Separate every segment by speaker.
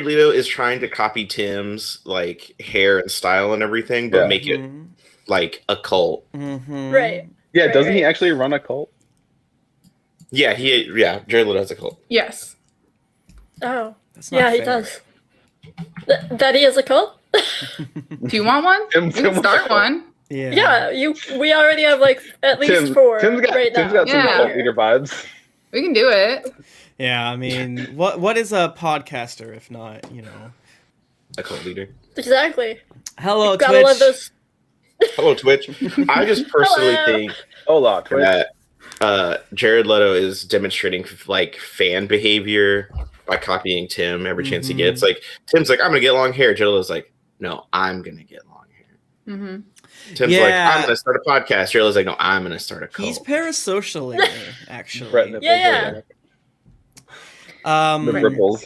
Speaker 1: Leto is trying to copy Tim's like hair and style and everything, but make it like a cult.
Speaker 2: Right.
Speaker 3: Yeah,
Speaker 2: right,
Speaker 3: doesn't
Speaker 2: right.
Speaker 3: he actually run a cult?
Speaker 1: Yeah, Jared Leto has a cult.
Speaker 4: Yes.
Speaker 2: Oh.
Speaker 5: That's not
Speaker 2: Yeah, he
Speaker 5: fair.
Speaker 2: does. That he is a cult?
Speaker 4: Do you want one? We can start one.
Speaker 2: Yeah, we already have like at least 4
Speaker 3: Tim's got
Speaker 2: now.
Speaker 3: some
Speaker 4: Yeah.
Speaker 3: cult leader vibes.
Speaker 4: We can do it.
Speaker 5: Yeah, I mean, what is a podcaster if not,
Speaker 1: A cult leader.
Speaker 2: Exactly.
Speaker 5: Hello,
Speaker 2: Gotta
Speaker 5: Twitch.
Speaker 2: love those.
Speaker 1: Hello, Twitch. I just personally think
Speaker 3: Hola, Twitch.
Speaker 1: that Jared Leto is demonstrating like fan behavior by copying Tim every chance he gets. Like Tim's like, I'm gonna get long hair. Jared Leto's like, no, I'm gonna get long hair. Tim's like, I'm gonna start a podcast. Jared Leto's like, no, I'm gonna start a cult.
Speaker 5: He's parasocial, actually.
Speaker 2: Yeah.
Speaker 3: The ripples.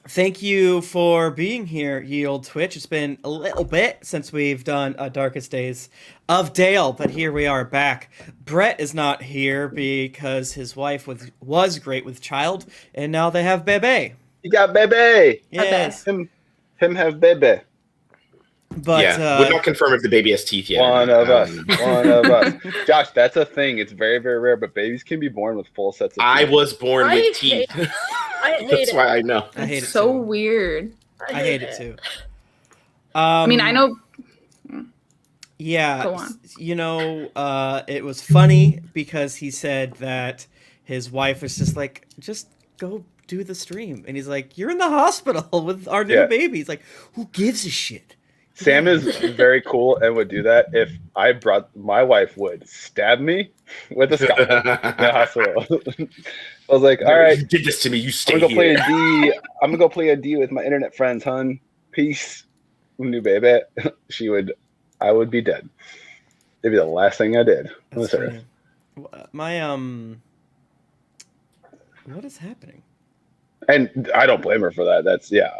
Speaker 5: Thank you for being here, ye old Twitch. It's been a little bit since we've done Darkest Days of Dale, but here we are back. Brett is not here because his wife was great with child, and now they have bebe.
Speaker 3: You got bebe.
Speaker 5: Yes.
Speaker 3: Him have bebe.
Speaker 5: But
Speaker 1: would not confirm if the baby has teeth yet.
Speaker 3: One of us. Josh, that's a thing. It's very, very rare, but babies can be born with full sets of teeth.
Speaker 1: I was born with teeth.
Speaker 2: I hate
Speaker 1: That's
Speaker 2: it.
Speaker 1: why I know.
Speaker 5: I hate it
Speaker 4: so
Speaker 5: too.
Speaker 4: weird.
Speaker 2: I
Speaker 5: hate it too.
Speaker 4: I mean, I know.
Speaker 5: Yeah,
Speaker 4: Go on.
Speaker 5: It was funny because he said that his wife was just like, just go do the stream. And he's like, you're in the hospital with our new baby. He's like, who gives a shit?
Speaker 3: Sam is very cool and would do that if I brought my wife would stab me with a scalpel in the hospital. I was like, all right,
Speaker 1: you did this to me. You stay
Speaker 3: I'm gonna
Speaker 1: here.
Speaker 3: I'm gonna go play a D with my internet friends, hun. Peace. New baby. I would be dead. It'd be the last thing I did.
Speaker 5: That's funny. What is happening?
Speaker 3: And I don't blame her for that. That's
Speaker 1: Yeah,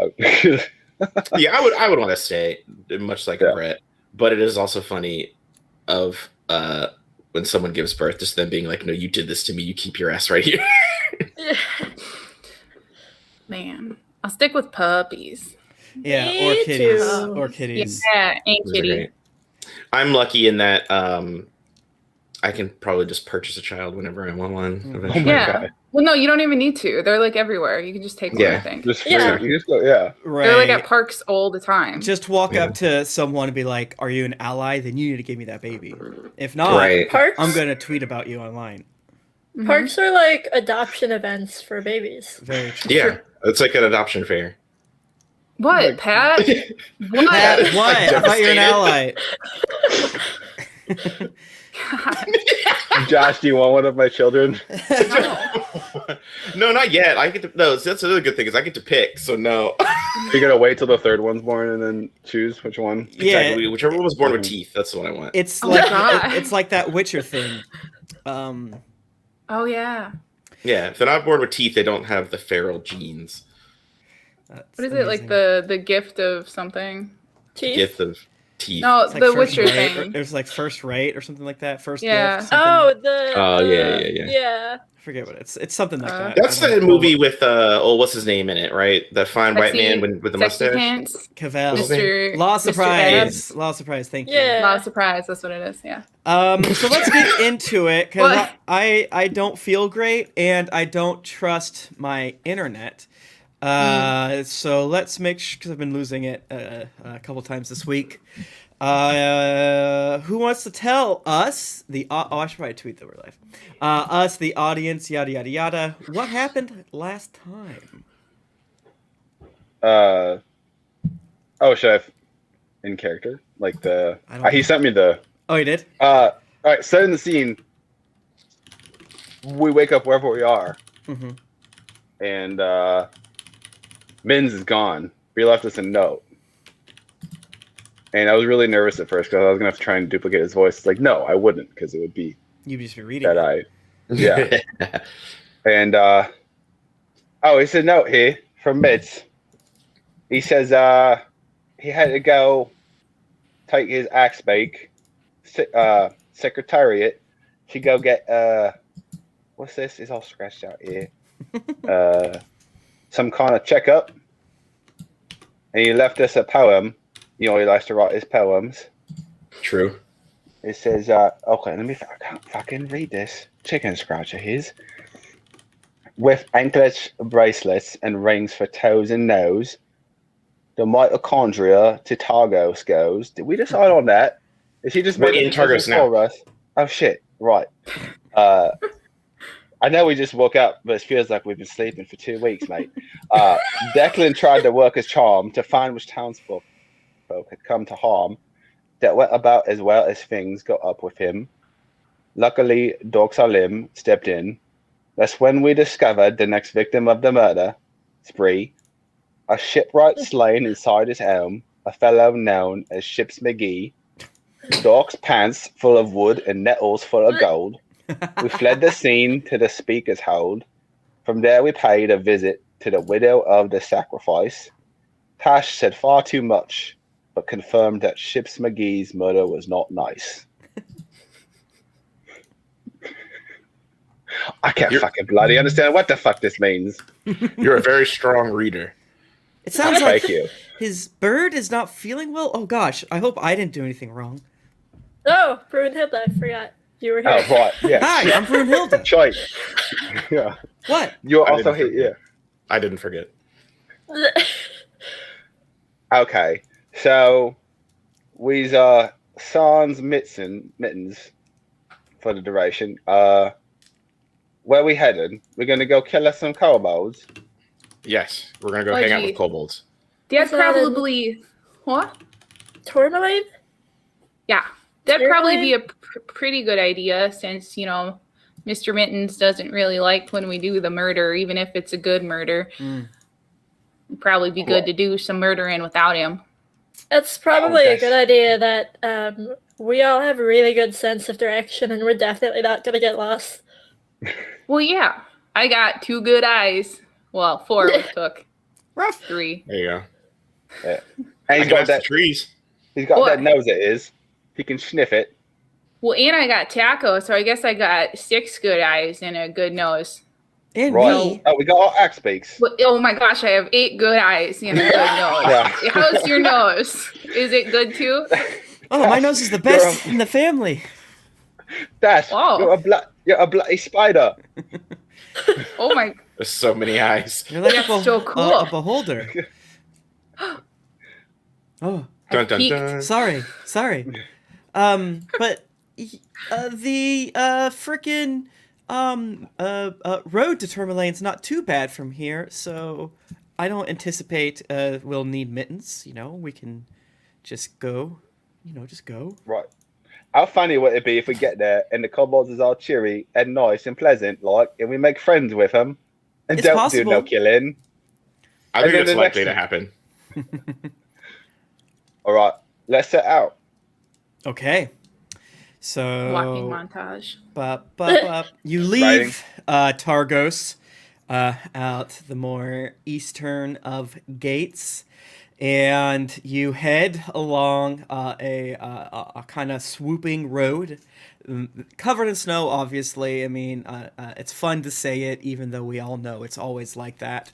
Speaker 1: I would want to stay, much like Brett. But it is also funny of when someone gives birth, just them being like, "No, you did this to me. You keep your ass right here."
Speaker 4: Man, I'll stick with puppies.
Speaker 5: Yeah,
Speaker 2: Me
Speaker 5: or kitties.
Speaker 2: too.
Speaker 5: Or kitties.
Speaker 4: Yeah, ain't kitty.
Speaker 1: I'm lucky in that I can probably just purchase a child whenever I want one. Eventually.
Speaker 4: Yeah. Well, no, you don't even need to. They're like everywhere. You can just take one, I think.
Speaker 3: Just free.
Speaker 2: Yeah.
Speaker 3: You just go, yeah.
Speaker 5: Right.
Speaker 4: They're like at parks all the time.
Speaker 5: Just walk up to someone and be like, are you an ally? Then you need to give me that baby. If not,
Speaker 2: Parks,
Speaker 5: I'm going to tweet about you online.
Speaker 2: Parks are like adoption events for babies.
Speaker 5: Very true.
Speaker 1: Yeah, it's like an adoption fair.
Speaker 4: What, Pat? What?
Speaker 5: Pat, what? I thought you were an ally.
Speaker 3: Josh, do you want one of my children?
Speaker 1: No, not yet. I get to. No, that's another good thing is I get to pick. So no.
Speaker 3: You're gonna wait till the third one's born and then choose which one.
Speaker 5: Yeah.
Speaker 1: Exactly. Whichever one was born with teeth, that's the one I want.
Speaker 5: It's
Speaker 4: Oh my
Speaker 5: like
Speaker 4: God.
Speaker 5: it's like that Witcher thing.
Speaker 4: Oh, yeah.
Speaker 1: Yeah, if they're not born with teeth, they don't have the feral genes.
Speaker 5: That's
Speaker 4: What is it, like
Speaker 5: amazing.
Speaker 4: the gift of something?
Speaker 2: Teeth.
Speaker 1: Gift of teeth.
Speaker 4: No,
Speaker 5: It's like
Speaker 4: the
Speaker 5: first
Speaker 4: Witcher
Speaker 5: right,
Speaker 4: thing.
Speaker 5: It was like first right or something like that. First
Speaker 4: Yeah.
Speaker 5: gift. Something.
Speaker 2: Oh, the.
Speaker 1: Oh, yeah.
Speaker 2: Yeah.
Speaker 5: I forget what it's something like that.
Speaker 1: That's
Speaker 5: I
Speaker 1: the
Speaker 5: don't know.
Speaker 1: movie with what's his name in it, right? That fine white man with the
Speaker 4: Sexy
Speaker 1: mustache.
Speaker 4: Pants.
Speaker 5: Cavell.
Speaker 4: Mr.
Speaker 5: Law of
Speaker 4: Mr.
Speaker 5: surprise.
Speaker 4: Ed.
Speaker 5: Law of surprise. Thank you.
Speaker 2: Yeah.
Speaker 4: Law of Surprise, that's what it is, yeah.
Speaker 5: So let's get into it because
Speaker 4: What?
Speaker 5: I don't feel great and I don't trust my internet. So let's make sure, because I've been losing it a couple times this week. Who wants to tell us I should probably tweet that we're live. Us, the audience, yada yada yada. What happened last time?
Speaker 3: Should I in character? Like the
Speaker 5: I don't
Speaker 3: he sent me the
Speaker 5: Oh, you did?
Speaker 3: all right, setting the scene. We wake up wherever we are.
Speaker 5: Mm-hmm.
Speaker 3: And Minz is gone. He left us a note. And I was really nervous at first because I was going to try and duplicate his voice. It's like, no, I wouldn't, because it would be
Speaker 5: You'd just be reading
Speaker 3: that
Speaker 5: it.
Speaker 3: Yeah. And, it's a note here from Mids. He says he had to go take his axe bake, secretariat, to go get, what's this? It's all scratched out here. Some kind of checkup. and he left us a poem. You know, he likes to write his poems.
Speaker 1: True.
Speaker 3: It says, okay, I can't fucking read this. Chicken scratcher his. With anklets, bracelets, and rings for toes and nose, the mitochondria to Targos goes. Did we decide on that? Is he just
Speaker 1: We're
Speaker 3: making
Speaker 1: in Targos now.
Speaker 3: for us? Oh shit! Right. I know we just woke up, but it feels like we've been sleeping for 2 weeks, mate. Declan tried to work his charm to find which townsfolk had come to harm. That went about as well as things got up with him. Luckily, Dork Salim stepped in. That's when we discovered the next victim of the murder spree, a shipwright slain inside his helm, a fellow known as Ships McGee, Dork's pants full of wood and nettles full of gold. We fled the scene to the speaker's hold. From there we paid a visit to the widow of the sacrifice. Tash said far too much, but confirmed that Ships McGee's murder was not nice. I can't fucking bloody understand what the fuck this means.
Speaker 1: You're a very strong reader.
Speaker 5: It sounds like
Speaker 3: Thank you.
Speaker 5: his bird is not feeling well. Oh gosh, I hope I didn't do anything wrong.
Speaker 2: Oh, Brunhilde, I forgot you were here.
Speaker 3: Oh, right. Yeah.
Speaker 5: Hi, I'm Brunhilde.
Speaker 3: Choice. Yeah.
Speaker 5: What?
Speaker 3: You're
Speaker 1: I
Speaker 3: also
Speaker 1: didn't
Speaker 3: here. Yeah.
Speaker 1: I didn't forget.
Speaker 3: Okay. So, we's sans mittens for the duration. Where we headed? We're gonna go kill us some kobolds.
Speaker 1: Yes, we're gonna go
Speaker 4: Oh,
Speaker 1: hang out
Speaker 4: gee.
Speaker 1: with kobolds.
Speaker 4: That's
Speaker 2: Is that
Speaker 4: probably what?
Speaker 2: Tourmaline?
Speaker 4: Yeah, that'd
Speaker 2: Really?
Speaker 4: probably be a pretty good idea since, you know, Mr. Mittens doesn't really like when we do the murder, even if it's a good murder.
Speaker 5: Mm.
Speaker 4: It'd probably be good to do some murdering without him.
Speaker 2: It's probably a
Speaker 3: that's-
Speaker 2: good idea that we all have a really good sense of direction and we're definitely not going to get lost.
Speaker 4: Well, yeah, I got 2 good eyes. Well, 4 we took.
Speaker 5: Rough.
Speaker 4: 3.
Speaker 1: There you go.
Speaker 3: And
Speaker 1: I
Speaker 3: he's
Speaker 1: can
Speaker 3: got
Speaker 1: ask the
Speaker 3: that.
Speaker 1: trees.
Speaker 3: He's got
Speaker 4: What?
Speaker 3: that nose. It is. He can sniff it.
Speaker 4: Well, and I got taco, so I guess I got 6 good eyes and a good nose.
Speaker 5: And
Speaker 3: Right.
Speaker 5: me.
Speaker 3: Oh, we got our axe beaks.
Speaker 4: But, oh my gosh, I have 8 good eyes and a good nose.
Speaker 3: Yeah.
Speaker 4: How's your nose? Is it good too?
Speaker 5: Oh, my nose is the best in the family.
Speaker 3: Dash.
Speaker 4: Wow.
Speaker 3: You're a bloody spider.
Speaker 4: Oh my.
Speaker 1: There's so many eyes.
Speaker 5: You're like
Speaker 4: That's
Speaker 5: a,
Speaker 4: so cool.
Speaker 5: a beholder. Oh,
Speaker 1: Dun dun
Speaker 4: peeked.
Speaker 1: dun.
Speaker 5: sorry. But the frickin' road to Tourmaline's not too bad from here, so I don't anticipate we'll need mittens. You know, we can just go. Just go.
Speaker 3: Right. How funny would it be if we get there and the kobolds is all cheery and nice and pleasant, like, and we make friends with them and
Speaker 5: It's
Speaker 3: don't
Speaker 5: possible.
Speaker 3: do no killing?
Speaker 1: I
Speaker 3: And
Speaker 1: think
Speaker 3: then
Speaker 1: it's
Speaker 3: the
Speaker 1: likely
Speaker 3: next-
Speaker 1: to happen.
Speaker 3: All right, let's set out.
Speaker 5: Okay. So
Speaker 4: Walking montage.
Speaker 5: you leave Targos out the more eastern of gates, and you head along a kind of swooping road, covered in snow. Obviously, I mean, it's fun to say it, even though we all know it's always like that.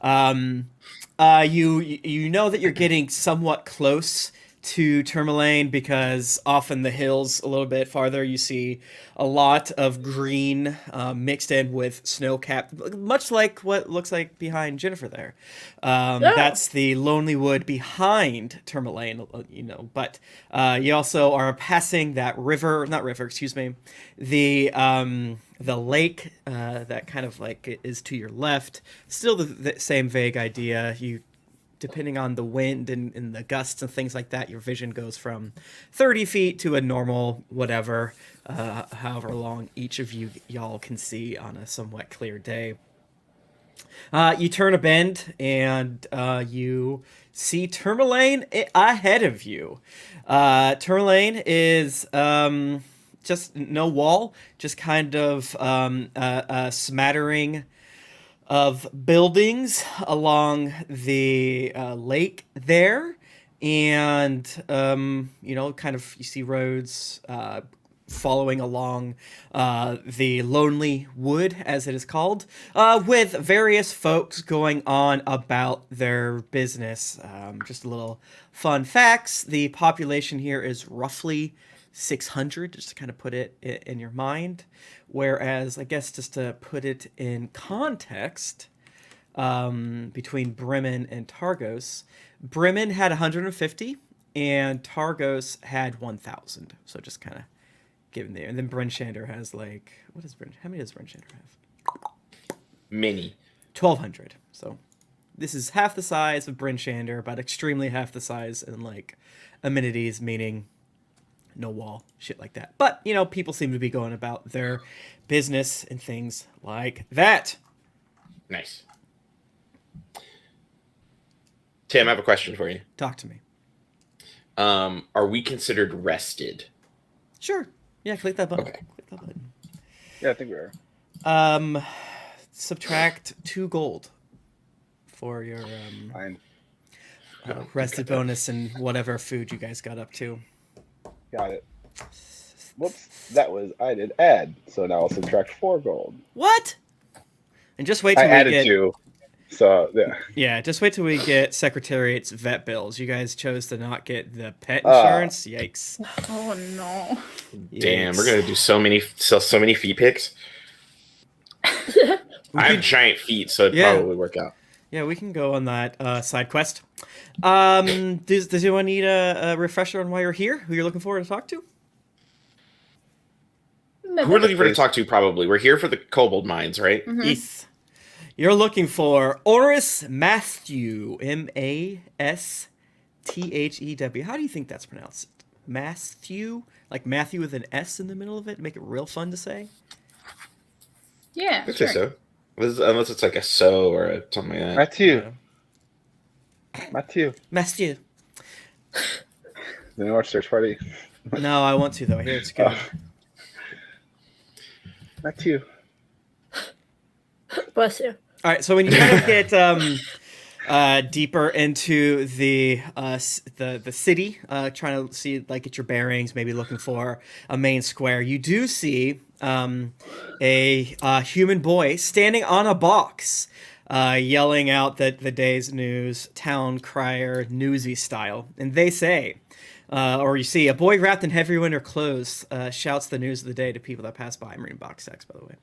Speaker 5: You know that you're getting somewhat close to Tourmaline because off in the hills a little bit farther you see a lot of green mixed in with snow capped, much like what looks like behind Jennifer there. That's the lonely wood behind Tourmaline, but you also are passing that the lake that kind of like is to your left. Still the same vague idea. Depending on the wind and the gusts and things like that, your vision goes from 30 feet to a normal whatever, however long each of y'all can see on a somewhat clear day. You turn a bend and you see Tourmaline ahead of you. Tourmaline is just no wall, just kind of a smattering of buildings along the lake there, and kind of you see roads following along the Lonely Wood, as it is called, with various folks going on about their business. Just a little fun facts. The population here is roughly 600, just to kind of put it in your mind. Whereas, I guess just to put it in context, between Bremen and Targos, Bremen had 150 and Targos had 1,000. So just kind of given there. And then Brenshander has like, how many does Brenshander have?
Speaker 1: Many.
Speaker 5: 1,200. So this is half the size of Brenshander, but extremely half the size in like amenities, meaning no wall, shit like that. But, you know, people seem to be going about their business and things like that.
Speaker 1: Nice. Tim, I have a question for you.
Speaker 5: Talk to me.
Speaker 1: Are we considered rested?
Speaker 5: Sure. Yeah, click that button.
Speaker 1: Okay.
Speaker 5: Click that button.
Speaker 3: Yeah, I think we are.
Speaker 5: Subtract 2 gold for your
Speaker 3: Fine.
Speaker 5: rested bonus and whatever food you guys got up to.
Speaker 3: Got it. Whoops. That was, I did add. So now I'll subtract 4 gold.
Speaker 5: What? And just wait
Speaker 3: I
Speaker 5: till we
Speaker 3: added
Speaker 5: get
Speaker 3: 2. So, yeah.
Speaker 5: Yeah, just wait till we get Secretariat's vet bills. You guys chose to not get the pet insurance. Yikes.
Speaker 4: Oh no.
Speaker 1: Damn,
Speaker 5: Yikes.
Speaker 1: we're gonna do sell so many feet picks. I have giant feet, so it'd probably work out.
Speaker 5: Yeah, we can go on that side quest. Does anyone need a refresher on why you're here? Who you're looking forward to talk to?
Speaker 1: Who we're looking for to talk to, probably. We're here for the kobold mines, right?
Speaker 4: Mhm.
Speaker 5: Yes. You're looking for Oris Matthew, Masthew. How do you think that's pronounced? Matthew? Like Matthew with an S in the middle of it? Make it real fun to say?
Speaker 4: Yeah,
Speaker 1: I'd
Speaker 4: sure.
Speaker 1: say so. Unless it's like a so or something like that.
Speaker 3: Matthew.
Speaker 5: Yeah.
Speaker 3: Matthew.
Speaker 5: Matthew.
Speaker 3: Then watch search party.
Speaker 5: No, I want to, though. I hear it's good.
Speaker 3: Matthew.
Speaker 2: Bless you.
Speaker 5: All right, so when you kind of get deeper into the city, trying to see, like, get your bearings, maybe looking for a main square, you do see a human boy standing on a box, yelling out the day's news, town crier, newsy style. And they say, or you see, a boy wrapped in heavy winter clothes shouts the news of the day to people that pass by. I'm reading box text, by the way.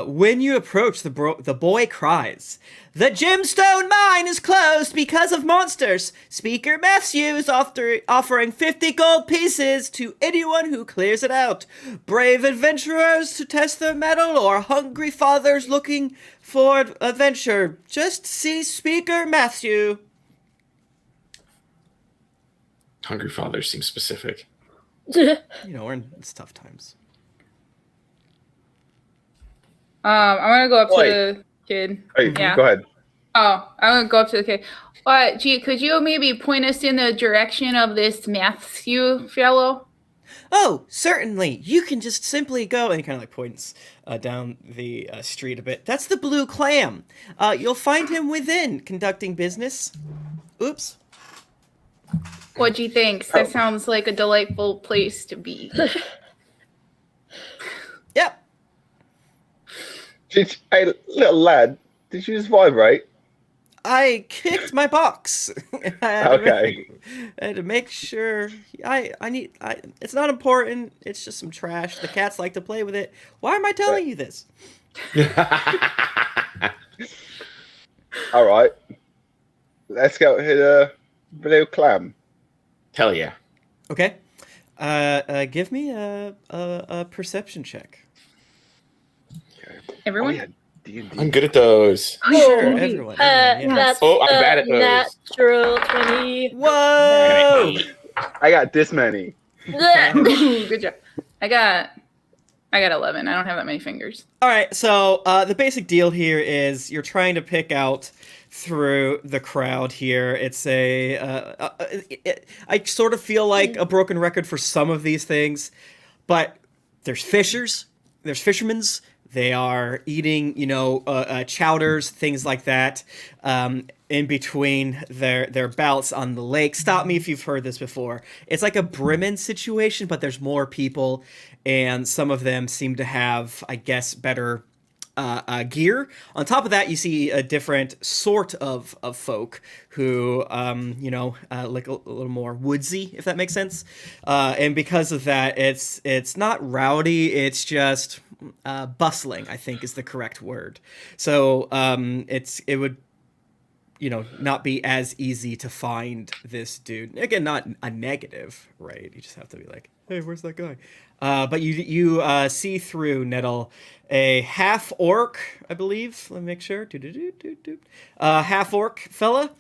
Speaker 5: When you approach, the boy cries, "The gemstone mine is closed because of monsters. Speaker Matthew is offering 50 gold pieces to anyone who clears it out. Brave adventurers to test their mettle or hungry fathers looking for adventure. Just see Speaker Matthew."
Speaker 1: Hungry Father seems specific.
Speaker 5: You know, it's tough times.
Speaker 4: I'm gonna go up
Speaker 3: Wait.
Speaker 4: to the kid.
Speaker 3: Hey,
Speaker 4: Yeah.
Speaker 3: go ahead.
Speaker 4: Oh, I'm gonna go up to the kid. Gee, could you maybe point us in the direction of this Matthew fellow?
Speaker 5: "Oh, certainly. You can just simply go," and he kind of like points down the street a bit. "That's the Blue Clam. You'll find him within, conducting business." Oops.
Speaker 4: What do you think? That sounds like a delightful place to be.
Speaker 5: Yep.
Speaker 3: Hey, little lad, did you just vibrate?
Speaker 5: I kicked my box. I had to make sure. It's not important. It's just some trash. The cats like to play with it. Why am I telling you this?
Speaker 3: All right. Let's go hit a blue clam.
Speaker 1: Hell yeah.
Speaker 5: Okay. Give me a perception check.
Speaker 4: Everyone?
Speaker 3: Oh, yeah. D&D.
Speaker 1: I'm good at those.
Speaker 5: Sure,
Speaker 2: Holy-
Speaker 5: everyone. Yeah.
Speaker 2: That's
Speaker 1: Oh, I'm bad at those.
Speaker 2: natural 20.
Speaker 5: Whoa!
Speaker 3: I got this many.
Speaker 4: Ooh, good job. I got 11. I don't have that many fingers.
Speaker 5: All right, so the basic deal here is you're trying to pick out through the crowd here. It's I sort of feel like a broken record for some of these things, but there's fishers, there's fishermen's, They are eating, chowders, things like that, in between their bouts on the lake. Stop me if you've heard this before. It's like a Bremen situation, but there's more people, and some of them seem to have, I guess, better gear. On top of that, you see a different sort of folk who, look a little more woodsy, if that makes sense. And because of that, it's not rowdy. It's just bustling, I think is the correct word. So it would, not be as easy to find this dude. Again, not a negative, right? You just have to be like, hey, where's that guy? But you see through Nettle a half orc, I believe. Let me make sure. Half orc fella,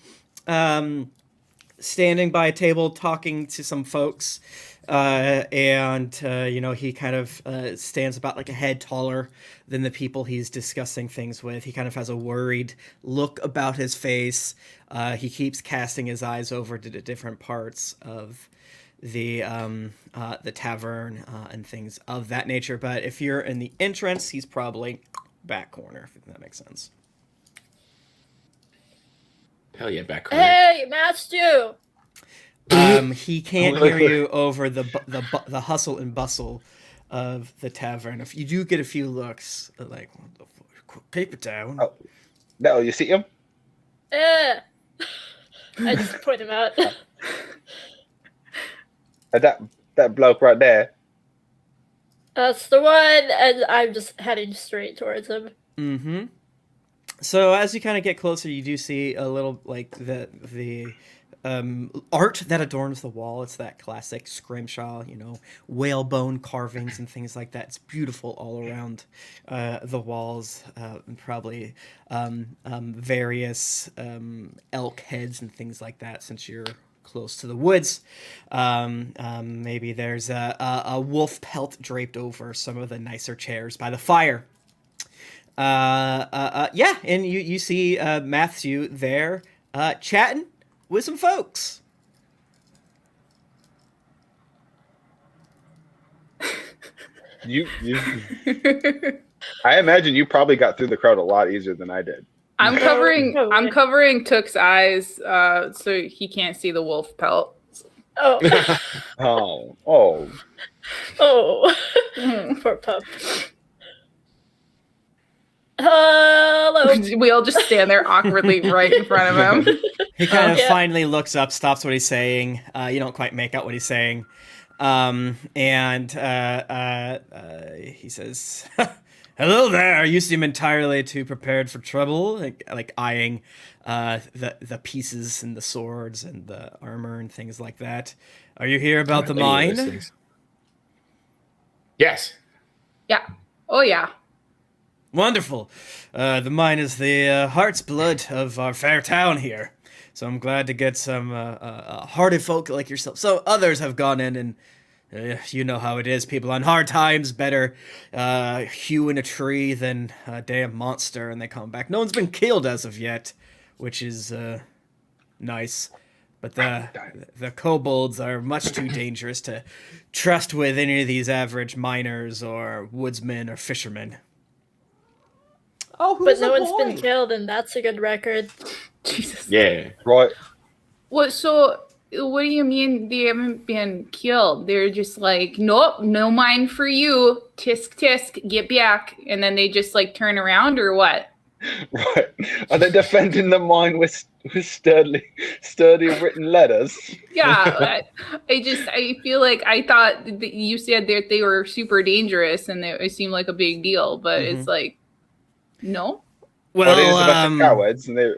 Speaker 5: standing by a table talking to some folks, and he kind of stands about like a head taller than the people he's discussing things with. He kind of has a worried look about his face. He keeps casting his eyes over to the different parts of the tavern and things of that nature. But if you're in the entrance, he's probably back corner, if that makes sense.
Speaker 1: Hell yeah, back corner.
Speaker 2: Hey, Matthew!
Speaker 5: He can't hear you over the hustle and bustle of the tavern. If you do get a few looks, like, what the fuck? Keep it down.
Speaker 3: Oh, no, you see him?
Speaker 2: I just point him out.
Speaker 3: That bloke right there.
Speaker 2: That's the one, and I'm just heading straight towards him.
Speaker 5: Mm-hmm. So as you kind of get closer, you do see a little, like, the art that adorns the wall. It's that classic scrimshaw, whalebone carvings and things like that. It's beautiful all around the walls, and probably various elk heads and things like that, since you're close to the woods. Maybe there's a wolf pelt draped over some of the nicer chairs by the fire. Yeah, and you see Matthew there chatting with some folks.
Speaker 3: You I imagine you probably got through the crowd a lot easier than I did.
Speaker 4: I'm covering Took's eyes so he can't see the wolf pelt.
Speaker 2: Oh.
Speaker 3: Oh.
Speaker 2: Poor pup. Hello.
Speaker 4: We all just stand there awkwardly right in front of him.
Speaker 5: He kind of finally looks up, stops what he's saying. You don't quite make out what he's saying. And he says, hello there. You seem entirely too prepared for trouble. Like eyeing the pieces and the swords and the armor and things like that. Are you here about the mine?
Speaker 1: Yes.
Speaker 4: Yeah. Oh, yeah.
Speaker 5: Wonderful. The mine is the heart's blood of our fair town here. So I'm glad to get some hardy folk like yourself. So others have gone in and you know how it is. People on hard times better hew in a tree than a damn monster, and they come back. No one's been killed as of yet, which is nice. But the kobolds are much too dangerous to trust with any of these average miners or woodsmen or fishermen.
Speaker 2: Oh, but no one's been killed, and that's a good record.
Speaker 4: Jesus.
Speaker 1: Yeah.
Speaker 3: Right.
Speaker 4: What? So, what do you mean they haven't been killed? They're just like, nope, no mine for you. Tisk tisk, get back, and then they just like turn around, or what?
Speaker 3: Right. Are they defending the mine with sturdy written letters?
Speaker 4: Yeah. I feel like I thought that you said that they were super dangerous, and it seemed like a big deal, but it's like. No.
Speaker 5: Well,
Speaker 3: there's a bunch of cowards, and they.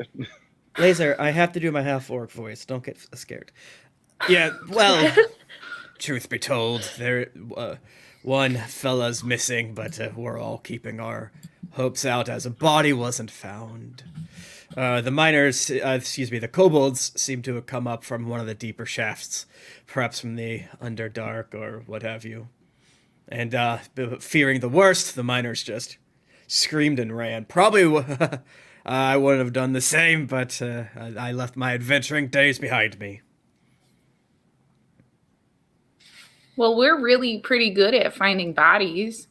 Speaker 5: Laser, I have to do my half-orc voice. Don't get scared. Yeah, well, truth be told, there one fella's missing, but we're all keeping our hopes out as a body wasn't found. The miners, the kobolds seem to have come up from one of the deeper shafts, perhaps from the Underdark or what have you. And fearing the worst, the miners just screamed and ran. Probably I wouldn't have done the same, but I left my adventuring days behind me.
Speaker 4: Well, we're really pretty good at finding bodies.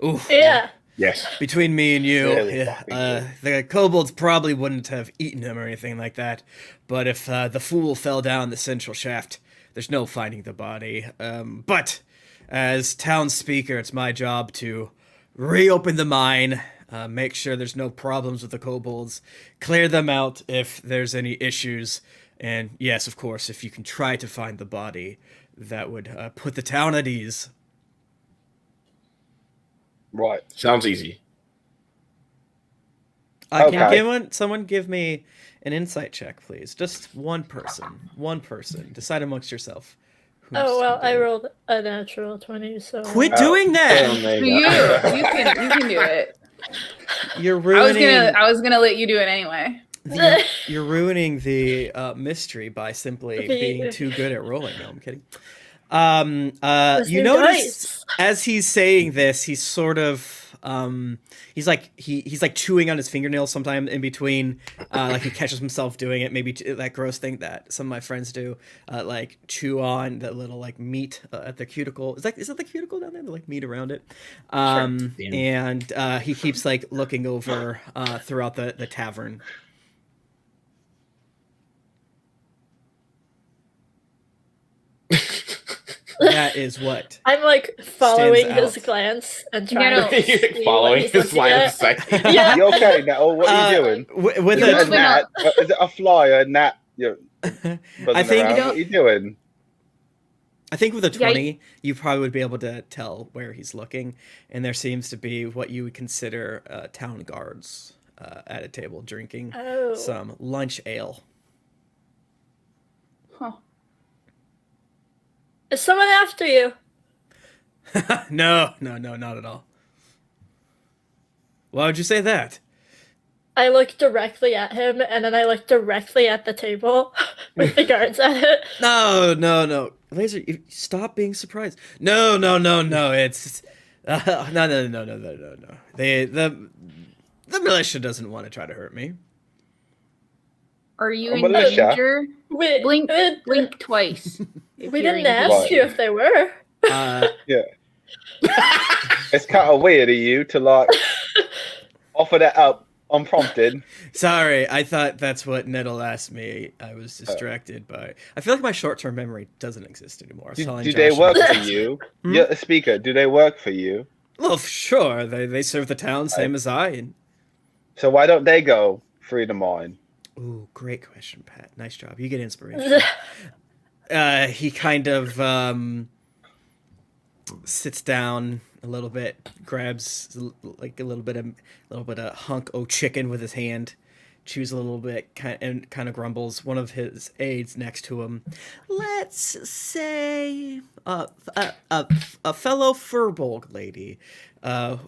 Speaker 5: Ooh,
Speaker 2: Yeah.
Speaker 1: Yes.
Speaker 5: Between me and you,
Speaker 3: Really fucking
Speaker 5: the kobolds probably wouldn't have eaten him or anything like that. But if the fool fell down the central shaft, there's no finding the body. But as town speaker, it's my job to reopen the mine, make sure there's no problems with the kobolds, clear them out if there's any issues. And yes, of course, if you can try to find the body, that would put the town at ease.
Speaker 3: Right.
Speaker 1: Sounds easy.
Speaker 5: Can someone give me an insight check, please? Just one person. One person. Decide amongst yourself.
Speaker 2: Oh, well, I rolled a natural 20, so...
Speaker 5: Quit doing that!
Speaker 4: You can do it.
Speaker 5: You're ruining...
Speaker 4: I was gonna let you do it anyway.
Speaker 5: You're ruining the mystery by simply being too good at rolling. No, I'm kidding. You notice as he's saying this, he's sort of he's like chewing on his fingernails sometime in between, like he catches himself doing it. Maybe that gross thing that some of my friends do, like chew on that little like meat at the cuticle. Is that the cuticle down there? The like meat around it. And he keeps like looking over throughout the tavern. That is what
Speaker 2: I'm like following his glance and trying to see
Speaker 1: following his line of sight.
Speaker 2: Yeah.
Speaker 3: You okay, Nettle? What are you doing?
Speaker 5: With
Speaker 3: Is it a gnat? Is it a fly or a gnat?
Speaker 5: I think
Speaker 3: what are you doing?
Speaker 5: I think with a 20, you probably would be able to tell where he's looking, and there seems to be what you would consider town guards at a table drinking some lunch ale.
Speaker 4: Huh.
Speaker 2: Is someone after you?
Speaker 5: No, not at all. Why would you say that?
Speaker 2: I look directly at him, and then I look directly at the table with the guards at it.
Speaker 5: No. Laser, stop being surprised. No. It's no. The militia doesn't want to try to hurt me.
Speaker 4: Are you
Speaker 3: A
Speaker 4: in
Speaker 3: militia?
Speaker 4: danger?
Speaker 2: Blink
Speaker 4: Twice.
Speaker 2: We didn't ask you if they were.
Speaker 3: Yeah. It's kind of weird of you to like offer that up unprompted.
Speaker 5: Sorry, I thought that's what Nettle asked me. I was distracted by... I feel like my short-term memory doesn't exist anymore.
Speaker 3: Do they work for you? You're a speaker. Do they work for you?
Speaker 5: Well, sure. They serve the town, same as I. And...
Speaker 3: So why don't they go free the mine?
Speaker 5: Ooh, great question, Pat. Nice job. You get inspiration. He kind of sits down a little bit, grabs like a little bit of hunk of chicken with his hand, chews a little bit, and kind of grumbles. One of his aides next to him, let's say a fellow furbolg lady,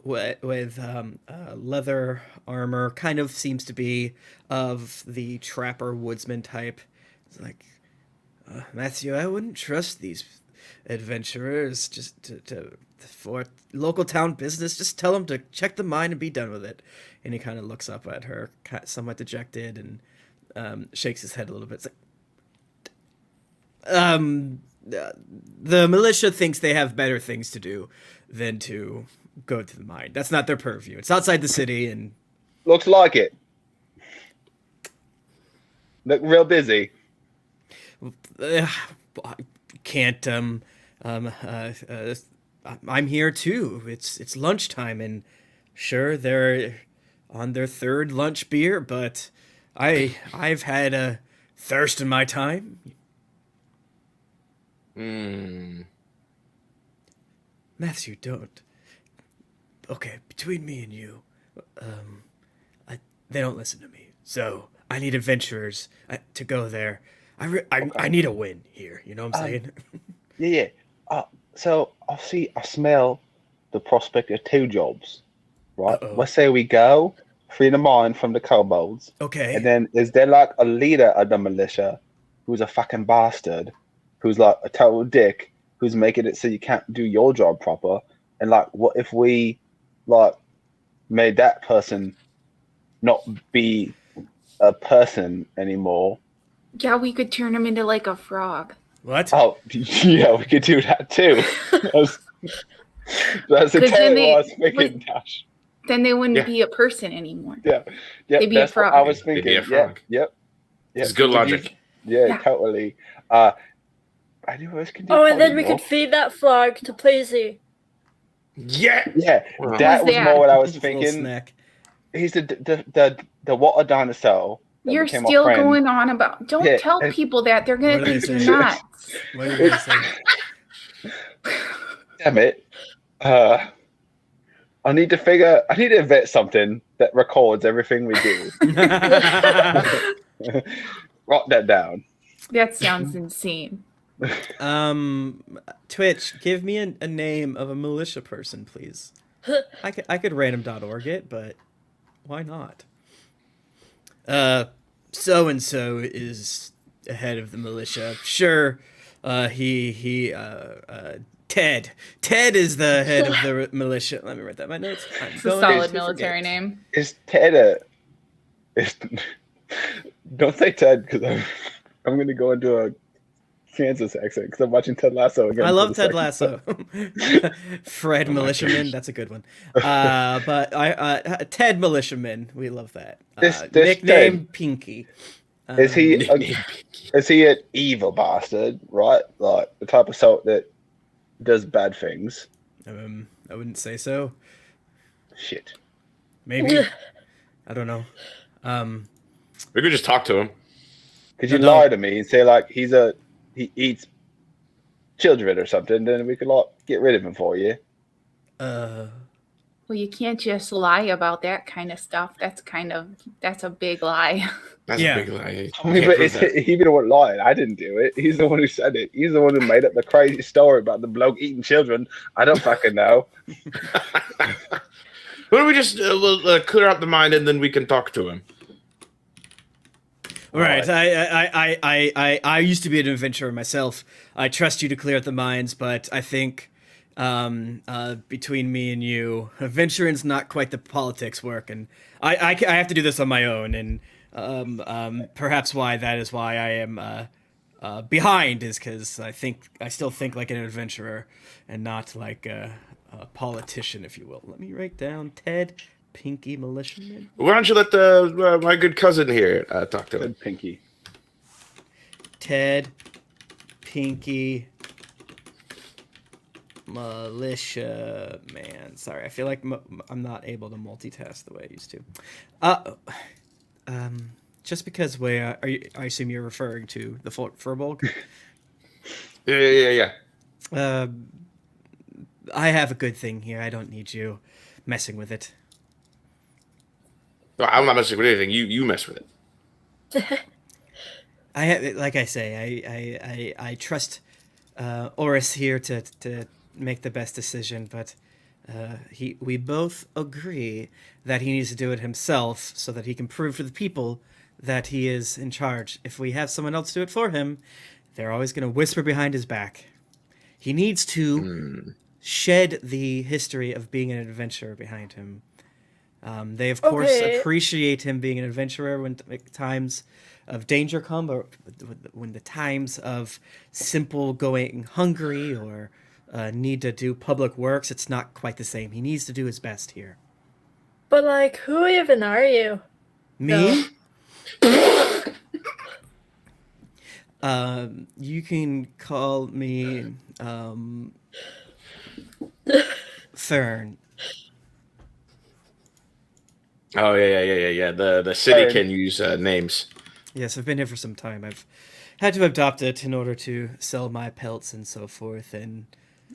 Speaker 5: with leather armor, kind of seems to be of the trapper woodsman type. It's like, Matthew, I wouldn't trust these adventurers just for local town business. Just tell them to check the mine and be done with it. And he kind of looks up at her, somewhat dejected, and shakes his head a little bit. It's like, the militia thinks they have better things to do than to go to the mine. That's not their purview. It's outside the city, and
Speaker 3: looks like it. Look real busy.
Speaker 5: Can't. I'm here too. It's lunchtime, and sure, they're on their third lunch beer, but I've had a thirst in my time. Matthew, don't. Okay, between me and you, they don't listen to me. So I need adventurers to go there. I need a win here. You know what I'm saying?
Speaker 3: Yeah. So I smell the prospect of two jobs, right?
Speaker 5: Uh-oh.
Speaker 3: Let's say we go free the mine from the kobolds.
Speaker 5: Okay.
Speaker 3: And then is there like a leader of the militia who's a fucking bastard, who's like a total dick, who's making it so you can't do your job proper? And like, what if we like made that person not be a person anymore?
Speaker 4: Yeah, we could turn him into like a frog.
Speaker 5: What?
Speaker 3: Oh, yeah, we could do that too. That's exactly what I was thinking, Dash.
Speaker 4: Then they wouldn't
Speaker 1: Yeah.
Speaker 4: be a person anymore.
Speaker 3: Yeah,
Speaker 4: They'd be a
Speaker 3: that's what
Speaker 4: frog.
Speaker 3: I was
Speaker 1: They'd
Speaker 3: thinking.
Speaker 1: be a frog.
Speaker 3: Yep.
Speaker 1: It's good logic.
Speaker 4: Yeah.
Speaker 3: Totally. Anyone else can do
Speaker 2: Oh, and then we
Speaker 3: polymorph?
Speaker 2: could feed that frog to Pleasy.
Speaker 1: Yeah.
Speaker 3: Yeah,
Speaker 1: Wow.
Speaker 3: that
Speaker 4: Who's
Speaker 3: was
Speaker 4: that?
Speaker 3: more what I was
Speaker 5: Little
Speaker 3: thinking.
Speaker 5: snack.
Speaker 3: He's the water dinosaur. that
Speaker 4: You're
Speaker 3: became our
Speaker 4: still
Speaker 3: friend.
Speaker 4: going on about. Don't
Speaker 3: Yeah,
Speaker 4: tell
Speaker 3: and-
Speaker 4: people that. They're going
Speaker 5: What
Speaker 4: to
Speaker 5: do
Speaker 4: think
Speaker 5: they
Speaker 4: you're
Speaker 5: say?
Speaker 4: nuts.
Speaker 5: What are you gonna say?
Speaker 3: Damn it. I need to invent something that records everything we do. Write that down.
Speaker 4: That sounds insane.
Speaker 5: Twitch, give me a name of a militia person, please. I could random.org it, but why not? So and so is head of the militia. Sure, Ted. Ted is the head of the militia. Let me write that in my notes.
Speaker 4: It's a solid military name.
Speaker 3: Is Ted don't say Ted because I'm going to go into a Kansas accent because I'm watching Ted Lasso again.
Speaker 5: I
Speaker 3: for
Speaker 5: love
Speaker 3: the
Speaker 5: Ted
Speaker 3: second
Speaker 5: Lasso. Fred Militiaman, that's a good one. But Ted Militiaman, we love that.
Speaker 3: This
Speaker 5: Nickname
Speaker 3: Ted.
Speaker 5: Pinky.
Speaker 3: Is he an evil bastard, right? Like the type of salt that does bad things?
Speaker 5: I wouldn't say so.
Speaker 3: Shit.
Speaker 5: Maybe. I don't know.
Speaker 1: We could just talk to him.
Speaker 3: Could you
Speaker 5: No.
Speaker 3: lie to me and say like he eats children or something? Then we could like get rid of him for you.
Speaker 4: Well, you can't just lie about that kind of stuff. That's a big lie.
Speaker 1: That's
Speaker 5: Yeah.
Speaker 1: a big lie.
Speaker 3: I mean, but he be the one lying. I didn't do it. He's the one who said it. He's the one who made up the crazy story about the bloke eating children. I don't fucking know.
Speaker 1: Why don't we just clear out the mind and then we can talk to him?
Speaker 5: Right. I used to be an adventurer myself. I trust you to clear out the mines, but I think between me and you, adventuring's not quite the politics work, and I have to do this on my own, and perhaps that is why I am behind, is because I still think like an adventurer and not like a politician, if you will. Let me write down Ted Pinky Militiaman.
Speaker 1: Why don't you let my good cousin here talk to him?
Speaker 3: Good Pinky.
Speaker 5: Ted Pinky Militia Man. Sorry, I feel like I'm not able to multitask the way I used to. Just because I assume you're referring to the Furbolg.
Speaker 1: Yeah.
Speaker 5: I have a good thing here. I don't need you messing with it.
Speaker 1: No, I'm not messing with anything. You mess with it.
Speaker 5: Like I say, I trust Oris here to make the best decision, but we both agree that he needs to do it himself so that he can prove to the people that he is in charge. If we have someone else do it for him, they're always going to whisper behind his back. He needs to shed the history of being an adventurer behind him. They, of course, appreciate him being an adventurer when times of danger come, or when the times of simple going hungry or need to do public works, it's not quite the same. He needs to do his best here.
Speaker 2: But, like, who even are you?
Speaker 5: Me? You can call me Fern.
Speaker 1: Oh yeah. The city can use names.
Speaker 5: Yes, I've been here for some time. I've had to adopt it in order to sell my pelts and so forth, and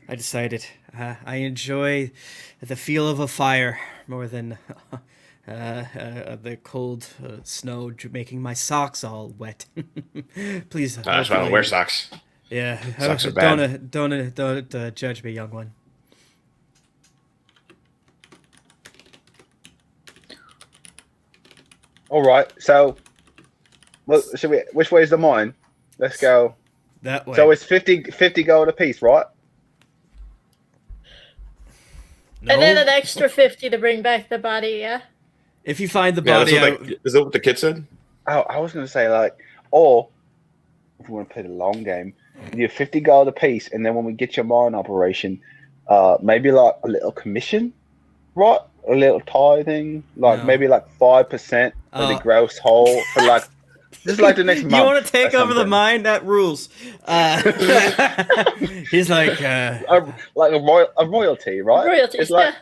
Speaker 5: I decided I enjoy the feel of a fire more than the cold snow making my socks all wet. Please.
Speaker 1: That's why I don't wear socks.
Speaker 5: Yeah,
Speaker 1: Socks are bad.
Speaker 5: Don't judge me, young one.
Speaker 3: All right. So, should we? Which way is the mine? Let's go.
Speaker 5: That way.
Speaker 3: So it's 50 gold a piece, right?
Speaker 5: No?
Speaker 2: And then an extra 50 to bring back the body, yeah?
Speaker 5: If you find the
Speaker 1: Yeah,
Speaker 5: body,
Speaker 1: is that what the kid said?
Speaker 3: Oh, I was going to say like, or if we want to play the long game, you have 50 gold a piece, and then when we get your mine operation, maybe like a little commission, right? a little tithing, like
Speaker 5: No.
Speaker 3: maybe like 5% of the gross whole for like just like the next month.
Speaker 5: You want to take
Speaker 3: or
Speaker 5: over the
Speaker 3: something.
Speaker 5: mine? That rules. He's like,
Speaker 3: Like a royalty, right?
Speaker 2: Royalties,
Speaker 3: It's like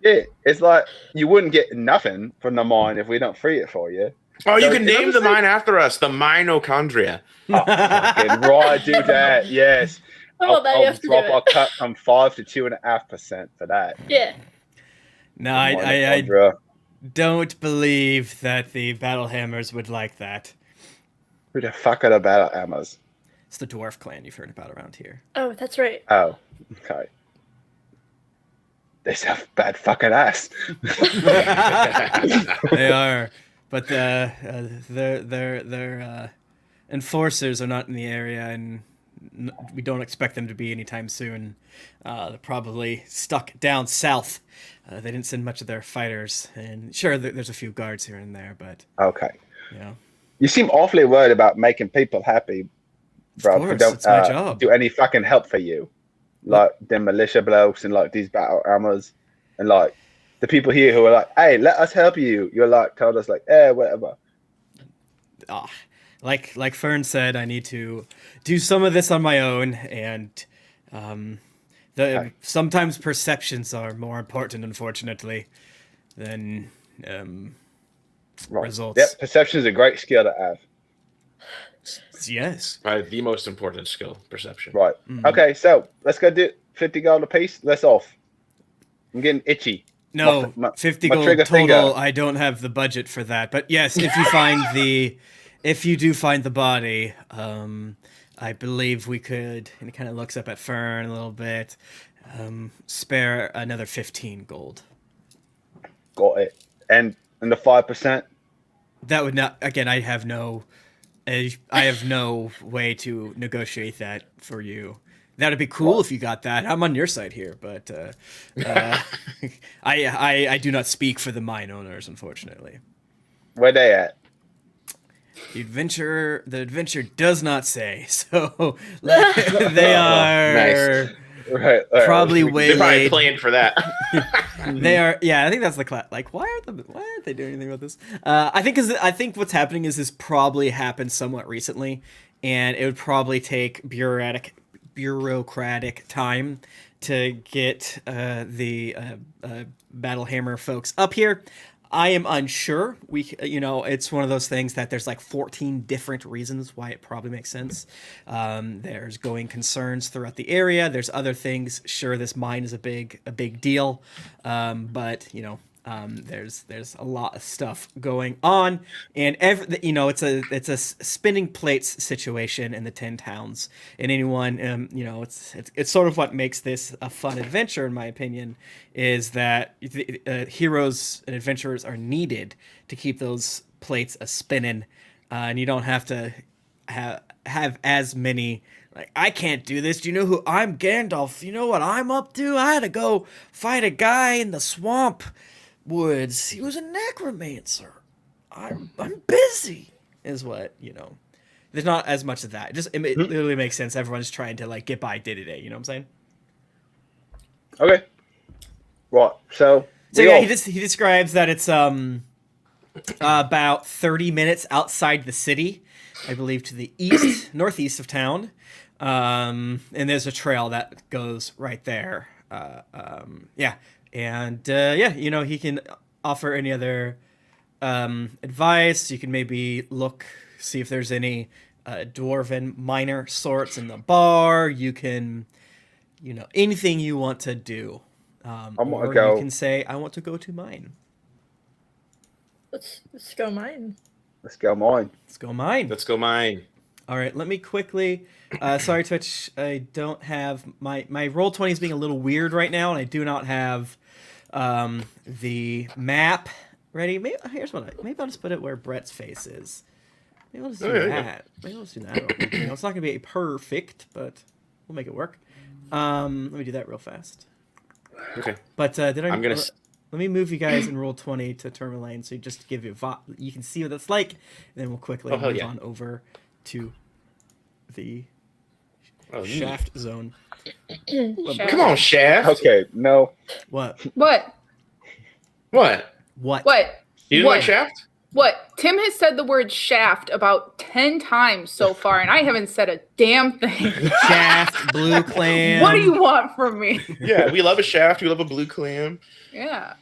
Speaker 3: it's like you wouldn't get nothing from the mine if we don't free it for you.
Speaker 1: Oh, you
Speaker 3: So,
Speaker 1: can
Speaker 3: you know
Speaker 1: name
Speaker 3: what
Speaker 1: the
Speaker 3: I'm saying?
Speaker 1: mine after us, the mitochondria.
Speaker 3: Oh, fucking right, do that. Yes.
Speaker 2: Oh, now you have to do
Speaker 3: Drop
Speaker 2: it.
Speaker 3: our cut from 5 to 2.5% for that.
Speaker 2: Yeah.
Speaker 5: no,
Speaker 3: The
Speaker 5: I
Speaker 3: mitochondria.
Speaker 5: don't believe that the Battle Hammers would like that.
Speaker 3: Who the fuck are the battle hammers?
Speaker 5: It's the Dwarf Clan you've heard about around here.
Speaker 2: Oh, that's right.
Speaker 3: Oh, okay. They have bad fucking ass.
Speaker 5: They are, but their enforcers are not in the area, and we don't expect them to be anytime soon. They're probably stuck down south. They didn't send much of their fighters, and sure, there's a few guards here and there, but
Speaker 3: Okay.
Speaker 5: you know,
Speaker 3: You seem awfully worried about making people happy, bro.
Speaker 5: of
Speaker 3: who
Speaker 5: course,
Speaker 3: don't
Speaker 5: it's my job.
Speaker 3: do any fucking help for you. Like the militia blokes and like these battle hammers and like the people here who are like, hey, let us help you. You're like, told us like, whatever.
Speaker 5: Like Fern said, I need to do some of this on my own, and sometimes perceptions are more important, unfortunately, than
Speaker 3: Right.
Speaker 5: results.
Speaker 3: Yep, perception is a great skill to have.
Speaker 5: Yes.
Speaker 1: Probably the most important skill, perception.
Speaker 3: Right. Okay, so let's go do 50 gold a piece. Let's off. I'm getting itchy.
Speaker 5: No,
Speaker 3: My
Speaker 5: 50
Speaker 3: my
Speaker 5: gold
Speaker 3: trigger
Speaker 5: total.
Speaker 3: finger.
Speaker 5: I don't have the budget for that. But yes, if you do find the body, I believe we could, and he kind of looks up at Fern a little bit, spare another 15 gold.
Speaker 3: Got it. And the 5%.
Speaker 5: That would not, again, I have no way to negotiate that for you. That'd be cool if you got that. I'm on your side here, but I do not speak for the mine owners, unfortunately.
Speaker 3: Where they at?
Speaker 5: The adventure does not say. So they are
Speaker 1: Nice.
Speaker 3: Right.
Speaker 5: probably
Speaker 1: They probably
Speaker 5: waylaid.
Speaker 1: planned for that.
Speaker 5: They are, yeah. I think that's the like. Why aren't they doing anything about this? I think what's happening is this probably happened somewhat recently, and it would probably take bureaucratic time to get the Battle Hammer folks up here. I am unsure. It's one of those things that there's like 14 different reasons why it probably makes sense. There's going concerns throughout the area. There's other things. Sure, this mine is a big deal, but there's a lot of stuff going on, and it's a spinning plates situation in the 10 towns. And anyone, it's sort of what makes this a fun adventure, in my opinion, is that heroes and adventurers are needed to keep those plates a spinning, and you don't have to have as many. Like, I can't do this. Do you know who I'm? Gandalf. You know what I'm up to? I had to go fight a guy in the swamp woods. He was a necromancer. I'm busy, is what, there's not as much of that. It literally makes sense. Everyone's trying to like get by day to day, you know what I'm saying?
Speaker 3: Okay. Right. So
Speaker 5: yeah, he describes that it's about 30 minutes outside the city, I believe, to the northeast of town. And there's a trail that goes right there. Yeah. And he can offer any other advice. You can maybe see if there's any dwarven minor sorts in the bar. You can, anything you want to do. You can say, I want to go to mine.
Speaker 2: Let's go mine.
Speaker 3: Let's go mine.
Speaker 5: Let's go mine.
Speaker 1: Let's go mine.
Speaker 5: All right, let me quickly. Sorry, Twitch. I don't have my Roll20 is being a little weird right now, and I do not have the map ready. Maybe I'll just put it where Brett's face is. Maybe I'll just do that. Maybe I'll just do that. It's not gonna be perfect, but we'll make it work. Let me do that real fast.
Speaker 1: Okay.
Speaker 5: But let me move you guys in Roll20 to Tourmaline, so just give you you can see what that's like, and then we'll quickly move on over to the shaft zone.
Speaker 1: Come on, Shaft.
Speaker 3: Okay, no.
Speaker 5: What?
Speaker 1: What?
Speaker 5: What?
Speaker 4: What?
Speaker 1: You didn't like Shaft?
Speaker 4: What? Tim has said the word shaft about 10 times so far, and I haven't said a damn thing.
Speaker 5: Shaft, Blue Clam.
Speaker 4: What do you want from me?
Speaker 1: Yeah, we love a Shaft. We love a blue clam.
Speaker 4: Yeah.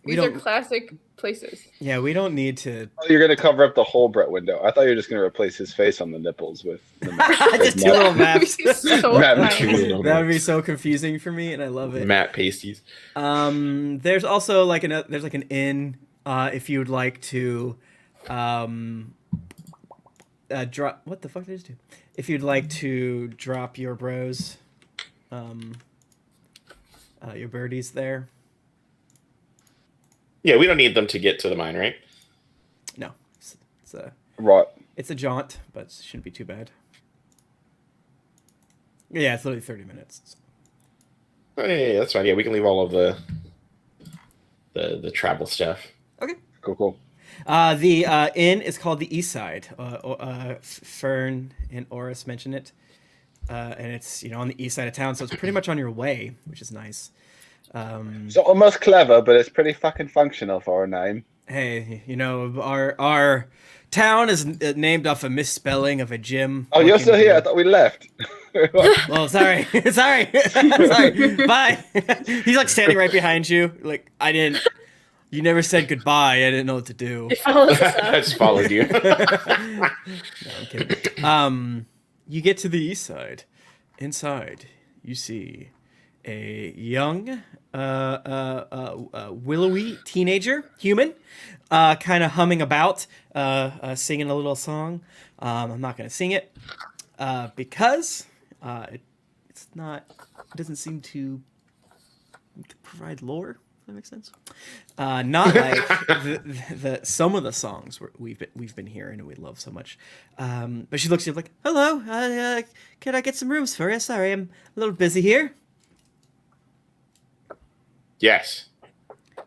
Speaker 5: We
Speaker 4: These are
Speaker 5: don't-
Speaker 4: classic places.
Speaker 5: Yeah, we don't need to.
Speaker 3: Oh, you're gonna cover up the whole Brett window. I thought you were just gonna replace his face on the nipples with the
Speaker 5: Just two little maps.
Speaker 4: So
Speaker 3: Matt
Speaker 4: nice.
Speaker 3: Matthews.
Speaker 5: That would be so confusing for me, and I love it.
Speaker 1: Matte pasties.
Speaker 5: There's also like an inn if you would like to drop. What the fuck did I just do? If you'd like to drop your bros, your birdies there.
Speaker 1: Yeah, we don't need them to get to the mine, right?
Speaker 5: No, it's a
Speaker 3: Right.
Speaker 5: it's a jaunt, but it shouldn't be too bad. Yeah, it's literally 30 minutes.
Speaker 1: Oh, yeah, that's fine. Yeah, we can leave all of the travel stuff.
Speaker 5: Okay.
Speaker 3: Cool.
Speaker 5: The inn is called the East Side. Fern and Oris mentioned it, and it's on the east side of town, so it's pretty much on your way, which is nice.
Speaker 3: It's almost clever, but it's pretty fucking functional for a name.
Speaker 5: Hey, our town is named off a misspelling of a gym.
Speaker 3: Oh, you're still here? I thought we left.
Speaker 5: Well, sorry, sorry. Bye. He's like standing right behind you. Like you never said goodbye. I didn't know what to do.
Speaker 2: He follows us
Speaker 1: I
Speaker 2: out.
Speaker 1: just followed you.
Speaker 5: No, I'm kidding. You get to the east side. Inside, you see a young, willowy teenager, human, kind of humming about, singing a little song. I'm not going to sing it because it doesn't seem to provide lore. If that makes sense. Not like the some of the songs we've been hearing and we love so much. But she looks at you like, "Hello, can I get some rooms for you? Sorry, I'm a little busy here."
Speaker 1: Yes.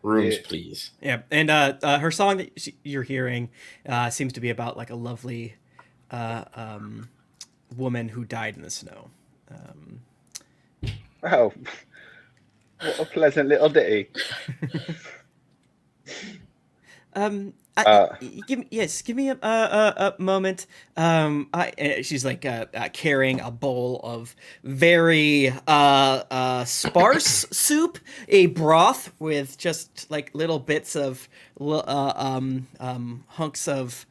Speaker 1: Rooms,
Speaker 3: Yeah.
Speaker 1: please.
Speaker 5: Yeah, and her song that you're hearing seems to be about like a lovely woman who died in the snow.
Speaker 3: Oh, what a pleasant little ditty.
Speaker 5: Give me a moment. She's like carrying a bowl of very sparse soup, a broth with just like little bits of hunks of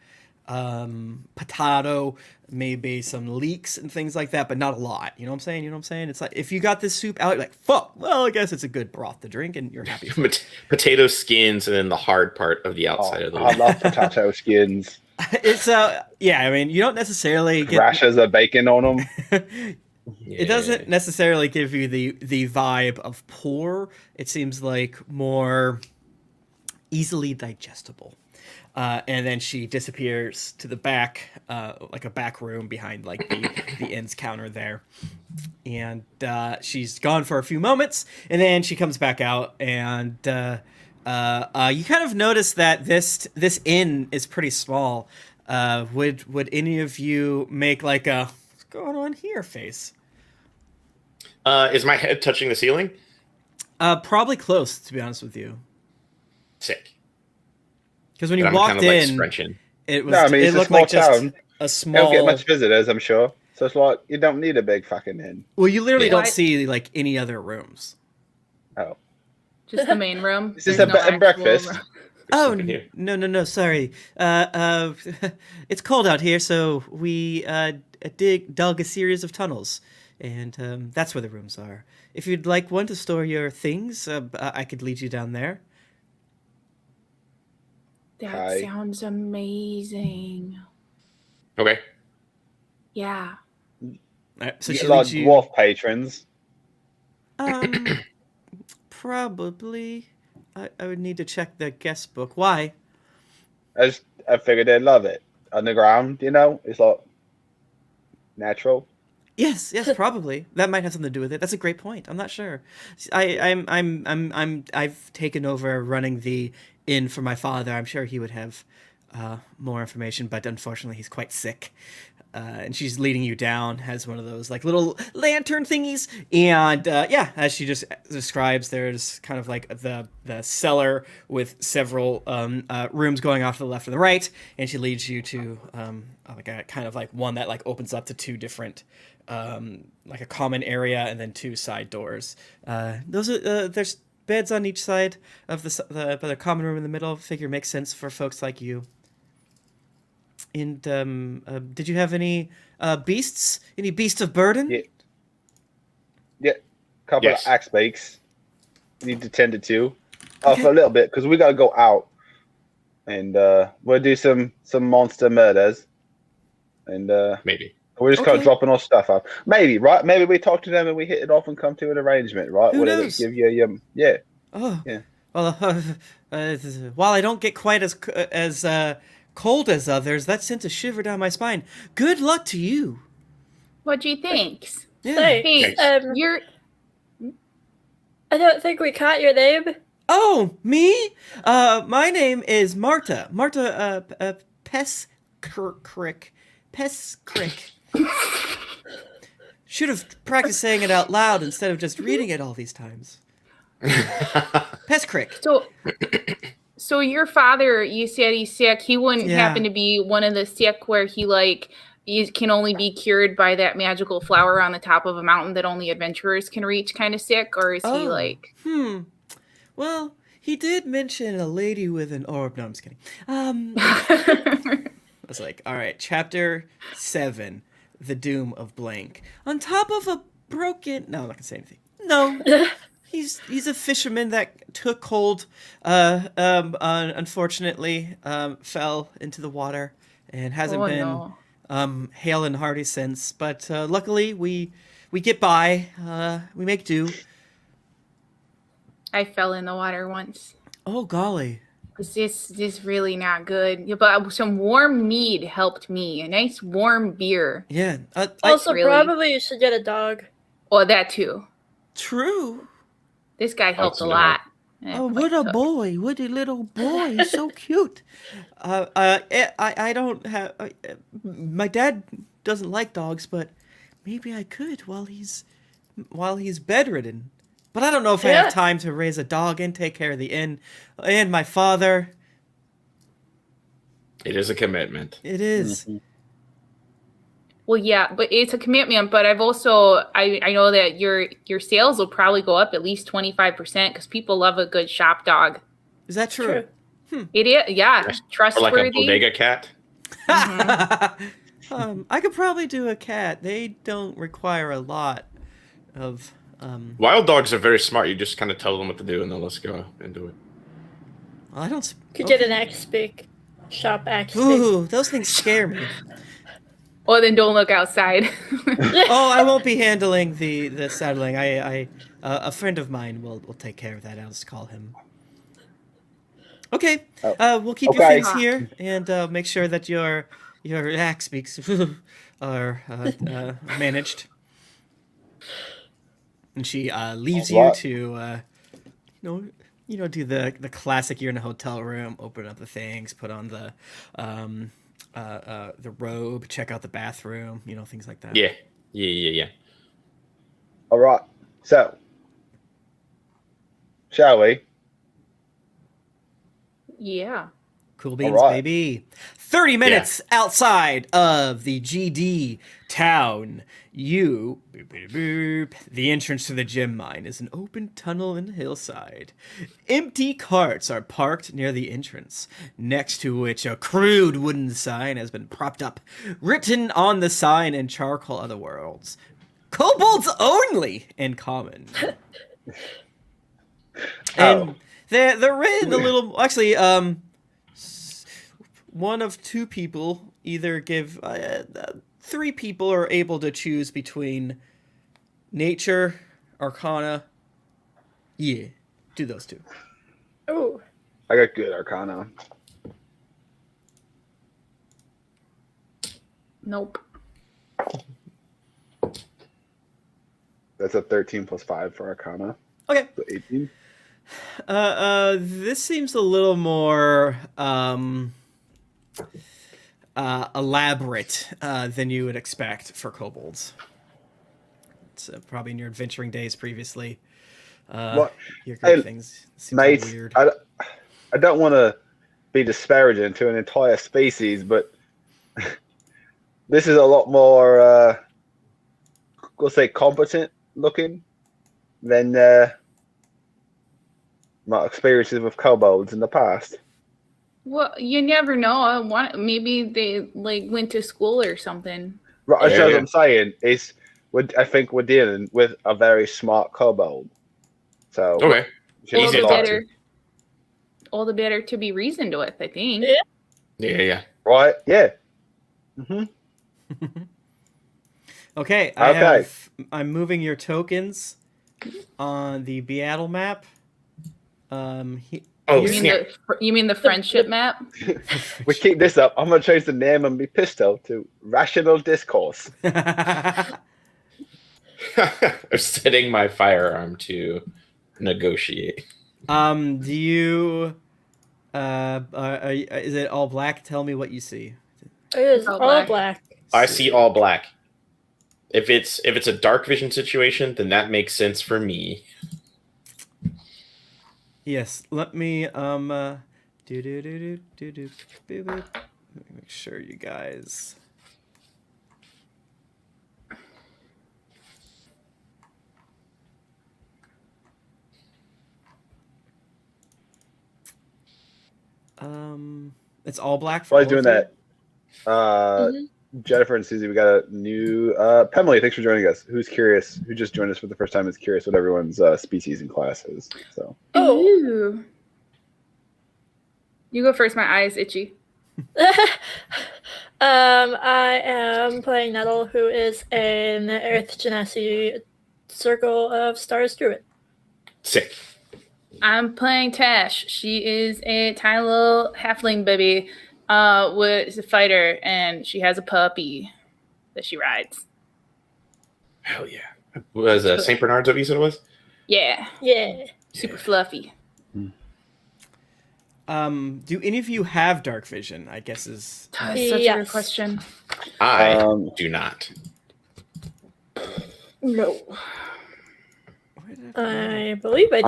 Speaker 5: potato, maybe some leeks and things like that, but not a lot. You know what I'm saying? It's like if you got this soup out, you're like, fuck, well, I guess it's a good broth to drink and you're happy.
Speaker 1: Potato skins and then the hard part of the outside of the
Speaker 3: I love potato skins.
Speaker 5: It's I mean, you don't necessarily get
Speaker 3: Rashers of bacon on them.
Speaker 5: It doesn't necessarily give you the vibe of poor. It seems like more easily digestible. And then she disappears to the back, like a back room behind like the inn's counter there. And she's gone for a few moments, and then she comes back out, and you kind of notice that this inn is pretty small. Would any of you make like a "what's going on here" face?
Speaker 1: Is my head touching the ceiling?
Speaker 5: Probably close, to be honest with you.
Speaker 1: Sick.
Speaker 5: Because when you
Speaker 1: I'm
Speaker 5: walked
Speaker 1: kind of like
Speaker 5: in,
Speaker 1: scrunching.
Speaker 5: it was
Speaker 3: No, I mean,
Speaker 5: it
Speaker 3: it's a
Speaker 5: looked
Speaker 3: small
Speaker 5: like just
Speaker 3: town.
Speaker 5: a
Speaker 3: They
Speaker 5: small.
Speaker 3: don't get much visitors, I'm sure. So it's like you don't need a big fucking inn.
Speaker 5: Well, you literally
Speaker 1: Yeah.
Speaker 5: don't
Speaker 4: What?
Speaker 5: see like any other rooms.
Speaker 3: Oh,
Speaker 4: Just the main room.
Speaker 3: Is this
Speaker 4: There's
Speaker 3: a bed and
Speaker 4: actual
Speaker 3: breakfast?
Speaker 4: room.
Speaker 5: Oh
Speaker 1: something here.
Speaker 5: no! Sorry. It's cold out here, so we dug a series of tunnels, and that's where the rooms are. If you'd like one to store your things, I could lead you down there.
Speaker 4: That
Speaker 3: Hi.
Speaker 4: sounds amazing.
Speaker 1: Okay.
Speaker 4: Yeah.
Speaker 5: So
Speaker 3: you
Speaker 5: she
Speaker 3: get a lot
Speaker 5: leads
Speaker 3: of
Speaker 5: you.
Speaker 3: dwarf patrons.
Speaker 5: Probably. I would need to check the guest book. Why?
Speaker 3: I figured they'd love it. Underground, it's like natural.
Speaker 5: Yes, probably. That might have something to do with it. That's a great point. I'm not sure. I've taken over running the inn for my father. I'm sure he would have more information, but unfortunately, he's quite sick. and she's leading you down, has one of those like little lantern thingies, and as she just describes, there's kind of like the cellar with several rooms going off to the left and the right, and she leads you to like a kind of like one that like opens up to two different like a common area and then two side doors. Those are there's beds on each side of the common room in the middle. Figure makes sense for folks like you. And did you have any beasts? Any beasts of burden?
Speaker 3: Yeah. Couple
Speaker 1: Yes.
Speaker 3: of axe bakes. Need to tend it to. For a little bit, because we gotta go out. And we'll do some monster murders. And
Speaker 1: Maybe.
Speaker 3: we're just kind of
Speaker 5: Okay.
Speaker 3: dropping our stuff off. Maybe, right? Maybe we talk to them and we hit it off and come to an arrangement, right?
Speaker 5: Who
Speaker 3: Where they
Speaker 5: knows?
Speaker 3: give you yeah.
Speaker 5: Oh,
Speaker 3: Yeah.
Speaker 5: Well, while I don't get quite as cold as others, that sent a shiver down my spine. Good luck to you.
Speaker 4: What do you think?
Speaker 5: Yeah.
Speaker 2: Thanks.
Speaker 1: Thanks.
Speaker 4: You're
Speaker 2: I don't think we caught your name.
Speaker 5: Oh, me? My name is Marta. Marta Pescrick. Pescrick. Should have practiced saying it out loud instead of just reading it all these times. Pescrick.
Speaker 4: so your father, you said he's sick. He wouldn't
Speaker 5: Yeah.
Speaker 4: happen to be one of the sick where he can only be cured by that magical flower on the top of a mountain that only adventurers can reach kind of sick? Or is he like...
Speaker 5: Well, he did mention a lady with an orb. No, I'm just kidding. I was like, all right, chapter 7, The Doom of Blank. On top of a broken... No, I'm not going to say anything. No. He's a fisherman that took hold, unfortunately, fell into the water and hasn't been hale and hearty since. But luckily, we get by. We make do.
Speaker 4: I fell in the water once.
Speaker 5: Oh, golly.
Speaker 4: This is really not good. Yeah, but some warm mead helped me. A nice warm beer.
Speaker 5: Yeah.
Speaker 2: Also,
Speaker 4: really-
Speaker 2: probably you should get a dog.
Speaker 4: Oh, that too.
Speaker 5: True.
Speaker 4: This guy helped a
Speaker 1: no.
Speaker 4: lot.
Speaker 5: Oh, what a boy! What a little boy! He's so cute. I don't have. My dad doesn't like dogs, but maybe I could while he's bedridden. But I don't know if I have time to raise a dog and take care of the inn and my father.
Speaker 1: It is a commitment.
Speaker 5: It is.
Speaker 3: Mm-hmm.
Speaker 4: Well, yeah, but it's a commitment. But I've also I know that your sales will probably go up at least 25% because people love a good shop dog.
Speaker 5: Is that true?
Speaker 4: It is, yeah,
Speaker 1: Or
Speaker 4: trustworthy.
Speaker 1: like a bodega cat.
Speaker 5: I could probably do a cat. They don't require a lot of.
Speaker 1: Wild dogs are very smart. You just kind of tell them what to do and they'll let's go and do it.
Speaker 5: I don't.
Speaker 2: Could get an X-Speak. Shop X-Speak.
Speaker 5: Ooh, those things scare me.
Speaker 4: Oh, then don't look outside.
Speaker 5: Oh, I won't be handling the saddling. A friend of mine will take care of that. I'll just call him. Okay. We'll keep your
Speaker 3: Okay.
Speaker 5: things here and make sure that your axe speaks are managed. And she leaves you to do the classic. You're in a hotel room, open up the things, put on the robe, check out the bathroom, things like that.
Speaker 1: Yeah.
Speaker 3: All right. So, shall we?
Speaker 4: Yeah.
Speaker 5: Cool beans,
Speaker 3: All right.
Speaker 5: baby. 30 minutes outside of the GD town. The entrance to the gem mine is an open tunnel in the hillside. Empty carts are parked near the entrance, next to which a crude wooden sign has been propped up. Written on the sign in charcoal other worlds. Kobolds only in common. And they're written a little... Actually, one of two people either give... 3 people are able to choose between nature, arcana. Yeah, do those 2.
Speaker 2: Ooh.
Speaker 3: I got good arcana.
Speaker 4: Nope.
Speaker 3: That's a 13 plus 5 for arcana.
Speaker 5: Okay.
Speaker 3: So 18.
Speaker 5: This seems a little more elaborate than you would expect for kobolds. It's probably in your adventuring days previously. Your great things seem
Speaker 3: Mate,
Speaker 5: weird.
Speaker 3: I don't want to be disparaging to an entire species, but this is a lot more, let's say, competent looking than my experiences with kobolds in the past.
Speaker 4: Well, you never know. Maybe they like went to school or something.
Speaker 3: Right,
Speaker 1: Yeah,
Speaker 3: that's what
Speaker 1: yeah.
Speaker 3: I'm saying. I think we're dealing with a very smart kobold. So
Speaker 1: Okay.
Speaker 3: should
Speaker 4: All
Speaker 1: Easy
Speaker 4: the
Speaker 1: to talk
Speaker 4: better. All the better to be reasoned with, I think.
Speaker 2: Yeah.
Speaker 1: Yeah.
Speaker 3: right? Yeah. Mm-hmm.
Speaker 5: Okay, I'm moving your tokens on the Beatle map.
Speaker 1: Oh,
Speaker 4: You
Speaker 1: snap.
Speaker 4: mean the friendship map?
Speaker 3: We keep this up. I'm gonna change the name of my pistol to Rational Discourse.
Speaker 1: I'm setting my firearm to negotiate.
Speaker 5: Do you? Is it all black? Tell me what you see.
Speaker 2: It is
Speaker 4: All
Speaker 2: all
Speaker 4: black.
Speaker 2: black.
Speaker 1: I see all black. If it's a dark vision situation, then that makes sense for me.
Speaker 5: Yes. Let me Let me make sure you guys. It's all black for
Speaker 3: While
Speaker 5: all
Speaker 3: he's doing
Speaker 5: of you?
Speaker 3: that, Jennifer and Susie, we got a new Pemily. Thanks for joining us. Who's curious? Who just joined us for the first time is curious what everyone's species and class is. So
Speaker 2: Oh.
Speaker 4: Ooh. You go first. My eye is itchy.
Speaker 2: I am playing Nettle, who is an Earth Genasi Circle of Stars Druid.
Speaker 1: Sick.
Speaker 4: I'm playing Tash. She is a tiny little halfling baby, is a fighter, and she has a puppy that she rides.
Speaker 1: Hell yeah. Was St. Bernard's what you said it was?
Speaker 4: Yeah,
Speaker 2: Yeah.
Speaker 4: super fluffy.
Speaker 5: Do any of you have dark vision? I guess is
Speaker 4: That's such a
Speaker 2: Yes.
Speaker 4: good question.
Speaker 1: I do not.
Speaker 2: No.
Speaker 5: Where did I
Speaker 2: I believe I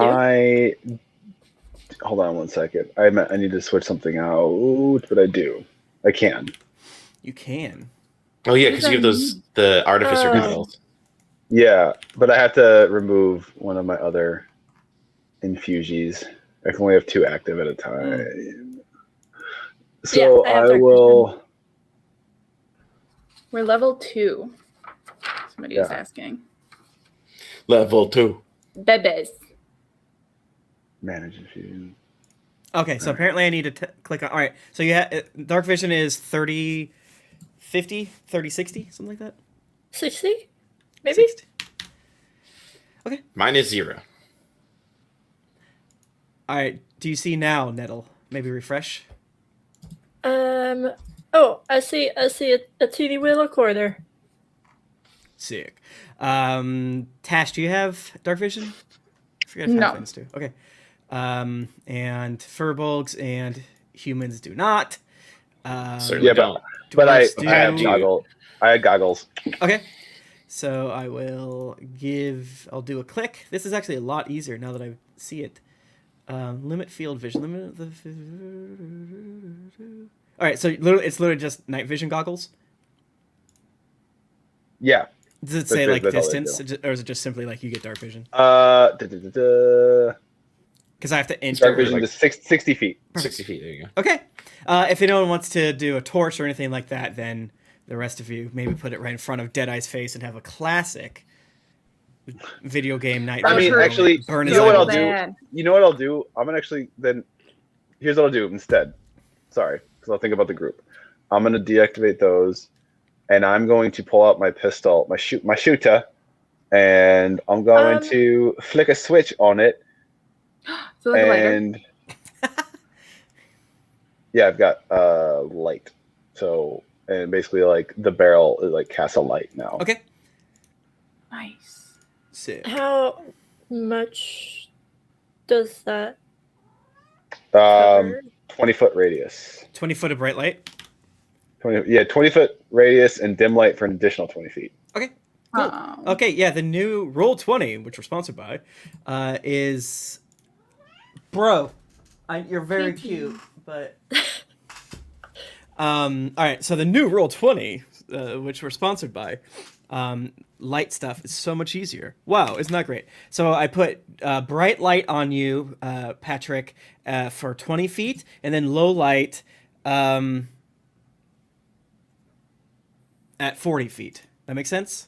Speaker 2: do.
Speaker 3: hold on one second. I need to switch something out, but I do. I can.
Speaker 5: You can.
Speaker 1: Oh yeah, because you have the artificer
Speaker 2: Oh.
Speaker 1: battles.
Speaker 3: Yeah, but I have to remove one of my other infusions. I can only have 2 active at a time. So
Speaker 2: Yeah, I have
Speaker 3: I
Speaker 2: dark
Speaker 3: will.
Speaker 4: We're level 2. Somebody was
Speaker 3: Yeah.
Speaker 4: asking.
Speaker 1: Level 2.
Speaker 4: Bebes.
Speaker 3: Manage infusion.
Speaker 5: Okay, so apparently I need to click on. All right, so you have dark vision is 30, 50, 30, 60, something like that.
Speaker 2: 60? Maybe?
Speaker 5: 60.
Speaker 1: Mine is 0.
Speaker 5: All right, do you see now, Nettle? Maybe refresh.
Speaker 2: Oh, I see a teeny little corner.
Speaker 5: Sick. Tash, do you have dark vision? I forget if
Speaker 4: No.
Speaker 5: halflings do. Okay. And furbolgs and humans do not.
Speaker 1: Certainly
Speaker 3: Yeah,
Speaker 1: don't.
Speaker 3: But I
Speaker 5: dwarves
Speaker 3: had
Speaker 5: do.
Speaker 3: goggles. I had goggles.
Speaker 5: Okay. So I'll do a click. This is actually a lot easier now that I see it. Limit field vision. All right, so it's literally just night vision goggles.
Speaker 3: Yeah.
Speaker 5: Does it say
Speaker 3: That's
Speaker 5: like
Speaker 3: all they
Speaker 5: distance, or is it just simply like you get dark vision?
Speaker 3: Dark
Speaker 5: Because I have to enter.
Speaker 3: vision to 60 feet.
Speaker 1: 60 feet, there you go.
Speaker 5: Okay. If anyone wants to do a torch or anything like that, then the rest of you maybe put it right in front of Deadeye's face and have a classic video game night.
Speaker 3: I mean,
Speaker 5: vision
Speaker 3: actually,
Speaker 5: moment. Burn
Speaker 3: you
Speaker 5: his
Speaker 3: know what I'll
Speaker 5: eyeballs.
Speaker 3: do?
Speaker 4: Bad.
Speaker 3: You know what I'll do? I'm gonna actually then. Here's what I'll do instead. Sorry, because I'll think about the group. I'm gonna deactivate those, and I'm going to pull out my pistol, my shooter, and I'm going to flick a switch on it.
Speaker 4: So like a lighter.
Speaker 3: And yeah, I've got light. So and basically like the barrel is like casts a light now.
Speaker 5: Okay.
Speaker 4: Nice.
Speaker 5: Sick.
Speaker 2: How much does that
Speaker 3: 20-foot radius.
Speaker 5: 20 foot of bright light.
Speaker 3: 20 foot radius and dim light for an additional 20 feet.
Speaker 5: Okay. Cool. Okay, yeah, the new Roll20, which we're sponsored by, is... Bro, you're very cute, but... all right, so the new Roll20, which we're sponsored by, light stuff is so much easier. Wow, isn't that great? So I put bright light on you, Patrick, for 20 feet, and then low light at 40 feet. That makes sense?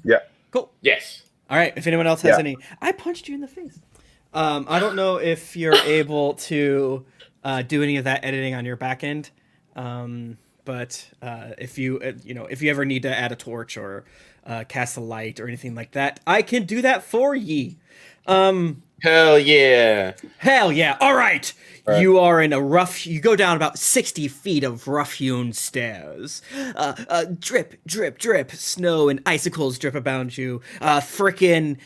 Speaker 3: Yeah.
Speaker 5: Cool.
Speaker 1: Yes.
Speaker 5: All right, if anyone else has any... I punched you in the face. I don't know if you're able to do any of that editing on your back end. But if you ever need to add a torch or cast a light or anything like that, I can do that for ye.
Speaker 1: Hell yeah.
Speaker 5: Hell yeah. All right. You are in you go down about 60 feet of rough-hewn stairs. Drip, drip, drip. Snow and icicles drip about you. Frickin'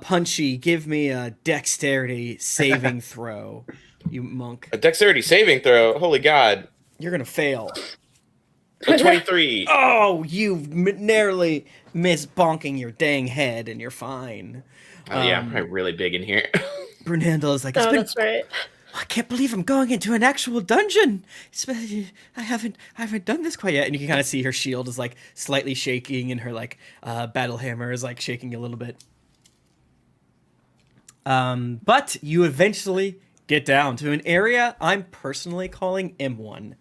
Speaker 5: Punchy, give me a dexterity saving throw, you monk.
Speaker 1: A dexterity saving throw? Holy God.
Speaker 5: You're gonna fail.
Speaker 1: A 23.
Speaker 5: Oh, you've narrowly missed bonking your dang head, and you're fine.
Speaker 1: Oh yeah, I'm probably really big in here.
Speaker 5: Brunhandel is like,
Speaker 2: that's right.
Speaker 5: I can't believe I'm going into an actual dungeon. I haven't done this quite yet. And you can kind of see her shield is like slightly shaking, and her like battle hammer is like shaking a little bit. But you eventually get down to an area I'm personally calling M1.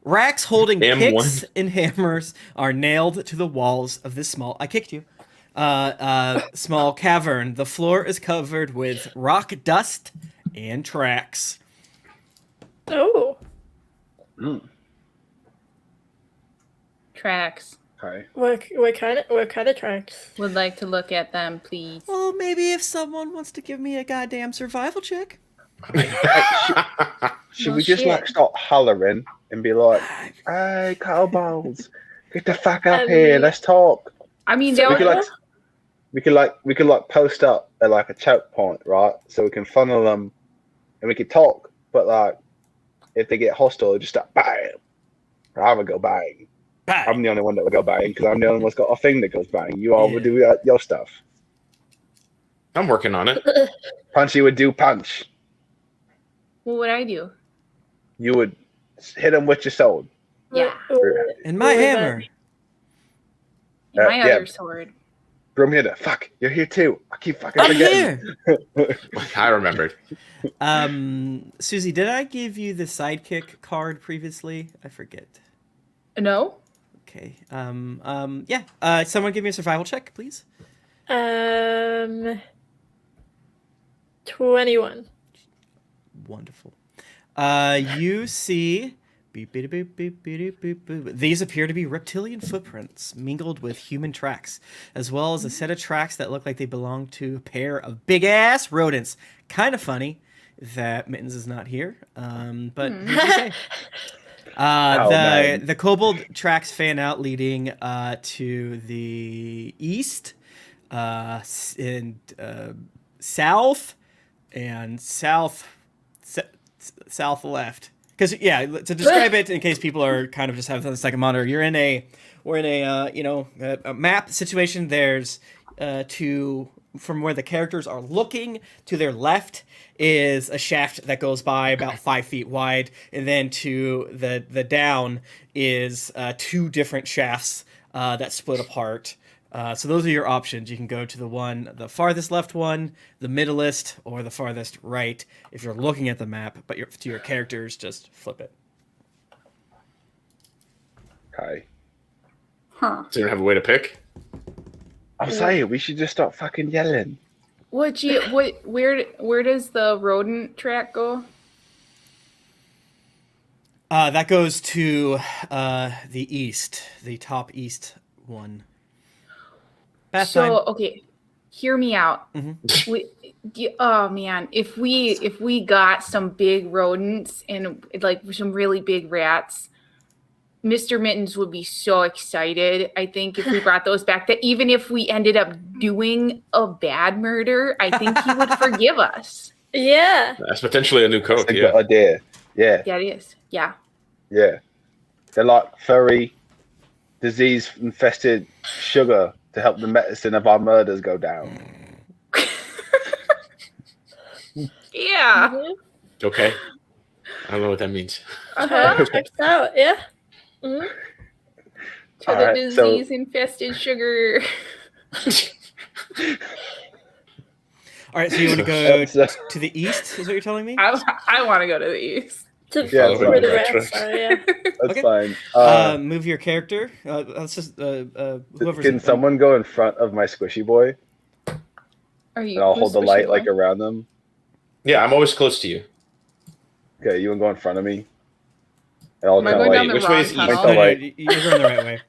Speaker 5: Racks holding
Speaker 1: M1.
Speaker 5: picks and hammers are nailed to the walls of this small... I kicked you. Small cavern. The floor is covered with rock dust and tracks.
Speaker 2: Oh.
Speaker 4: Tracks.
Speaker 3: Okay.
Speaker 2: What kind of tracks?
Speaker 4: Would like to look at them, please.
Speaker 5: Well, maybe if someone wants to give me a goddamn survival check.
Speaker 3: Should we just like start hollering and be like, "Hey, cowballs, get the fuck up here, let's talk."
Speaker 4: I mean,
Speaker 3: we could post up at like a choke point, right? So we can funnel them and we could talk. But like, if they get hostile, just start bang. I would go bang.
Speaker 5: Bang.
Speaker 3: I'm the only one that would go bang because I'm the only one that's got a thing that goes bang. You all would do your stuff.
Speaker 1: I'm working on it.
Speaker 3: Punchy would do punch.
Speaker 4: What would I do?
Speaker 3: You would hit him with your sword.
Speaker 4: Yeah.
Speaker 5: And my hammer.
Speaker 4: My other sword.
Speaker 3: Broom hitter. Fuck, you're here too. I keep fucking
Speaker 5: I'm
Speaker 3: forgetting.
Speaker 5: here.
Speaker 1: I remembered.
Speaker 5: Susie, did I give you the sidekick card previously? I forget.
Speaker 4: No.
Speaker 5: Okay. Yeah. Someone give me a survival check, please.
Speaker 2: 21.
Speaker 5: Wonderful. You see... Beep, beep, beep, beep, beep, beep, beep. These appear to be reptilian footprints mingled with human tracks, as well as a set of tracks that look like they belong to a pair of big-ass rodents. Kind of funny that Mittens is not here, but he's okay. The kobold tracks fan out leading to the east, and south, and south left. Because to describe it in case people are kind of just having the second monitor, we're in a map situation. There's from where the characters are looking to their left is a shaft that goes by about 5 feet wide, and then to the down is 2 different shafts that split apart. So those are your options. You can go to the farthest left one, the middleist, or the farthest right if you're looking at the map, but to your characters, just flip it.
Speaker 3: Okay.
Speaker 4: Huh.
Speaker 1: So you don't have a way to pick?
Speaker 3: I'm saying we should just start fucking yelling.
Speaker 4: Where does the rodent track go?
Speaker 5: That goes to the east, the top east one.
Speaker 4: Okay, hear me out.
Speaker 5: Mm-hmm.
Speaker 4: Oh man, if we got some big rodents and like some really big rats, Mr. Mittens would be so excited. I think if we brought those back, that even if we ended up doing a bad murder, I think he would forgive us.
Speaker 2: Yeah.
Speaker 1: That's potentially a new code.
Speaker 3: That's a good idea. Yeah.
Speaker 4: Yeah, it is. Yeah.
Speaker 3: Yeah. They're like furry, disease-infested sugar to help the medicine of our murders go down.
Speaker 4: Yeah.
Speaker 2: Mhm.
Speaker 1: Okay. I don't know what that means.
Speaker 4: Uh-huh.
Speaker 2: Checks out. Yeah. Mhm.
Speaker 4: To the
Speaker 3: Alright, so-
Speaker 4: disease-infested sugar.
Speaker 5: All right, so you want to go
Speaker 3: So-
Speaker 5: to the east? Is what you're telling me?
Speaker 4: I want to go to the east.
Speaker 2: To
Speaker 3: Yeah,
Speaker 2: where the
Speaker 1: right.
Speaker 2: rats are. Yeah.
Speaker 3: That's
Speaker 5: Okay.
Speaker 3: fine.
Speaker 5: Move your character. Let's just whoever's.
Speaker 3: Can someone go in front of my squishy boy,
Speaker 4: Are you?
Speaker 3: and I'll hold the
Speaker 4: who's
Speaker 3: light
Speaker 4: pushing
Speaker 3: like around them?
Speaker 1: Yeah, I'm always close to you.
Speaker 3: Okay, you want to go in front of me? And I'll
Speaker 4: Am I
Speaker 3: kind of
Speaker 4: going
Speaker 3: like
Speaker 4: down the
Speaker 1: which
Speaker 4: wrong
Speaker 1: way is east?
Speaker 5: No,
Speaker 4: tunnel?
Speaker 3: Point
Speaker 5: no,
Speaker 3: light.
Speaker 5: you're going the right way.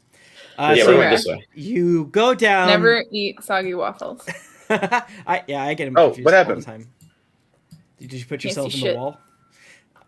Speaker 1: Yeah,
Speaker 5: So
Speaker 1: we're going
Speaker 4: Okay.
Speaker 1: this way.
Speaker 5: you go down.
Speaker 4: Never eat soggy waffles.
Speaker 5: I get him
Speaker 3: Oh,
Speaker 5: confused
Speaker 3: what
Speaker 5: all
Speaker 3: happened?
Speaker 5: the time. Did you put
Speaker 4: Can't
Speaker 5: yourself
Speaker 4: see
Speaker 5: in the
Speaker 4: shit.
Speaker 5: wall?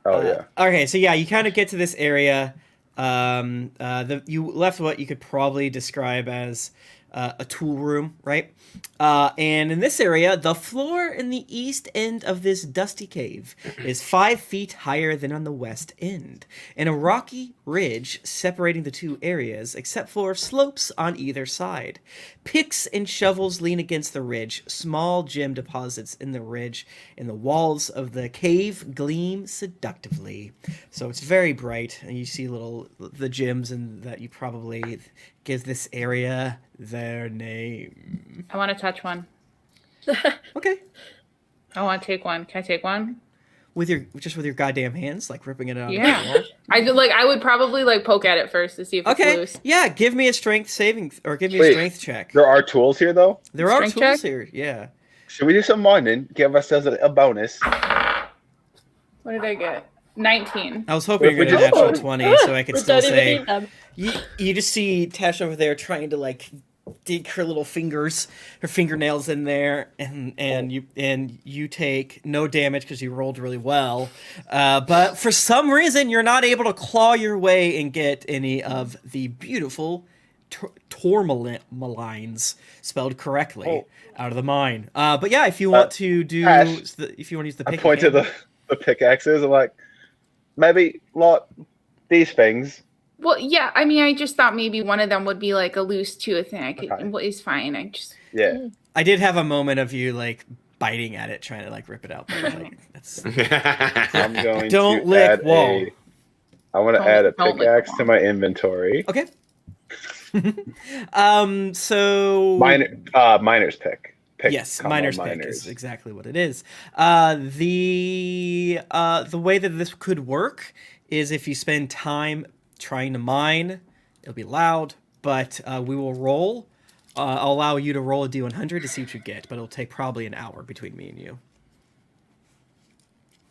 Speaker 3: Oh yeah.
Speaker 5: Okay, so yeah, you kind of get to this area. You left what you could probably describe as a tool room, right? And in this area, the floor in the east end of this dusty cave is 5 feet higher than on the west end, and a rocky ridge separating the two areas, except for slopes on either side. Picks and shovels lean against the ridge. Small gem deposits in the ridge, and the walls of the cave gleam seductively. So it's very bright, and you see the gems, and that you probably give this area their name.
Speaker 4: I want to touch one.
Speaker 5: Okay.
Speaker 4: I want to take one. Can I take one?
Speaker 5: With your goddamn hands, like ripping it out
Speaker 4: Yeah.
Speaker 5: of the wall.
Speaker 4: I would probably poke at it first to see if it's
Speaker 5: Okay.
Speaker 4: loose.
Speaker 5: Yeah, give me a strength saving or give me a
Speaker 3: Wait.
Speaker 5: strength check.
Speaker 3: There are tools here though.
Speaker 5: There are
Speaker 4: Strength
Speaker 5: tools
Speaker 4: check?
Speaker 5: here. Yeah.
Speaker 3: Should we do some mining? Give ourselves a bonus.
Speaker 4: What did I get? 19.
Speaker 5: I was hoping you were
Speaker 3: We
Speaker 5: going to
Speaker 3: just-
Speaker 5: natural 20 so I could
Speaker 2: We
Speaker 5: still
Speaker 2: don't even
Speaker 5: say
Speaker 2: need them.
Speaker 5: you just see Tash over there trying to dig her little fingers, her fingernails in there, and you take no damage because you rolled really well. But for some reason, you're not able to claw your way and get any of the beautiful tourmalines spelled correctly out of the mine. But yeah, if you want to do,
Speaker 3: Ash,
Speaker 5: if you want to use the
Speaker 3: I
Speaker 5: pick,
Speaker 3: point
Speaker 5: you
Speaker 3: to
Speaker 5: can.
Speaker 3: the pickaxes. I'm like, maybe these things.
Speaker 4: Well, yeah. I mean, I just thought maybe one of them would be a loose tooth, and I could.
Speaker 3: Okay.
Speaker 4: Well, it's fine. I just.
Speaker 3: Yeah.
Speaker 5: I did have a moment of you biting at it, trying to rip it out. But, that's
Speaker 3: I'm going
Speaker 5: Don't
Speaker 3: to
Speaker 5: lick
Speaker 3: add
Speaker 5: wall.
Speaker 3: I want to
Speaker 4: Don't-
Speaker 3: add a
Speaker 4: don't lick
Speaker 3: pickaxe
Speaker 4: wall.
Speaker 3: to my inventory.
Speaker 5: okay. So
Speaker 3: Miner's pick.
Speaker 5: yes,
Speaker 3: comma,
Speaker 5: miner's pick is exactly what it is. The way that this could work is if you spend time trying to mine, it'll be loud, but we will roll. I'll allow you to roll a D100 to see what you get, but it'll take probably an hour between me and you.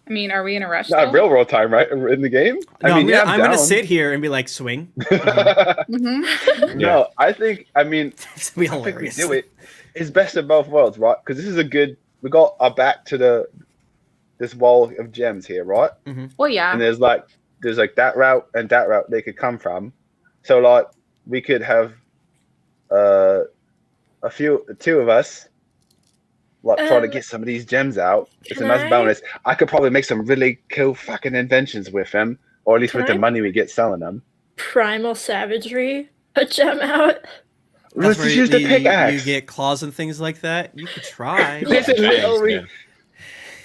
Speaker 4: I mean, are we in a rush?
Speaker 3: Not
Speaker 4: though?
Speaker 3: real world time, right? In the game.
Speaker 5: No, I'm
Speaker 3: I'm
Speaker 5: gonna
Speaker 3: down.
Speaker 5: sit here and be like, swing.
Speaker 4: Mhm.
Speaker 3: No, I think. I mean,
Speaker 5: It's gonna be
Speaker 3: I think we
Speaker 5: hilarious.
Speaker 3: do it. It's best of both worlds, right? Because this is a good. We got our back to this wall of gems here, right?
Speaker 4: Well, yeah.
Speaker 3: And there's that route and that route they could come from. So we could have two of us trying to get some of these gems out. It's a
Speaker 2: can
Speaker 3: nice
Speaker 2: I-
Speaker 3: bonus. I could probably make some really cool fucking inventions with them, or at least
Speaker 2: Can
Speaker 3: with the
Speaker 2: I-
Speaker 3: money we get selling them.
Speaker 2: Primal savagery. A gem out.
Speaker 3: Let's
Speaker 5: where
Speaker 3: just use the
Speaker 5: you
Speaker 3: pickaxe.
Speaker 5: get claws and things like that. You could try.
Speaker 3: This is literally,
Speaker 1: Yeah.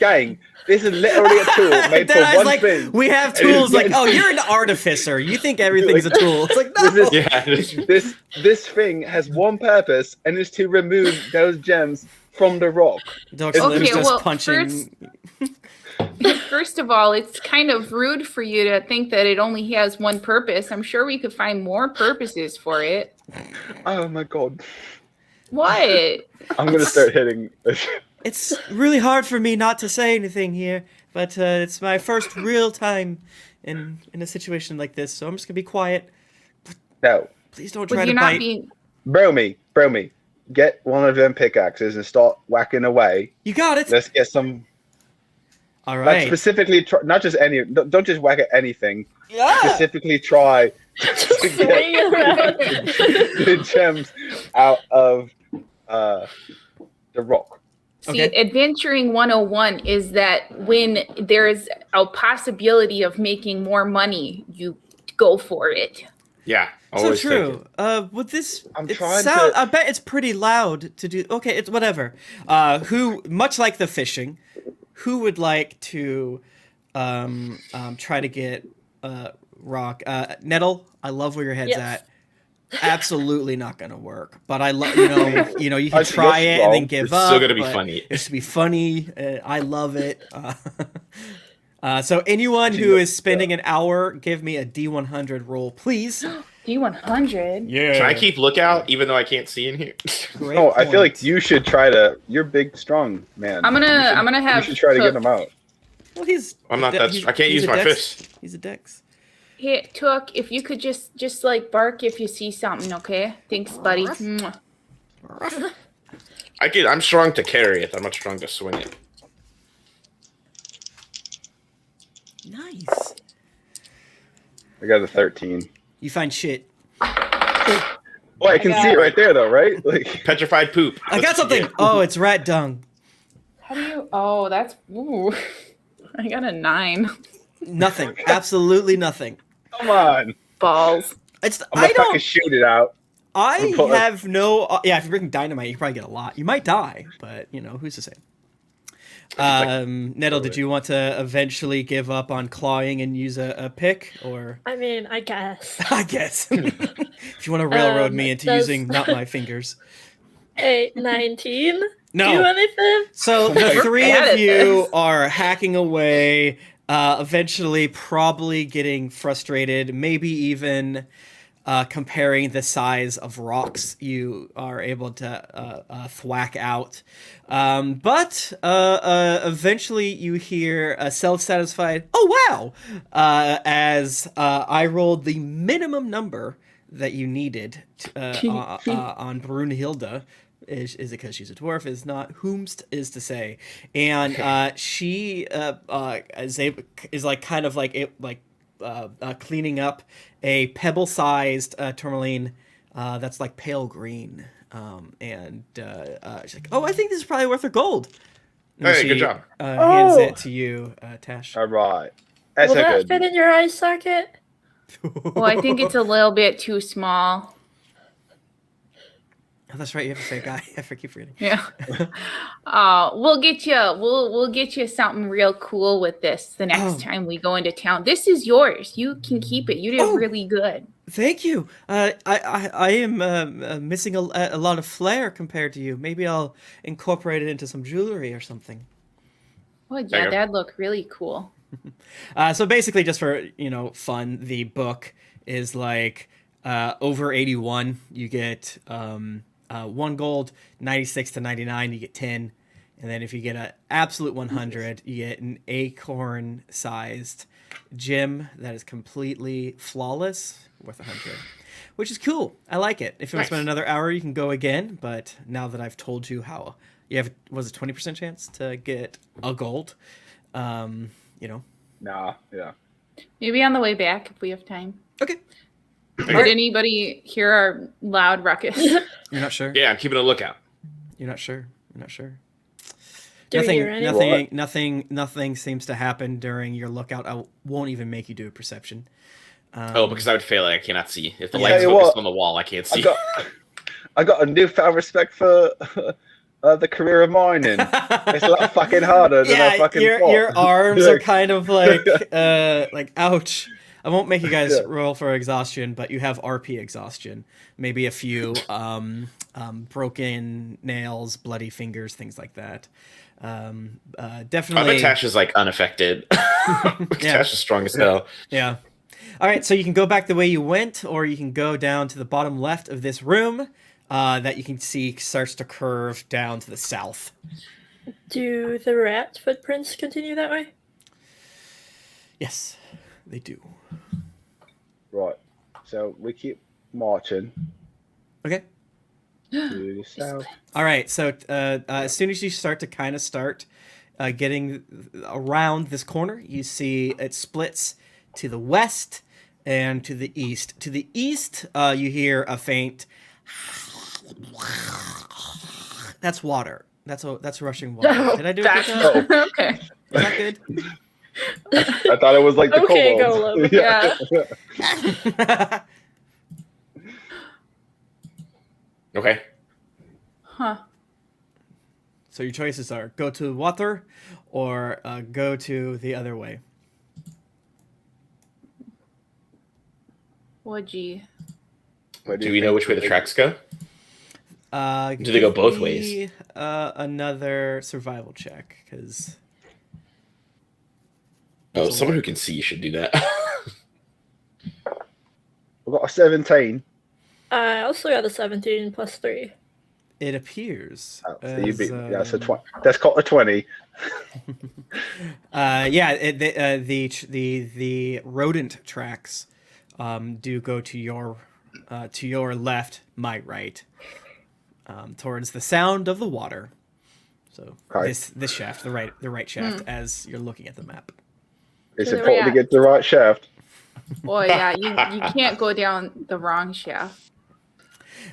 Speaker 3: gang. This is literally a tool made
Speaker 5: Then
Speaker 3: for
Speaker 5: I was
Speaker 3: one
Speaker 5: like,
Speaker 3: thing.
Speaker 5: we have
Speaker 3: And it's
Speaker 5: tools. Like,
Speaker 3: getting-
Speaker 5: oh, you're an artificer. You think everything's a tool. It's like, no.
Speaker 3: This is-
Speaker 1: Yeah.
Speaker 3: This thing has one purpose, and it's to remove those gems from the rock.
Speaker 5: Doc
Speaker 3: Okay,
Speaker 5: Slim's just
Speaker 4: well,
Speaker 5: punching.
Speaker 4: First of all, it's kind of rude for you to think that it only has one purpose. I'm sure we could find more purposes for it.
Speaker 3: Oh my god!
Speaker 4: What?
Speaker 3: I'm gonna start hitting.
Speaker 5: It's really hard for me not to say anything here, but it's my first real time in a situation like this, so I'm just gonna be quiet.
Speaker 3: No,
Speaker 5: Please don't
Speaker 4: But
Speaker 5: try
Speaker 4: you're
Speaker 5: to
Speaker 4: not
Speaker 5: bite.
Speaker 4: being.
Speaker 3: bro me. Get one of them pickaxes and start whacking away.
Speaker 5: You got it.
Speaker 3: Let's get some.
Speaker 5: All
Speaker 3: Like
Speaker 5: right.
Speaker 3: specifically, not just any. Don't just whack at anything.
Speaker 5: Yeah.
Speaker 3: Specifically, try
Speaker 2: Just
Speaker 3: to
Speaker 2: swing
Speaker 3: get
Speaker 2: around.
Speaker 3: the gems out of the rock.
Speaker 4: See,
Speaker 5: Okay.
Speaker 4: adventuring 101 is that when there's a possibility of making more money, you go for it.
Speaker 1: Yeah.
Speaker 5: So
Speaker 1: Always take
Speaker 5: true.
Speaker 1: it.
Speaker 5: With this,
Speaker 3: I'm
Speaker 5: it
Speaker 3: trying
Speaker 5: sound,
Speaker 3: to-
Speaker 5: I bet it's pretty loud to do. Okay, it's whatever. Who, much like the fishing, who would like to try to get rock? Nettle, I love where your head's
Speaker 2: Yes.
Speaker 5: at. Absolutely not gonna work. But I love, you
Speaker 3: I
Speaker 5: can
Speaker 3: think
Speaker 5: try
Speaker 3: it's
Speaker 5: it and then
Speaker 3: wrong.
Speaker 5: give
Speaker 1: It's
Speaker 5: up.
Speaker 1: still gonna be
Speaker 5: but
Speaker 1: funny.
Speaker 5: It's to be funny. I love it. So anyone
Speaker 3: think
Speaker 5: who
Speaker 3: that's-
Speaker 5: is spending an hour, give me a D100 roll, please.
Speaker 4: D100.
Speaker 5: Yeah.
Speaker 1: Can I keep lookout even though I can't see in here?
Speaker 5: Great
Speaker 3: No, I feel like
Speaker 5: point.
Speaker 3: you should try to. You're big, strong man.
Speaker 4: I'm gonna have.
Speaker 3: You should try to get
Speaker 4: Took-
Speaker 3: him out.
Speaker 5: Well, he's.
Speaker 1: I'm not that. I can't
Speaker 5: he's
Speaker 1: use
Speaker 5: a
Speaker 1: my
Speaker 5: dex.
Speaker 1: fist.
Speaker 5: He's a dex.
Speaker 4: Hey, Took, if you could just like bark if you see something, okay? Thanks, buddy. Mwah.
Speaker 1: I'm strong to carry it. I'm not strong to swing it.
Speaker 5: Nice.
Speaker 3: I got a 13.
Speaker 5: You find shit.
Speaker 3: Well, I can
Speaker 4: got
Speaker 3: see
Speaker 4: it.
Speaker 3: it right there, though, right? Like,
Speaker 1: Petrified poop.
Speaker 5: I got
Speaker 1: That's what you
Speaker 5: something. Oh, it's rat dung.
Speaker 4: How do you? Oh, that's. Ooh. I got a 9.
Speaker 5: Nothing. Absolutely nothing.
Speaker 3: come on.
Speaker 4: Balls.
Speaker 5: It's.
Speaker 3: I'm
Speaker 5: I
Speaker 3: gonna fucking
Speaker 5: don't.
Speaker 3: shoot it out.
Speaker 5: I
Speaker 3: But-
Speaker 5: have no. Yeah, if you bring dynamite, you probably get a lot. You might die, but who's to say? Nettle, did you want to eventually give up on clawing and use a pick, or
Speaker 2: I mean, I guess.
Speaker 5: I guess if you want to railroad me into
Speaker 2: does-
Speaker 5: using not my fingers?
Speaker 2: 19.
Speaker 5: No.
Speaker 2: Do anything?
Speaker 5: So the
Speaker 4: We're
Speaker 5: three
Speaker 4: bad
Speaker 5: of
Speaker 4: at
Speaker 5: you
Speaker 4: this.
Speaker 5: are hacking away, eventually probably getting frustrated, maybe even comparing the size of rocks you are able to thwack out. But eventually you hear a self-satisfied, "Oh, wow!" As I rolled the minimum number that you needed on Brunhilde. Is it because she's a dwarf? Is not whomst is to say, and she is like kind of like cleaning up a pebble-sized tourmaline that's like pale green, and she's like, "Oh, I think this is probably worth her gold." And
Speaker 1: Hey,
Speaker 5: she,
Speaker 1: good job.
Speaker 5: Hands
Speaker 2: Oh.
Speaker 5: it to you, Tash.
Speaker 3: All right. That's
Speaker 2: Will
Speaker 3: a
Speaker 2: that
Speaker 3: good.
Speaker 2: fit in your eye socket?
Speaker 4: Well, I think it's a little bit too small.
Speaker 5: Oh, that's right. You have to say guy. I keep forgetting.
Speaker 4: Yeah. We'll get you. We'll get you something real cool with this the next
Speaker 5: Oh.
Speaker 4: time we go into town. This is yours. You can keep it. You did
Speaker 5: Oh.
Speaker 4: really good.
Speaker 5: Thank you. I am missing a lot of flair compared to you. Maybe I'll incorporate it into some jewelry or something.
Speaker 4: Well,
Speaker 1: There you
Speaker 4: yeah,
Speaker 1: go.
Speaker 4: that'd look really cool.
Speaker 5: So basically, just for fun, the book is like over 81, you get 1 gold, 96 to 99, you get 10, and then if you get an absolute 100, you get an acorn-sized gem that is completely flawless, worth 100, which is cool. I like it. If you want to spend another hour, you can go again. But now that I've told you how you have, was a 20% chance to get a gold.
Speaker 3: Nah, yeah.
Speaker 4: Maybe on the way back if we have time.
Speaker 5: Okay.
Speaker 4: Did anybody hear our loud ruckus?
Speaker 5: You're not sure.
Speaker 1: Yeah, I'm keeping a lookout.
Speaker 5: You're not sure. You're not sure.
Speaker 2: Do we hear any?
Speaker 5: Nothing seems to happen during your lookout. I won't even make you do a perception.
Speaker 1: Because I would fail it. I cannot see. If the
Speaker 3: Yeah,
Speaker 1: light's
Speaker 3: you
Speaker 1: focused
Speaker 3: what?
Speaker 1: on the wall, I can't see.
Speaker 3: I got a newfound respect for the career of mining. It's a lot fucking harder than I fucking thought.
Speaker 5: your arms are kind of like ouch. I won't make you guys
Speaker 3: Yeah.
Speaker 5: roll for exhaustion, but you have RP exhaustion. Maybe a few broken nails, bloody fingers, things like that.
Speaker 1: I
Speaker 5: Definitely.
Speaker 1: bet Tash is like unaffected. Tash is strong as hell.
Speaker 5: Yeah. All right, so you can go back the way you went, or you can go down to the bottom left of this room that you can see starts to curve down to the south.
Speaker 2: Do the rat footprints continue that way?
Speaker 5: Yes, they do.
Speaker 3: Right. So we keep marching
Speaker 5: Okay.
Speaker 3: to the south.
Speaker 5: All right, so as soon as you start getting around this corner, you see it splits to the west and to the east. To the east, you hear a faint. That's water. That's rushing water. Did I do a good job?
Speaker 4: Okay.
Speaker 5: Is that good?
Speaker 3: I thought it was like the
Speaker 2: Okay,
Speaker 3: kobolds.
Speaker 2: Golem.
Speaker 4: Yeah.
Speaker 1: Okay.
Speaker 4: Huh.
Speaker 5: So your choices are go to water or go to the other way.
Speaker 4: What'd
Speaker 1: Do we know which way the tracks go? Do they go both ways?
Speaker 5: Another survival check, because...
Speaker 1: Oh, someone who can see should do that.
Speaker 3: We've got a 17.
Speaker 2: I also got a 17 plus 3.
Speaker 5: It appears.
Speaker 3: Oh, so you beat me. Yeah, so that's called a 20.
Speaker 5: The rodent tracks do go to your left, my right, towards the sound of the water. So
Speaker 3: Okay.
Speaker 5: this shaft, the right shaft, as you're looking at the map.
Speaker 3: It's
Speaker 4: Where
Speaker 3: important to
Speaker 4: at?
Speaker 3: get the right shaft.
Speaker 4: Boy, yeah, you can't go down the wrong shaft.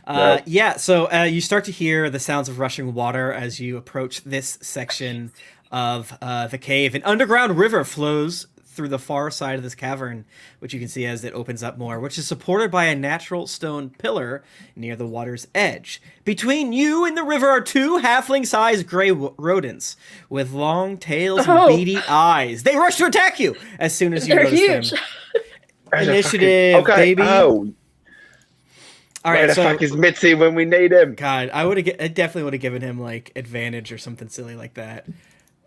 Speaker 3: No.
Speaker 5: Yeah, so you start to hear the sounds of rushing water as you approach this section of the cave. An underground river flows through the far side of this cavern, which you can see as it opens up more, which is supported by a natural stone pillar near the water's edge. Between you and the river are two halfling-sized gray rodents with long tails and beady eyes. They rush to attack you as soon as you
Speaker 2: They're
Speaker 5: notice
Speaker 2: huge.
Speaker 5: them. Initiative, baby.
Speaker 3: Oh,
Speaker 5: All
Speaker 3: where
Speaker 5: right,
Speaker 3: the
Speaker 5: so
Speaker 3: fuck is Mitzi when we need him?
Speaker 5: God, I definitely would have given him like advantage or something silly like that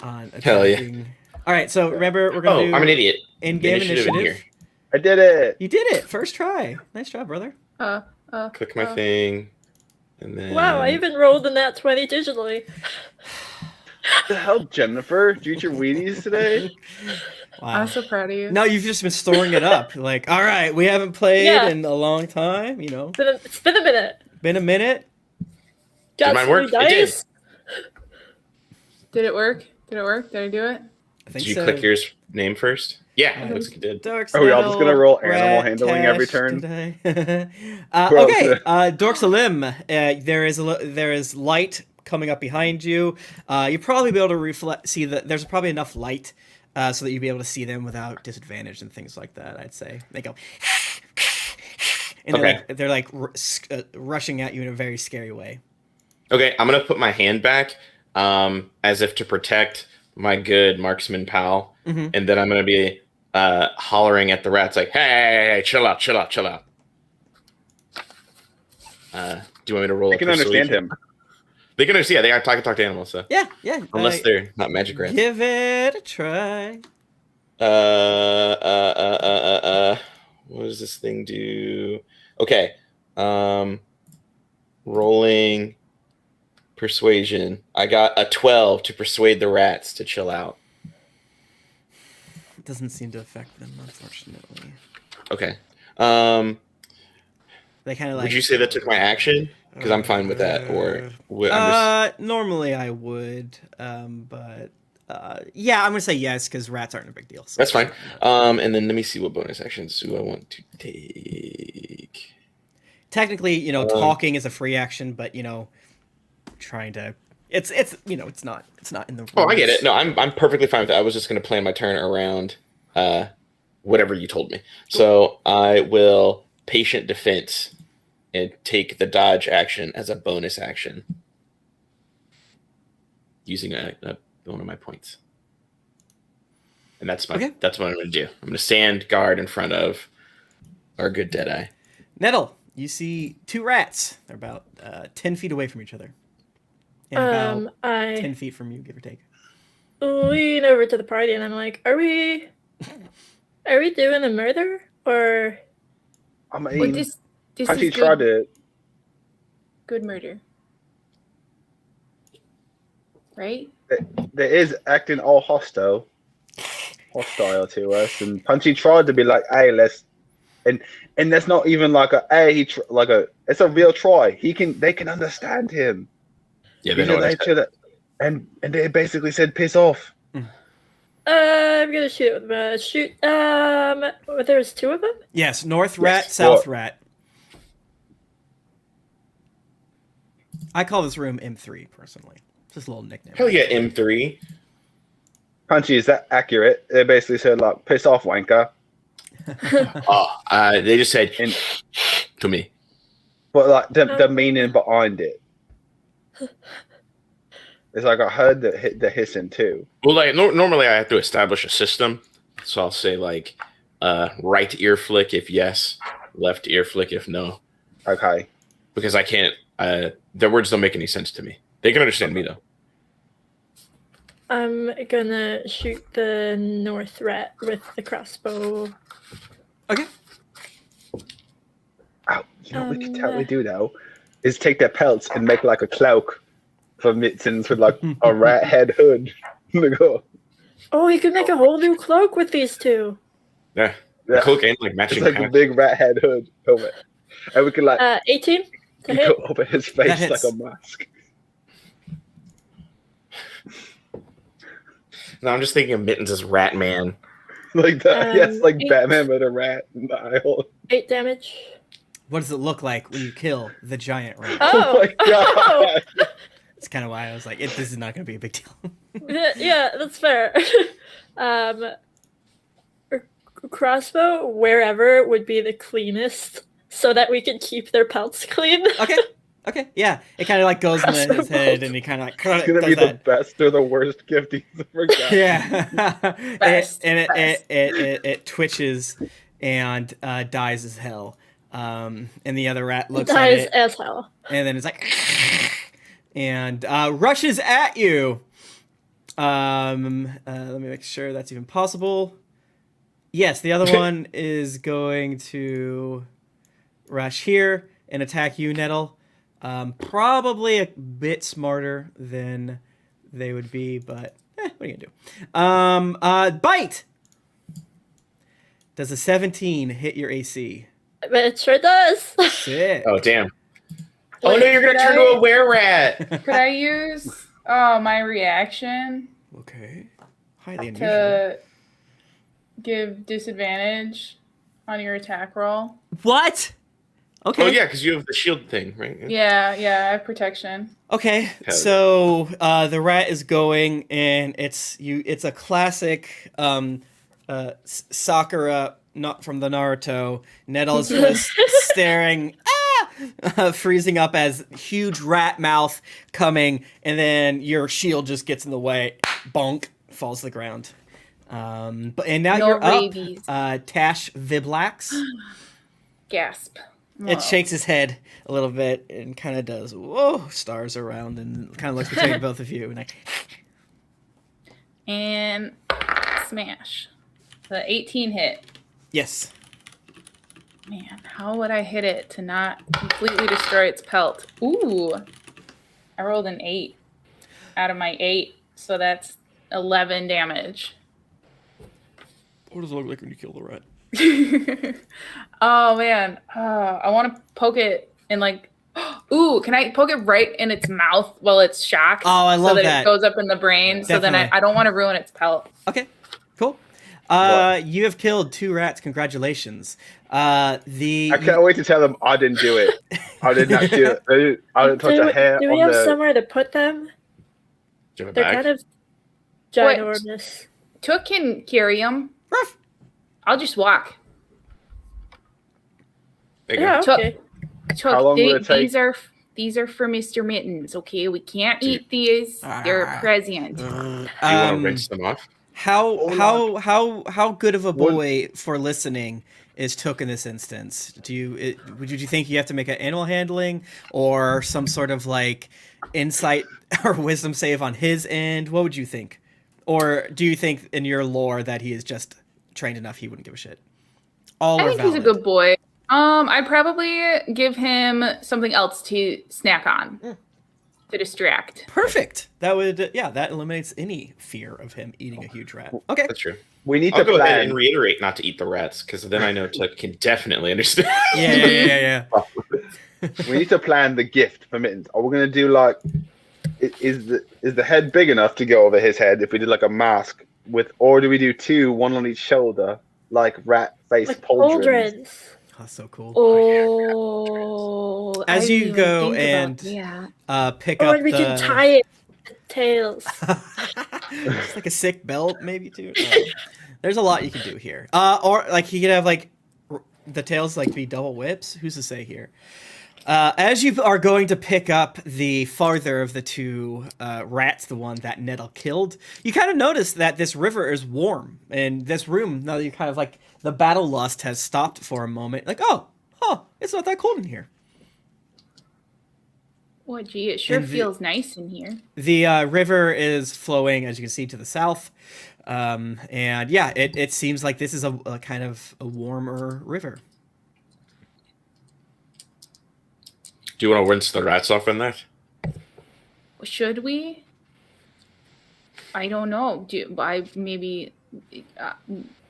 Speaker 5: on attacking.
Speaker 1: Hell yeah.
Speaker 5: All right, so remember we're gonna do
Speaker 1: I'm an idiot.
Speaker 5: in-game
Speaker 1: Initiative
Speaker 5: initiative.
Speaker 1: in here.
Speaker 3: I did it.
Speaker 5: You did it, first try. Nice job, brother.
Speaker 1: Click my thing, and then
Speaker 2: Wow, I even rolled in that 20 digitally.
Speaker 3: The hell, Jennifer? Did you eat your Wheaties today?
Speaker 5: Wow.
Speaker 4: I'm so proud of you.
Speaker 5: No, you've just been storing it up. Like, all right, we haven't played
Speaker 2: Yeah.
Speaker 5: in a long time. You know,
Speaker 2: It's been a minute.
Speaker 5: been a minute.
Speaker 2: Got
Speaker 1: mine
Speaker 2: some
Speaker 1: work?
Speaker 2: new
Speaker 1: It did.
Speaker 2: dice.
Speaker 4: Did it work? Did I do it?
Speaker 5: I think
Speaker 1: Did you
Speaker 5: so.
Speaker 1: click your name first? Yeah,
Speaker 5: Yeah.
Speaker 1: it looks like it did.
Speaker 5: Dorks
Speaker 3: Are we all just gonna roll animal
Speaker 5: Rat
Speaker 3: handling every
Speaker 5: Tash
Speaker 3: turn?
Speaker 5: today.
Speaker 3: We're all
Speaker 5: Okay,
Speaker 3: gonna-
Speaker 5: Dorks Alim. There is light coming up behind you. You'll probably be able to see that there's probably enough light so that you'll be able to see them without disadvantage and things like that. I'd say they go, and
Speaker 1: Okay.
Speaker 5: they're like rushing at you in a very scary way.
Speaker 1: Okay, I'm gonna put my hand back, as if to protect my good marksman pal,
Speaker 5: Mhm.
Speaker 1: and then I'm gonna be hollering at the rats like, "Hey, chill out, chill out, chill out." Do you want me to roll?
Speaker 3: I can understand him.
Speaker 1: They can understand. Yeah, I can talk to animals, so
Speaker 5: Yeah.
Speaker 1: unless they're not magic rats.
Speaker 5: Give it a try.
Speaker 1: What does this thing do? Okay. Rolling persuasion. I got a 12 to persuade the rats to chill out.
Speaker 5: It doesn't seem to affect them, unfortunately.
Speaker 1: Okay.
Speaker 5: They kind of like.
Speaker 1: Would you say that took my action? Because I'm fine with that. Or I'm just...
Speaker 5: normally I would, but yeah, I'm gonna say yes because rats aren't a big deal. So
Speaker 1: That's fine. And then let me see what bonus actions do I want to take.
Speaker 5: Technically, talking is a free action, but trying to it's it's not in the rules.
Speaker 1: Oh, I get it. No, I'm perfectly fine with that. I was just going to plan my turn around whatever you told me. So I will patient defense and take the dodge action as a bonus action using one of my points. And that's what I'm going to do. I'm going to stand guard in front of our good Deadeye.
Speaker 5: Nettle, you see two rats. They're about 10 feet away from each other. And about 10 feet from you, give or take.
Speaker 2: Lean over to the party and I'm like, are we doing a murder? Or
Speaker 3: I mean,
Speaker 4: Well, this
Speaker 3: Punchy
Speaker 4: is
Speaker 3: tried it.
Speaker 4: good murder. Right?
Speaker 3: There is acting all hostile to us, and Punchy tried to be like, "Hey, let's," and that's not even like a hey, it's a real try. They can understand him.
Speaker 1: Yeah, they know what I said.
Speaker 3: And they basically said, "Piss off."
Speaker 2: I'm gonna shoot. There's two of them.
Speaker 5: Yes, north rat,
Speaker 3: Yes.
Speaker 5: south rat. I call this room M3 personally. Just a little nickname.
Speaker 1: Hell yeah, M3.
Speaker 3: Punchy, is that accurate? They basically said, like, piss off, wanker.
Speaker 1: They just said
Speaker 3: And-
Speaker 1: to me.
Speaker 3: But, like, the meaning behind it. It's like I heard the hissing, too.
Speaker 1: Well, like normally I have to establish a system, so I'll say like right ear flick if yes, left ear flick if no,
Speaker 3: Okay.
Speaker 1: because I can't. Their words don't make any sense to me. They can understand me though.
Speaker 2: I'm gonna shoot the north rat with the crossbow.
Speaker 5: Okay.
Speaker 3: Oh, you know what we could totally do, though? Is take their pelts and make, like, a cloak for Mittens with, like, a rat head hood.
Speaker 2: Oh, you could make a whole new cloak with these two.
Speaker 1: Yeah, the cloak ain't like
Speaker 3: It's
Speaker 1: matching.
Speaker 3: like a
Speaker 1: pants.
Speaker 3: big rat head hood over it. And we could, like,
Speaker 2: 18 to hit.
Speaker 3: go over his
Speaker 5: That
Speaker 3: face
Speaker 5: hits.
Speaker 3: like a mask.
Speaker 1: No, I'm just thinking of Mittens as Rat Man.
Speaker 3: Like that. Yes, like
Speaker 2: 8.
Speaker 3: Batman with a rat in the eye hole.
Speaker 2: 8 damage.
Speaker 5: What does it look like when you kill the giant rat?
Speaker 3: Oh my god.
Speaker 5: That's kind of why I was like, this is not going to be a big deal.
Speaker 2: Yeah, that's fair. Crossbow, wherever, would be the cleanest, so that we can keep their pelts clean.
Speaker 5: Okay, yeah. It kind of like goes in his
Speaker 2: Crossbow
Speaker 5: head,
Speaker 2: bolt.
Speaker 5: and he kind of like
Speaker 3: It's gonna be
Speaker 5: does that.
Speaker 3: the best or the worst gift he's ever got.
Speaker 5: Yeah.
Speaker 4: Best,
Speaker 5: it twitches and dies as hell. And the other rat looks at
Speaker 2: Dies
Speaker 5: it,
Speaker 2: as hell.
Speaker 5: and then it's like, and rushes at you. Let me make sure that's even possible. Yes, the other one is going to rush here and attack you, Nettle. Probably a bit smarter than they would be, but what are you gonna do? Bite. Does a 17 hit your AC?
Speaker 2: But it sure does.
Speaker 5: Sick.
Speaker 1: Oh damn! Oh no, you're gonna
Speaker 4: Could
Speaker 1: turn to a were rat.
Speaker 4: Could I use my reaction
Speaker 5: Okay. Highly unusual.
Speaker 4: to give disadvantage on your attack roll?
Speaker 5: What? Okay.
Speaker 1: Oh yeah, because you have the shield thing, right?
Speaker 4: Yeah, I have protection.
Speaker 5: Okay,
Speaker 1: Hell
Speaker 5: so the rat is going, and it's a classic Sakura, not from the Naruto. Nettle is just staring, freezing up as huge rat mouth coming, and then your shield just gets in the way. Bonk, falls to the ground. And now
Speaker 4: No
Speaker 5: you're
Speaker 4: rabies.
Speaker 5: up. Tash Viblax.
Speaker 4: Gasp.
Speaker 5: It shakes his head a little bit and kind of does whoa stars around and kind of looks between both of you
Speaker 4: And smash. The 18 hit.
Speaker 5: yes.
Speaker 4: Man, how would I hit it to not completely destroy its pelt? Ooh. I rolled an 8 out of my 8, so that's 11 damage.
Speaker 5: What does it look like when you kill the rat?
Speaker 4: Oh man, I want to poke it in like. Ooh, can I poke it right in its mouth while it's shocked?
Speaker 5: Oh, I love
Speaker 4: so that
Speaker 5: that.
Speaker 4: it goes up in the brain. So then
Speaker 5: Definitely.
Speaker 4: I don't want to ruin its pelt.
Speaker 5: Okay, cool. You have killed 2 rats. Congratulations.
Speaker 3: I can't wait to tell them I didn't do it. I did not do it. I didn't touch a hair
Speaker 2: Do we
Speaker 3: on
Speaker 2: have
Speaker 3: the.
Speaker 2: somewhere to put them?
Speaker 1: Do you have a
Speaker 2: They're
Speaker 1: bag?
Speaker 2: kind of
Speaker 4: What?
Speaker 2: ginormous.
Speaker 4: Took can carry them.
Speaker 5: Ruff.
Speaker 4: I'll just walk.
Speaker 1: There you go.
Speaker 2: Yeah,
Speaker 4: Took,
Speaker 2: okay.
Speaker 4: Took,
Speaker 3: How long will it take?
Speaker 4: these are for Mr. Mittens. Okay, we can't eat these. They're a present.
Speaker 1: Do you want to rinse them off?
Speaker 5: How good of a boy for listening is Took in this instance? Would you think you have to make an animal handling or some sort of like insight or wisdom save on his end? What would you think? Or do you think in your lore that he is just trained enough he wouldn't give a shit? All
Speaker 4: I
Speaker 5: are
Speaker 4: think
Speaker 5: valid.
Speaker 4: he's a good boy. I'd probably give him something else to snack on to distract.
Speaker 5: Perfect. That would that eliminates any fear of him eating a huge rat. Okay.
Speaker 1: That's true.
Speaker 3: We need
Speaker 1: I'll
Speaker 3: to
Speaker 1: go ahead
Speaker 3: plan.
Speaker 1: and reiterate not to eat the rats, because then I know Tuck can definitely understand.
Speaker 5: Yeah.
Speaker 3: We need to plan the gift for Mittens. Are we gonna do like? Is the head big enough to go over his head if we did like a mask with, or do we do 2, 1 on each shoulder, like rat face
Speaker 2: Like
Speaker 3: pauldrons?
Speaker 2: pauldrons.
Speaker 5: Oh, so cool.
Speaker 4: Oh,
Speaker 5: As
Speaker 4: I
Speaker 5: you
Speaker 4: didn't
Speaker 5: go
Speaker 4: even think
Speaker 5: and
Speaker 4: about that.
Speaker 5: pick
Speaker 2: Oh,
Speaker 5: up
Speaker 2: and we
Speaker 5: the
Speaker 2: can tie it to tails.
Speaker 5: Just like a sick belt, maybe too. There's a lot you can do here. Or like you could have like the tails like be double whips. Who's to say here? As you are going to pick up the farther of the two rats, the one that Nettle killed, you kind of notice that this river is warm. And this room, now that you kind of like, the battle lust has stopped for a moment. Like, it's not that cold in here.
Speaker 4: Well, gee, it sure feels nice in here.
Speaker 5: The river is flowing, as you can see, to the south. And yeah, it seems like this is a kind of a warmer river.
Speaker 1: Do you want to rinse the rats off in that?
Speaker 4: Should we? I don't know.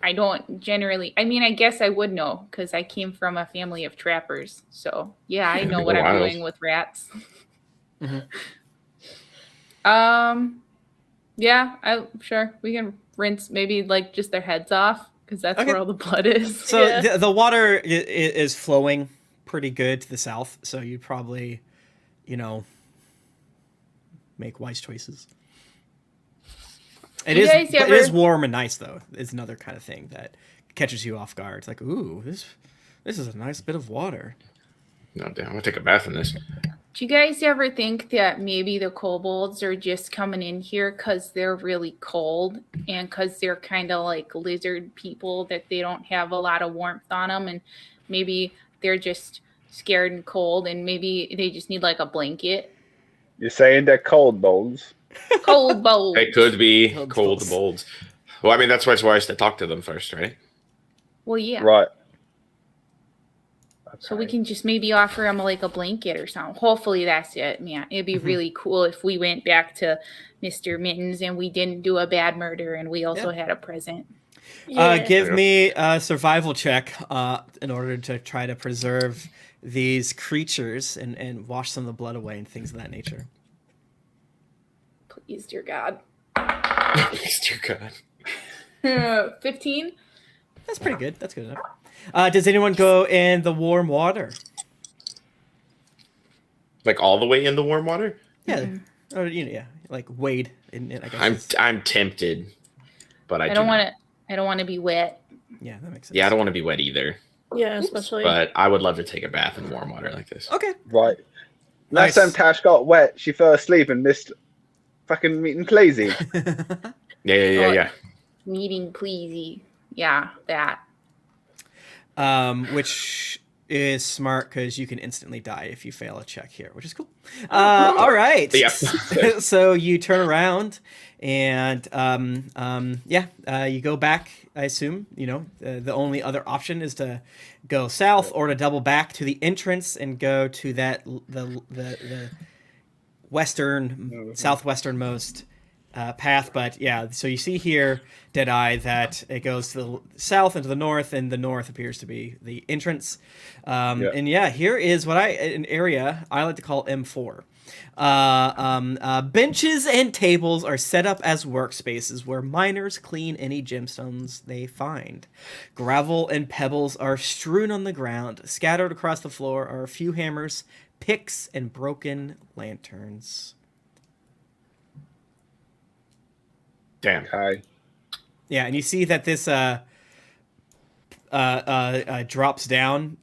Speaker 4: I don't generally. I mean, I guess I would know because I came from a family of trappers. So yeah, I know what I'm doing with rats.
Speaker 5: Mm-hmm.
Speaker 4: Yeah, sure we can rinse maybe like just their heads off because that's where all the blood is.
Speaker 5: So the water is flowing pretty good to the south, so you'd probably, make wise choices. It is warm and nice though. It's another kind of thing that catches you off guard. It's like, ooh, this is a nice bit of water.
Speaker 1: No, damn, I'm gonna take a bath in this.
Speaker 4: Do you guys ever think that maybe the kobolds are just coming in here because they're really cold and because they're kind of like lizard people that they don't have a lot of warmth on them, and maybe they're just scared and cold and maybe they just need like a blanket?
Speaker 3: You're saying they're cold bolds?
Speaker 4: Cold bolds.
Speaker 1: It could be cold bolds. Well, I mean, that's why it's wise to talk to them first, right?
Speaker 4: Well, yeah.
Speaker 3: Right. Okay.
Speaker 4: So we can just maybe offer them like a blanket or something. Hopefully that's it, man. It'd be really cool if we went back to Mr. Mittens and we didn't do a bad murder and we also had a present.
Speaker 2: Yeah.
Speaker 5: Give me a survival check in order to try to preserve these creatures and wash some of the blood away and things of that nature.
Speaker 4: Please, dear God.
Speaker 1: Please, dear God.
Speaker 4: 15?
Speaker 5: That's pretty good. That's good enough. Does anyone go in the warm water?
Speaker 1: Like all the way in the warm water?
Speaker 5: Yeah. Or, like wade in it, I guess.
Speaker 1: I'm tempted, but I
Speaker 4: don't want to be wet.
Speaker 5: Yeah, that makes sense.
Speaker 1: Yeah, I don't want to be wet either.
Speaker 2: Yeah, especially.
Speaker 1: But I would love to take a bath in warm water like this.
Speaker 5: Okay.
Speaker 3: Right.
Speaker 5: Nice.
Speaker 3: Last time Tash got wet, she fell asleep and missed fucking meeting Clayzy.
Speaker 1: Yeah.
Speaker 4: Meeting Pleasy. Yeah, that.
Speaker 5: Which is smart because you can instantly die if you fail a check here, which is cool. All right.
Speaker 1: Yeah.
Speaker 5: So you turn around and you go back. I assume the only other option is to go south or to double back to the entrance and go to that the southwesternmost path. But yeah, so you see here, Deadeye, that it goes to the south and to the north, and the north appears to be the entrance. And yeah, here is an area I like to call M4. Benches and tables are set up as workspaces where miners clean any gemstones they find. Gravel and pebbles are strewn on the ground. Scattered across the floor are a few hammers, picks, and broken lanterns.
Speaker 1: Damn.
Speaker 3: Okay.
Speaker 5: Yeah, and you see that this drops down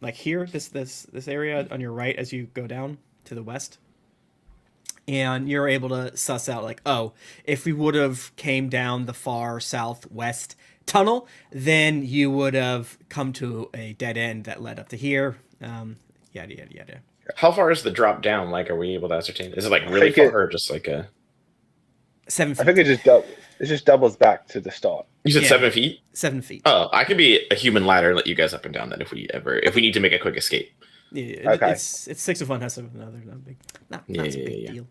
Speaker 5: like here, this area on your right as you go down to the west. And you're able to suss out like, oh, if we would have came down the far southwest tunnel, then you would have come to a dead end that led up to here. Yada, yada, yada.
Speaker 1: How far is the drop down? Like, are we able to ascertain? Is it like really far or just like a
Speaker 5: 7 feet?
Speaker 3: I think it just doubles back to the start.
Speaker 1: You said 7 feet?
Speaker 5: 7 feet.
Speaker 1: Oh, I could be a human ladder and let you guys up and down then if we need to make a quick escape.
Speaker 5: Yeah,
Speaker 3: okay.
Speaker 5: It's 6 of one, has 7 of another. Not a big deal.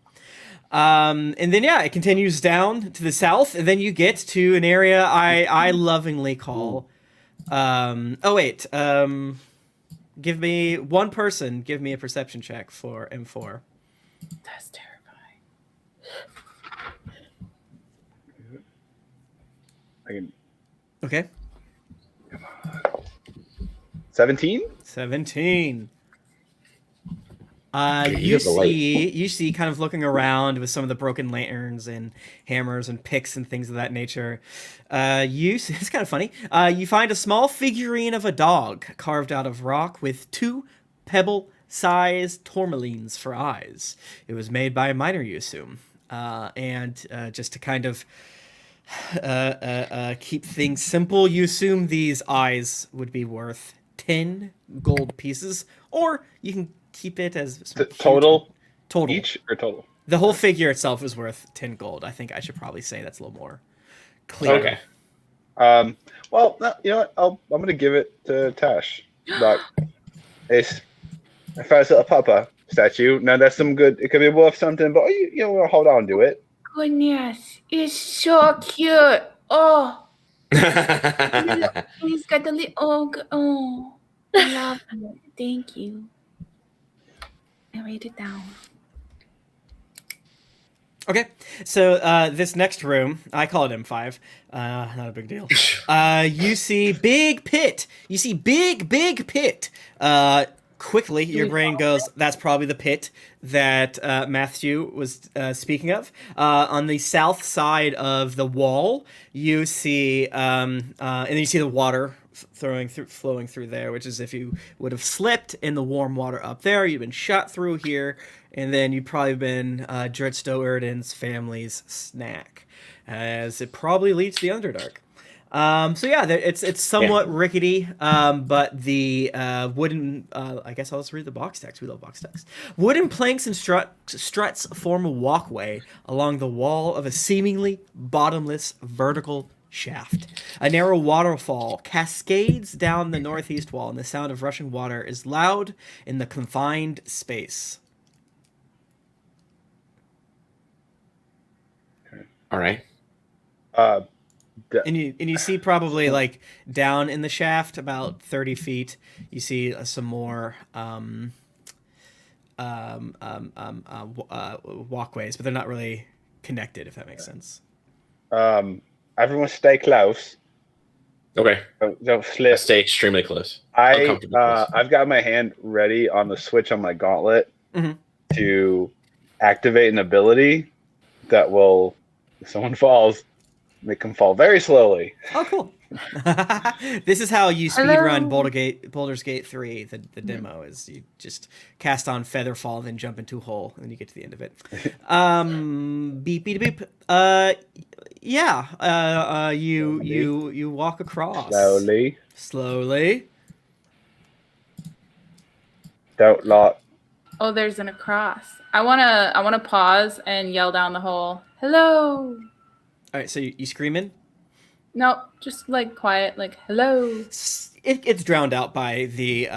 Speaker 1: Yeah.
Speaker 5: And then it continues down to the south, and then you get to an area I lovingly call. Give me one person. Give me a perception check for M4.
Speaker 4: That's terrifying.
Speaker 5: Okay.
Speaker 3: 17?
Speaker 5: 17.
Speaker 1: You have the light.
Speaker 5: You see, kind of looking around with some of the broken lanterns and hammers and picks and things of that nature. It's kind of funny. You find a small figurine of a dog carved out of rock with 2 pebble-sized tourmalines for eyes. It was made by a miner, you assume. And just to kind of keep things simple, you assume these eyes would be worth 10 gold pieces, or you can keep it as
Speaker 3: total
Speaker 5: each
Speaker 3: or total.
Speaker 5: The whole figure itself is worth 10 gold. I think I should probably say that's a little more clear.
Speaker 1: Okay.
Speaker 3: Well, no, you know what? I'm gonna give it to Tash. But it's a first little papa statue. Now that's some good. It could be worth something, but you know, we'll hold on to it.
Speaker 4: Goodness, it's so cute. Oh, he's got the little. Oh, I love it. Thank you. I write it down.
Speaker 5: Okay, so this next room, I call it M5. Not a big deal. You see big pit. You see big pit. Quickly, your brain goes, that's probably the pit that Matthew was speaking of. On the south side of the wall, you see, and then you see the water flowing through there, which is if you would have slipped in the warm water up there, you've been shot through here, and then you've probably been Dritz Doerden's family's snack, as it probably leads to the Underdark. So yeah, it's somewhat rickety, but the wooden, I guess I'll just read the box text. We love box text. Wooden planks and struts form a walkway along the wall of a seemingly bottomless vertical shaft. A narrow waterfall cascades down the northeast wall, and the sound of rushing water is loud in the confined space.
Speaker 1: All right.
Speaker 5: And you see probably like down in the shaft about 30 feet, you see some more walkways, but they're not really connected, if that makes sense.
Speaker 3: Everyone stay close.
Speaker 1: Okay.
Speaker 3: Don't slip.
Speaker 1: Stay extremely close.
Speaker 3: I've got my hand ready on the switch on my gauntlet to activate an ability that will, if someone falls, make them fall very slowly.
Speaker 5: Oh, cool. This is how you speedrun Baldur's Gate 3, the demo, is you just cast on Featherfall, then jump into a hole, and then you get to the end of it. Beep, beep, beep. You walk across. Slowly.
Speaker 3: Don't lock.
Speaker 4: Oh, there's an across. I wanna pause and yell down the hole. Hello.
Speaker 5: All right, so you screaming?
Speaker 4: No, just like quiet, like hello.
Speaker 5: It's drowned out by the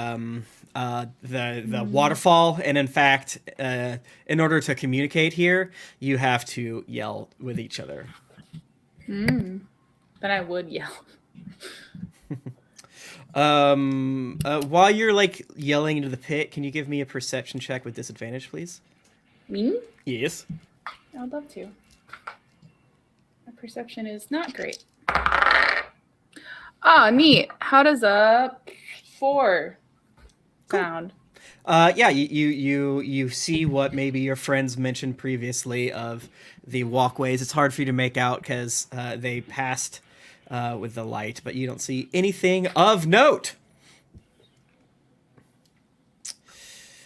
Speaker 5: waterfall, and in fact, in order to communicate here, you have to yell with each other.
Speaker 4: Then I would yell.
Speaker 5: While you're like yelling into the pit, can you give me a perception check with disadvantage, please?
Speaker 4: Me?
Speaker 5: Yes.
Speaker 4: I'd love to. My perception is not great. Oh, neat. How does a 4 sound?
Speaker 5: Yeah, you see what maybe your friends mentioned previously of the walkways. It's hard for you to make out because they passed with the light, but you don't see anything of note.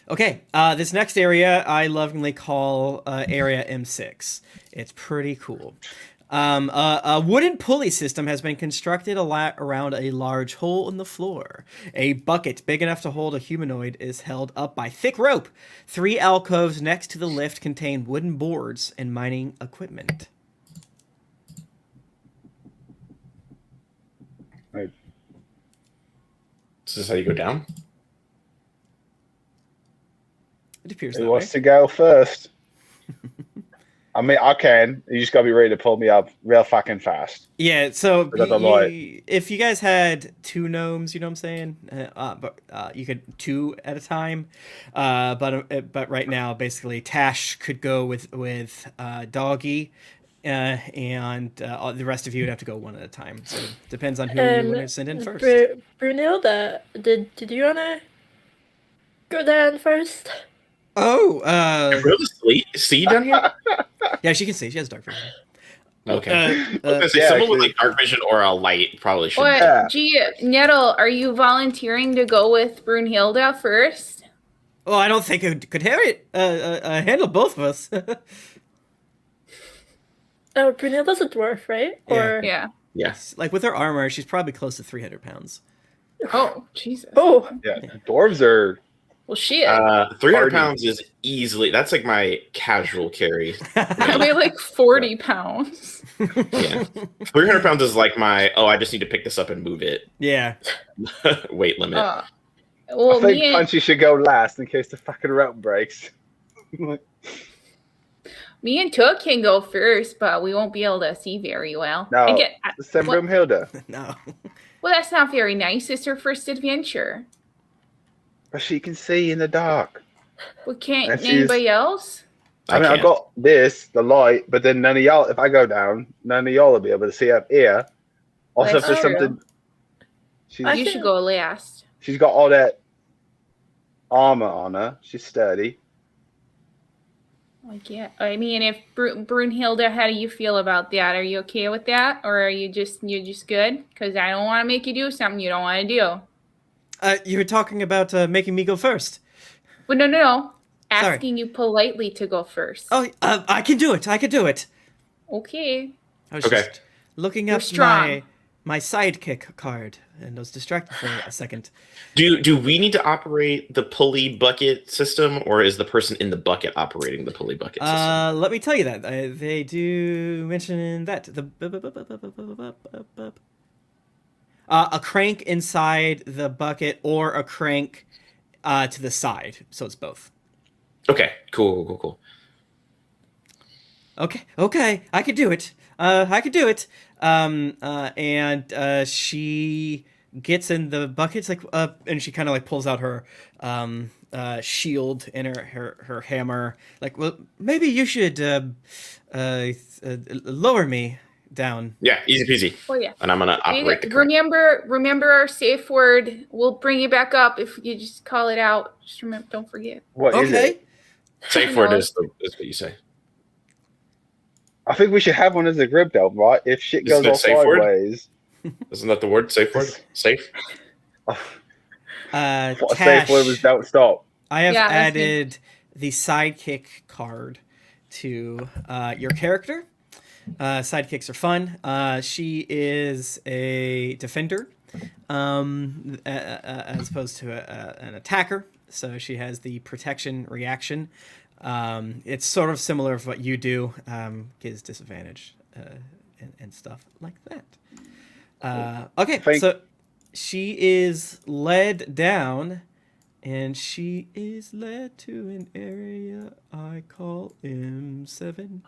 Speaker 5: Okay, this next area I lovingly call Area M6. It's pretty cool. A wooden pulley system has been constructed around a large hole in the floor. A bucket big enough to hold a humanoid is held up by thick rope. 3 alcoves next to the lift contain wooden boards and mining equipment.
Speaker 3: Right.
Speaker 1: Is this how you go down?
Speaker 5: It appears
Speaker 3: Who
Speaker 5: that
Speaker 3: wants
Speaker 5: way.
Speaker 3: to go first? I mean, I can. You just gotta be ready to pull me up real fucking fast.
Speaker 5: Yeah, so
Speaker 3: light.
Speaker 5: if you guys had 2 gnomes, you know what I'm saying? But you could 2 at a time. But right now, basically, Tash could go with Doggy, and the rest of you would have to go 1 at a time. So it depends on who you want to send in first.
Speaker 2: Brunilda, did you wanna go down first?
Speaker 5: Oh,
Speaker 1: see down here?
Speaker 5: yeah, she can see. She has dark vision.
Speaker 1: Okay. I was gonna say,
Speaker 3: yeah,
Speaker 1: someone with
Speaker 3: actually-
Speaker 1: like dark vision or a light probably should.
Speaker 4: What?
Speaker 3: Yeah.
Speaker 4: Gee, Nettle, are you volunteering to go with Brunhilde first?
Speaker 5: Well, I don't think it could handle both of us.
Speaker 2: Oh, Brunhilde's a dwarf, right?
Speaker 5: Yeah.
Speaker 2: Or
Speaker 4: Yeah.
Speaker 1: Yes.
Speaker 5: Like with her armor, she's probably close to 300 pounds.
Speaker 4: Oh, Jesus.
Speaker 2: oh,
Speaker 3: Yeah, dwarves are.
Speaker 4: Well, shit.
Speaker 1: 300
Speaker 3: Party.
Speaker 1: pounds is easily. That's like my casual carry.
Speaker 4: I weigh like 40 pounds.
Speaker 1: Yeah. 300 pounds is like my. Oh, I just need to pick this up and move it.
Speaker 5: Yeah.
Speaker 1: Weight limit.
Speaker 4: Well,
Speaker 3: I think
Speaker 4: me and,
Speaker 3: Punchy should go last in case the fucking rope breaks.
Speaker 4: me and Took can go first, but we won't be able to see very well.
Speaker 3: No,
Speaker 4: What?
Speaker 3: Brunhilde.
Speaker 5: No.
Speaker 4: Well, that's not very nice. It's her first adventure.
Speaker 3: But she can see in the dark.
Speaker 4: Well, can't
Speaker 3: And she's-
Speaker 4: anybody else?
Speaker 3: I mean, I
Speaker 1: can't.
Speaker 3: got this, the light, but then none of y'all, if I go down, none of y'all will be able to see up here. Also,
Speaker 4: That's
Speaker 3: if there's
Speaker 4: true.
Speaker 3: something. She's,
Speaker 2: I
Speaker 4: You
Speaker 2: can-
Speaker 4: should go last.
Speaker 3: she's got all that armor on her. She's sturdy.
Speaker 4: Like, yeah. I mean, if Brunhilde, how do you feel about that? Are you okay with that, or are you're just good? Because I don't want to make you do something you don't want to do.
Speaker 5: You were talking about making me go first.
Speaker 4: But no.
Speaker 5: Sorry.
Speaker 4: Asking you politely to go first.
Speaker 5: Oh, I can do it. I can do it.
Speaker 4: Okay.
Speaker 5: I was
Speaker 1: Okay.
Speaker 5: just looking
Speaker 4: You're
Speaker 5: up
Speaker 4: strong.
Speaker 5: my sidekick card and was distracted for a second.
Speaker 1: Do we need to operate the pulley bucket system, or is the person in the bucket operating the pulley bucket system?
Speaker 5: Let me tell you that they do mention that a crank inside the bucket or a crank to the side, so it's both.
Speaker 1: Okay, cool.
Speaker 5: Okay, I could do it. I could do it. And she gets in the buckets, like, and she kind of like pulls out her shield and her hammer. Like, well, maybe you should lower me down.
Speaker 1: Yeah, easy peasy.
Speaker 4: Oh yeah.
Speaker 1: And I'm gonna operate the crank.
Speaker 4: Remember our safe word. We'll bring you back up if you just call it out. Just remember, don't forget.
Speaker 3: What is
Speaker 5: Okay.
Speaker 3: it?
Speaker 1: Safe word is what you say.
Speaker 3: I think we should have one as a grip though, right? If shit goes
Speaker 1: Isn't it
Speaker 3: all
Speaker 1: safe word?
Speaker 3: sideways.
Speaker 1: Isn't that the word? Safe word? Safe?
Speaker 3: What a
Speaker 5: Cash.
Speaker 3: safe word was don't stop.
Speaker 5: I have
Speaker 4: Yeah, that's me.
Speaker 5: added the sidekick card to your character. Sidekicks are fun. She is a defender, as opposed to an attacker. So she has the protection reaction. It's sort of similar to what you do. Gives disadvantage and stuff like that. Okay, so she is led down. And she is led to an area I call M7.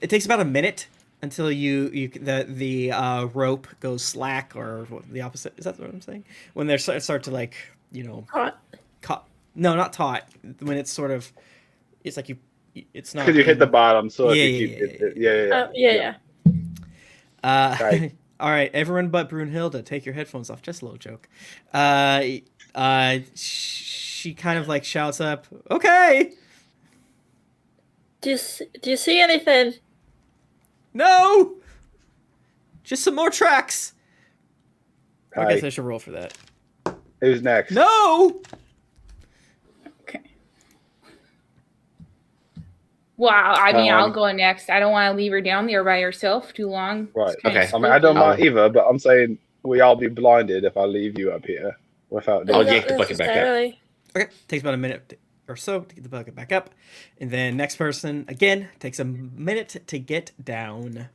Speaker 5: It takes about a minute until the rope goes slack, or the opposite. Is that what I'm saying? When they start to, like,
Speaker 2: hot.
Speaker 5: no, not taut. When it's sort of, it's like it's not.
Speaker 3: Because you hit the bottom, so
Speaker 5: Yeah,
Speaker 3: if you
Speaker 5: yeah,
Speaker 3: keep it.
Speaker 2: Yeah.
Speaker 3: Right.
Speaker 5: All right, everyone but Brunhilde, take your headphones off. Just a little joke. She kind of like shouts up, "Okay."
Speaker 2: Do you see anything?
Speaker 5: No! Just some more tracks. I
Speaker 3: Hi.
Speaker 5: guess I should roll for that.
Speaker 3: Who's next?
Speaker 5: No!
Speaker 4: Okay. Wow. I mean, I'll
Speaker 3: Um,
Speaker 4: go next. I don't want to leave her down there by herself too long.
Speaker 3: Right.
Speaker 4: It's kinda
Speaker 1: Okay.
Speaker 3: I mean, I don't
Speaker 4: spooky.
Speaker 3: mind either, but I'm saying we all be blinded if I leave you up here without
Speaker 1: I'll
Speaker 3: doing
Speaker 1: yank the bucket back up.
Speaker 2: necessarily.
Speaker 5: Okay, takes about a minute or so to get the bucket back up. And then next person, again, takes a minute to get down.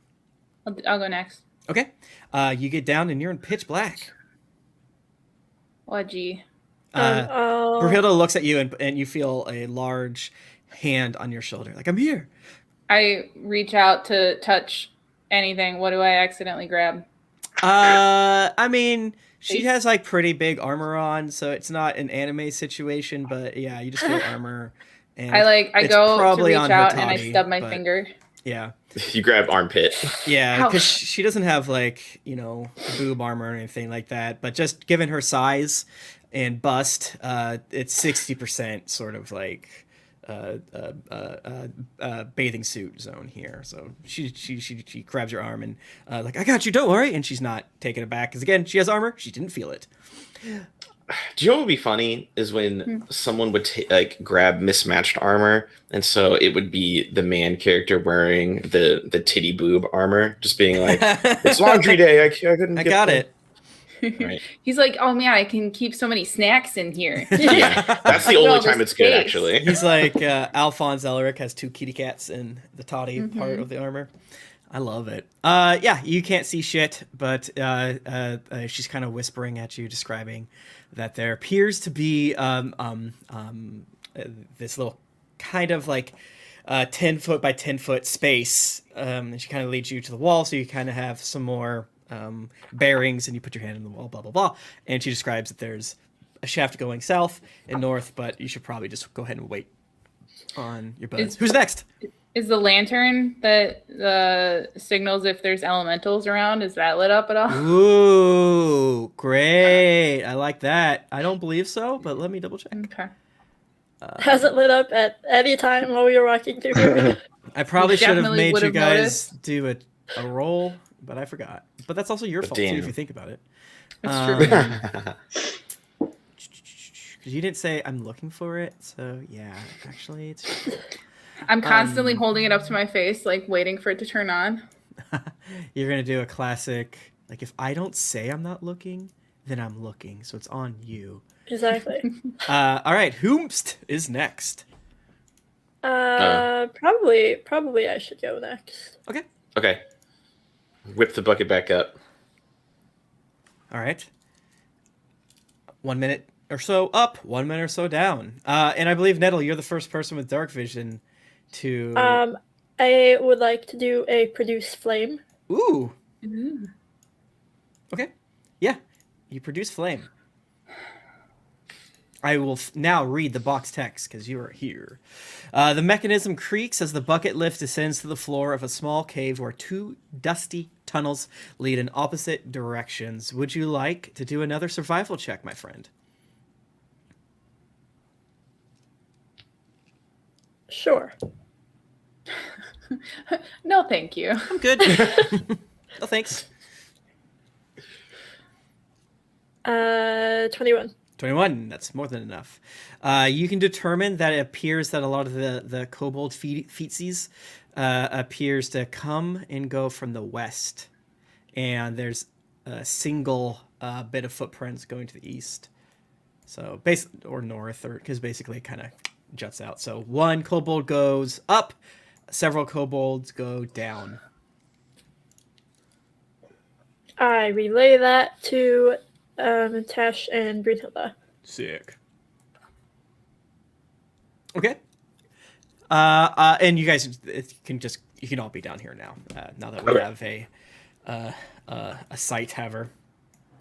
Speaker 4: I'll go next.
Speaker 5: Okay, you get down and you're in pitch black.
Speaker 4: Oh, gee.
Speaker 5: Brunhilde looks at you and you feel a large hand on your shoulder. Like, I'm here.
Speaker 4: I reach out to touch anything. What do I accidentally grab?
Speaker 5: I mean, she
Speaker 4: Face?
Speaker 5: has like pretty big armor on, so it's not an anime situation, but yeah, you just feel armor. And
Speaker 4: I
Speaker 5: it's
Speaker 4: go to
Speaker 5: probably
Speaker 4: reach
Speaker 5: on her
Speaker 4: out and I
Speaker 5: toddy,
Speaker 4: stub my
Speaker 5: but
Speaker 4: finger.
Speaker 5: Yeah.
Speaker 1: You grab armpit.
Speaker 5: Yeah, because
Speaker 4: Ouch.
Speaker 5: she doesn't have like, boob armor or anything like that. But just given her size, and bust. It's 60% sort of like bathing suit zone here. So she grabs your arm and like, I got you, don't worry. And she's not taken aback because again, she has armor. She didn't feel it.
Speaker 1: Do you know what would be funny is when someone would like grab mismatched armor, and so it would be the man character wearing the titty boob armor, just being like, "It's laundry day. I got it." Right.
Speaker 4: He's like, oh man, I can keep so many snacks in here.
Speaker 1: Yeah, that's the only time it's good, actually.
Speaker 5: He's like Alphonse Elric has 2 kitty cats in the toddy part of the armor. I love it. Yeah, you can't see shit, but she's kind of whispering at you, describing that there appears to be this little kind of like 10 foot by 10 foot space. And she kind of leads you to the wall, so you kind of have some more bearings, and you put your hand in the wall, blah, blah, blah. And she describes that there's a shaft going south and north, but you should probably just go ahead and wait on your buds. Who's next?
Speaker 4: Is the lantern that signals if there's elementals around, is that lit up at all?
Speaker 5: Ooh, great. I like that. I don't believe so, but let me double check.
Speaker 4: Okay.
Speaker 2: Has it lit up at any time while we were walking through here?
Speaker 5: I probably should have
Speaker 4: Definitely
Speaker 5: made you
Speaker 4: would've
Speaker 5: guys
Speaker 4: noticed.
Speaker 5: do a roll, but I forgot. But that's also your fault, too, if you think about it.
Speaker 4: That's true.
Speaker 5: Because you didn't say I'm looking for it, so yeah, actually, it's.
Speaker 4: I'm constantly holding it up to my face, like waiting for it to turn on.
Speaker 5: You're gonna do a classic, like if I don't say I'm not looking, then I'm looking, so it's on you.
Speaker 2: Exactly.
Speaker 5: All right, Whomst is next.
Speaker 2: Probably I should go next.
Speaker 5: Okay.
Speaker 1: Okay. Whip the bucket back up.
Speaker 5: All right. 1 minute or so up, 1 minute or so down. And I believe, Nettle, you're the first person with dark vision to...
Speaker 2: I would like to do a produce flame.
Speaker 5: Ooh. Okay. Yeah. You produce flame. I will now read the box text because you are here. The mechanism creaks as the bucket lift descends to the floor of a small cave where 2 dusty tunnels lead in opposite directions. Would you like to do another survival check, my friend?
Speaker 2: Sure.
Speaker 4: No, thank you.
Speaker 5: I'm good. No, thanks.
Speaker 2: 21.
Speaker 5: 21, that's more than enough. You can determine that it appears that a lot of the kobold feetsies appears to come and go from the west. And there's a single bit of footprints going to the east. So, or north, or because basically it kind of juts out. So, 1 kobold goes up, several kobolds go down.
Speaker 2: I relay that to Montage and Brunhilde.
Speaker 5: Sick. Okay. And you guys you can all be down here now. Now that we have a sight haver.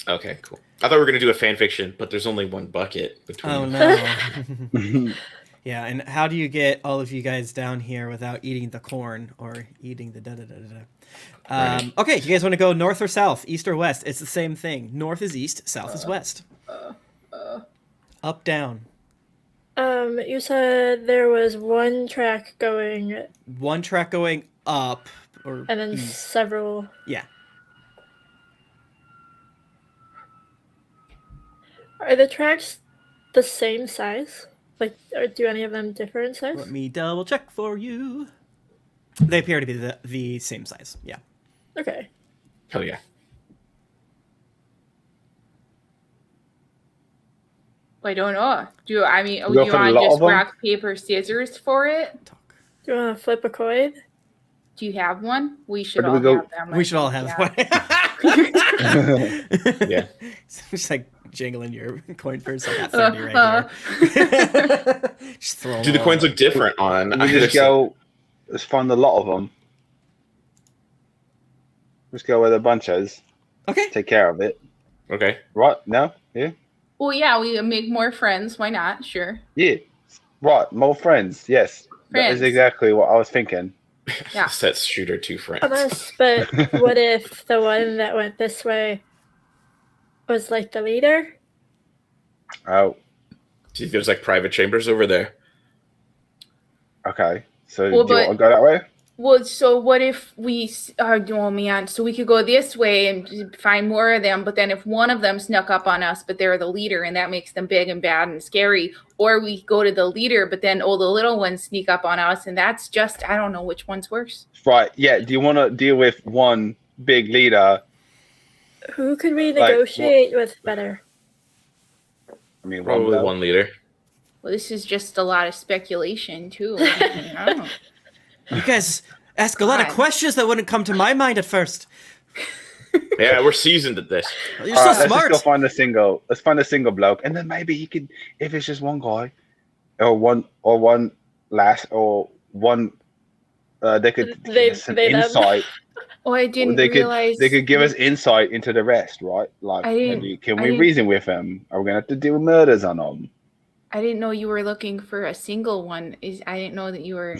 Speaker 1: Okay, cool. I thought we were gonna do a fan fiction, but there's only 1 bucket between.
Speaker 5: Oh no. Yeah, and how do you get all of you guys down here without eating the corn or eating the
Speaker 1: Right.
Speaker 5: Okay, you guys want to go north or south, east or west? It's the same thing. North is east, south is west. Up, down.
Speaker 2: You said there was 1 track going...
Speaker 5: 1 track going up. Or
Speaker 2: and then
Speaker 5: east.
Speaker 2: Several...
Speaker 5: Yeah.
Speaker 2: Are the tracks the same size? Like, or do any of them differ in size?
Speaker 5: Let me double check for you. They appear to be the same size. Yeah.
Speaker 2: Okay.
Speaker 1: Hell yeah.
Speaker 4: I don't know. Do you want
Speaker 3: for
Speaker 4: to
Speaker 3: a lot
Speaker 4: just
Speaker 3: of them?
Speaker 4: rock, paper, scissors for it?
Speaker 2: Do you want to flip a coin?
Speaker 4: Do you have one? We should
Speaker 3: Or do
Speaker 4: all
Speaker 3: we go-
Speaker 4: have them.
Speaker 5: We should all have one.
Speaker 1: Yeah.
Speaker 5: So just like jingling your coin purse. I got 30 right here. Just throw them
Speaker 1: Do the
Speaker 5: all
Speaker 1: coins
Speaker 5: out.
Speaker 1: look different on?
Speaker 3: We just go. Let's find a lot of them. Let's go where the bunch is.
Speaker 5: Okay.
Speaker 3: Take care of it.
Speaker 1: Okay.
Speaker 3: Right? No? Yeah?
Speaker 4: Well, yeah, we make more friends. Why not? Sure.
Speaker 3: Yeah. Right. More friends. Yes. That
Speaker 4: Friends.
Speaker 3: is exactly what I was thinking.
Speaker 4: Yeah.
Speaker 1: Sets shooter 2 friends.
Speaker 2: Unless, but what if the one that went this way was like the leader?
Speaker 3: Oh,
Speaker 1: See, there's like private chambers over there.
Speaker 3: okay. So
Speaker 4: Well,
Speaker 3: do you want to
Speaker 4: but
Speaker 3: go that way?
Speaker 4: well, so what if we are oh man, so we could go this way and find more of them, but then if one of them snuck up on us, but they're the leader and that makes them big and bad and scary, or we go to the leader, but then all the little ones sneak up on us and that's just I don't know which one's worse.
Speaker 3: Right. Yeah. Do you want to deal with one big leader?
Speaker 2: Who could we
Speaker 3: Like,
Speaker 2: negotiate with better?
Speaker 3: I mean,
Speaker 1: Probably
Speaker 3: though.
Speaker 1: one leader.
Speaker 4: Well, this is just a lot of speculation too. I don't know.
Speaker 5: You guys ask a lot of
Speaker 4: God.
Speaker 5: questions that wouldn't come to my mind at first.
Speaker 1: Yeah, we're seasoned at this.
Speaker 5: You're
Speaker 3: All
Speaker 5: so
Speaker 3: right, let's
Speaker 5: smart.
Speaker 3: just go find a single. Let's find a single bloke, and then maybe he could, if it's just one guy, or one lass, or one, they could give us some
Speaker 2: them.
Speaker 3: insight.
Speaker 4: Oh, I didn't
Speaker 3: They
Speaker 4: realize
Speaker 3: could give us insight into the rest, right? Like,
Speaker 4: I didn't-
Speaker 3: maybe can
Speaker 4: I
Speaker 3: we
Speaker 4: didn't-
Speaker 3: reason with them? Are we gonna have to deal with murders on them?
Speaker 4: I didn't know you were looking for a single one. I didn't know that you were a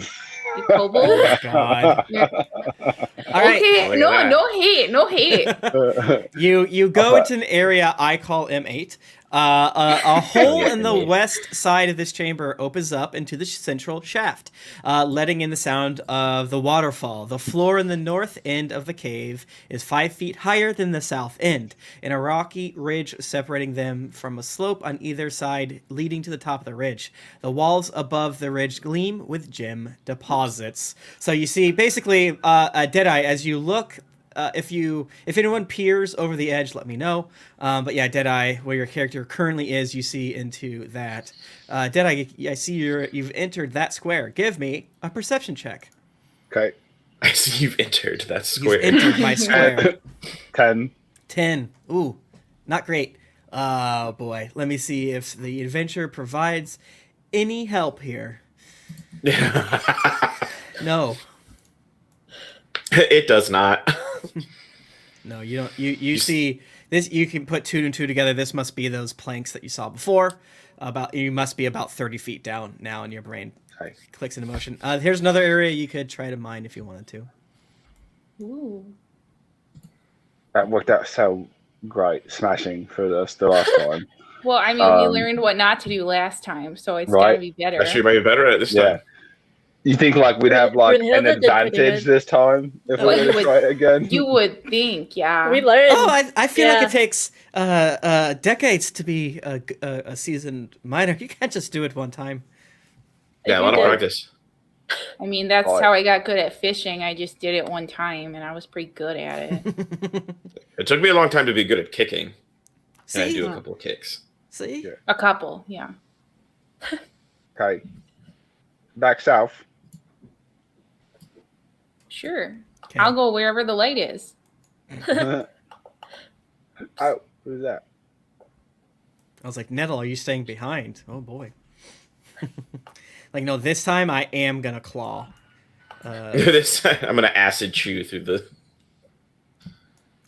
Speaker 5: Oh
Speaker 4: kobold.
Speaker 5: my God.
Speaker 4: Yeah.
Speaker 5: All right.
Speaker 4: Okay,
Speaker 1: Look at
Speaker 4: no,
Speaker 1: that.
Speaker 4: no hate.
Speaker 5: You go into an area I call M8. A hole in the
Speaker 1: M8.
Speaker 5: west side of this chamber opens up into the central shaft, letting in the sound of the waterfall. The floor in the north end of the cave is 5 feet higher than the south end, and a rocky ridge separating them from a slope on either side leading to the top of the ridge. The walls above the ridge gleam with gem deposits. So you see, basically, Deadeye, as you look. If anyone peers over the edge, let me know. But yeah, Deadeye, where your character currently is, you see into that. Deadeye, I see you've entered that square. Give me a perception check.
Speaker 3: Okay,
Speaker 1: I see you've entered that square.
Speaker 5: You've entered my square.
Speaker 3: 10.
Speaker 5: 10. Ooh, not great. Oh boy, let me see if the adventure provides any help here. No.
Speaker 1: It does not.
Speaker 5: No, you don't. You see this. You can put two and two together. This must be those planks that you saw before. You must be about 30 feet down now, and your brain
Speaker 3: Okay.
Speaker 5: clicks into motion. Here's another area you could try to mine if you wanted to.
Speaker 4: Ooh.
Speaker 3: That worked out so great, smashing for us the last time.
Speaker 4: Well, I mean, we learned what not to do last time, so it's
Speaker 3: Right.
Speaker 4: gotta be better.
Speaker 1: Actually, you might be better at it this
Speaker 3: Yeah.
Speaker 1: time.
Speaker 3: You think like we'd have like an
Speaker 2: Brunhilde did pretty
Speaker 3: advantage
Speaker 2: good.
Speaker 3: this time if
Speaker 4: Well,
Speaker 3: we
Speaker 4: you
Speaker 3: were to
Speaker 4: would-
Speaker 3: try it again?
Speaker 4: You would think, yeah.
Speaker 2: We learned.
Speaker 5: Oh, I feel like
Speaker 2: Yeah.
Speaker 5: it takes decades to be a seasoned miner. You can't just do it one time.
Speaker 1: Yeah, a lot of
Speaker 2: did.
Speaker 1: practice.
Speaker 4: I mean, that's
Speaker 3: Right.
Speaker 4: how I got good at fishing. I just did it one time, and I was pretty good at it.
Speaker 1: It took me a long time to be good at kicking. And I
Speaker 5: See,
Speaker 1: do a couple of kicks.
Speaker 5: see.
Speaker 3: Yeah.
Speaker 4: A couple, yeah.
Speaker 3: Okay. Back south.
Speaker 4: Sure.
Speaker 5: Okay.
Speaker 4: I'll go wherever the light is.
Speaker 3: Oh, who's that?
Speaker 5: I was like, Nettle, are you staying behind? Oh boy. Like, no, this time I am gonna claw.
Speaker 1: I'm gonna acid chew through the.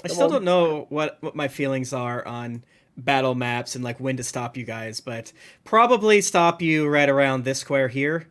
Speaker 5: I still don't know what my feelings are on battle maps and like when to stop you guys, but probably stop you right around this square here,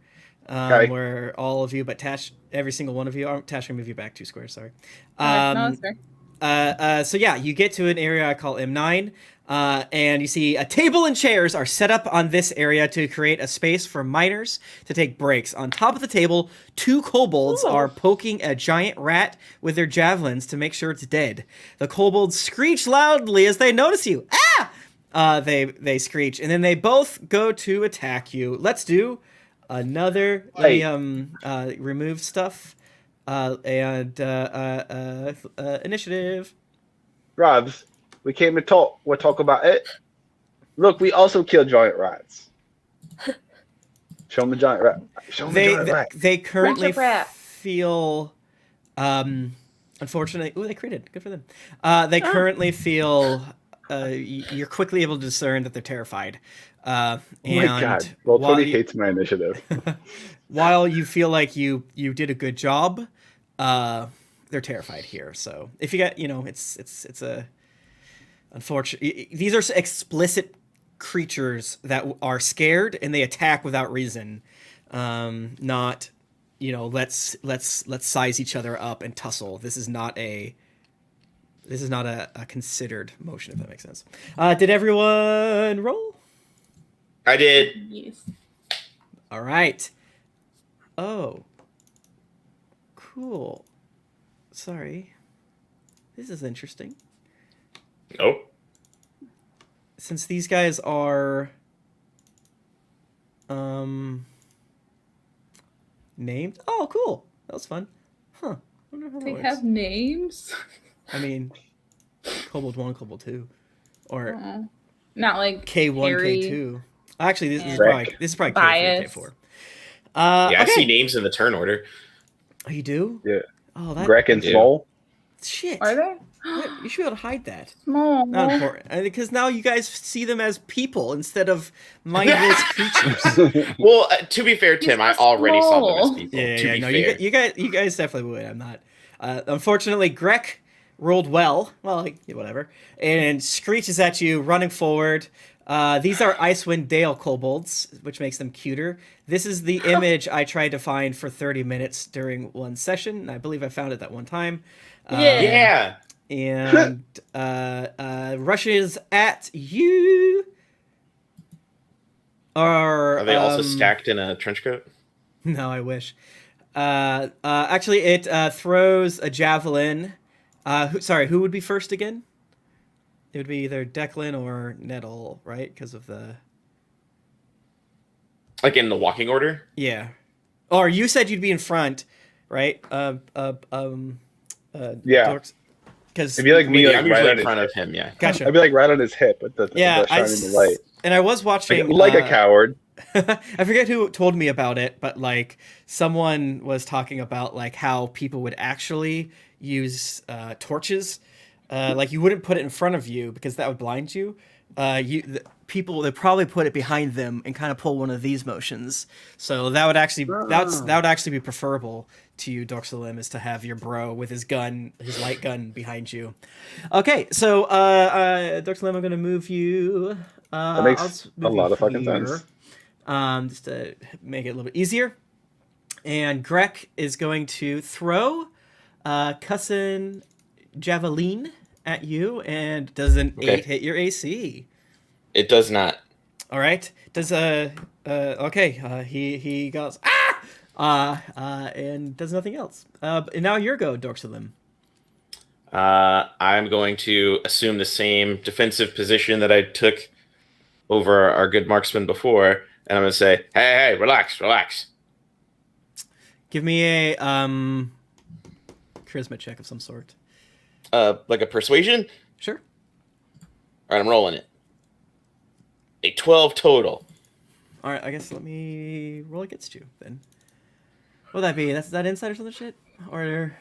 Speaker 3: Okay.
Speaker 5: where all of you, but Tash, every single one of you, Tash, I move you back 2 squares. Sorry.
Speaker 4: No, that's fair.
Speaker 5: So yeah, you get to an area I call M9, and you see a table and chairs are set up on this area to create a space for miners to take breaks. On top of the table, 2 kobolds
Speaker 2: Ooh.
Speaker 5: are poking a giant rat with their javelins to make sure it's dead. The kobolds screech loudly as they notice you. Ah! They screech, and then they both go to attack you. Let's do another remove stuff and initiative.
Speaker 3: Rabs, we came to talk. We'll talk about it. Look, we also kill giant rats. Show them the giant rat. Show them the giant rat.
Speaker 5: They currently
Speaker 4: Rat's a rat.
Speaker 5: feel unfortunately they created good for them. They currently feel you're quickly able to discern that they're terrified.
Speaker 3: Oh my god. Well,
Speaker 5: while
Speaker 3: 20
Speaker 5: you-
Speaker 3: hates my initiative.
Speaker 5: while you feel like you did a good job, they're terrified here. So if you got, it's a unfortunate. These are explicit creatures that are scared and they attack without reason. Not, let's size each other up and tussle. This is not a considered motion, if that makes sense. Did everyone roll?
Speaker 1: I did.
Speaker 4: Yes.
Speaker 5: All right. Oh. Cool. Sorry. This is interesting.
Speaker 1: Nope.
Speaker 5: Since these guys are named. Oh, cool. That was fun. Huh. I wonder how that
Speaker 4: They
Speaker 5: works.
Speaker 4: have names.
Speaker 5: I mean, Kobold 1, Kobold 2. Or
Speaker 4: Not like
Speaker 5: K1,
Speaker 4: Harry.
Speaker 5: K2. Actually, this is
Speaker 3: and
Speaker 5: probably
Speaker 4: Bias.
Speaker 5: K3, K4.
Speaker 1: Yeah, I
Speaker 5: okay.
Speaker 1: see names in the turn order.
Speaker 5: Oh, you do?
Speaker 3: Yeah.
Speaker 5: Oh, that
Speaker 3: Grek and
Speaker 1: Yeah.
Speaker 3: Small.
Speaker 5: shit.
Speaker 4: Are they?
Speaker 5: You should be able to hide that.
Speaker 4: Small.
Speaker 5: Not important. Because now you guys see them as people instead of mindless creatures.
Speaker 1: Well, to be fair, Tim, I
Speaker 4: so
Speaker 1: already saw them as
Speaker 4: small.
Speaker 1: people.
Speaker 5: Yeah,
Speaker 1: to be
Speaker 5: no,
Speaker 1: fair.
Speaker 5: you guys definitely would. I'm not. Unfortunately, Grek rolled well. Well, like, yeah, whatever. And screeches at you, running forward. These are Icewind Dale kobolds, which makes them cuter. This is the image I tried to find for 30 minutes during one session. I believe I found it that one time.
Speaker 2: Yeah.
Speaker 1: Yeah.
Speaker 5: And rushes at you.
Speaker 1: Are they also stacked in a trench coat?
Speaker 5: No, I wish. Actually, it throws a javelin. Who would be first again? It would be either Declan or Nettle, right? Because of the...
Speaker 1: Like in the walking order?
Speaker 5: Yeah. Or you said you'd be in front, right?
Speaker 3: Yeah.
Speaker 5: Because
Speaker 3: It'd be like me,
Speaker 1: Yeah,
Speaker 3: like
Speaker 1: I'm
Speaker 3: right
Speaker 1: usually
Speaker 3: on
Speaker 1: in
Speaker 3: his
Speaker 1: front
Speaker 3: hip.
Speaker 1: of him, yeah.
Speaker 5: Gotcha.
Speaker 3: I'd be like right on his hip with the
Speaker 5: Yeah,
Speaker 3: shining the light.
Speaker 5: and I was watching...
Speaker 3: Like a coward.
Speaker 5: I forget who told me about it, but like someone was talking about like how people would actually use torches. Like you wouldn't put it in front of you because that would blind you. People would probably put it behind them and kind of pull one of these motions. So that would actually that would actually be preferable to you, Dorksalim, is to have your bro with his gun, his light gun behind you. Okay, so Dorksalim, I'm gonna move you.
Speaker 3: That makes
Speaker 5: I'll
Speaker 3: a
Speaker 5: move
Speaker 3: lot
Speaker 5: you
Speaker 3: of fucking
Speaker 5: here,
Speaker 3: sense.
Speaker 5: just to make it a little bit easier. And Grek is going to throw Cussin Javelin at you, and does an 8 hit your AC?
Speaker 1: It does not.
Speaker 5: All right. Does okay. He goes and does nothing else. And now your go, Dorksalim.
Speaker 1: I'm going to assume the same defensive position that I took over our good marksman before, and I'm going to say, hey, relax.
Speaker 5: Give me a charisma check of some sort.
Speaker 1: Like a persuasion?
Speaker 5: Sure.
Speaker 1: All right, I'm rolling it. A 12 total.
Speaker 5: All right, I guess let me roll against you then. What would that be? That's that insight or something shit? Or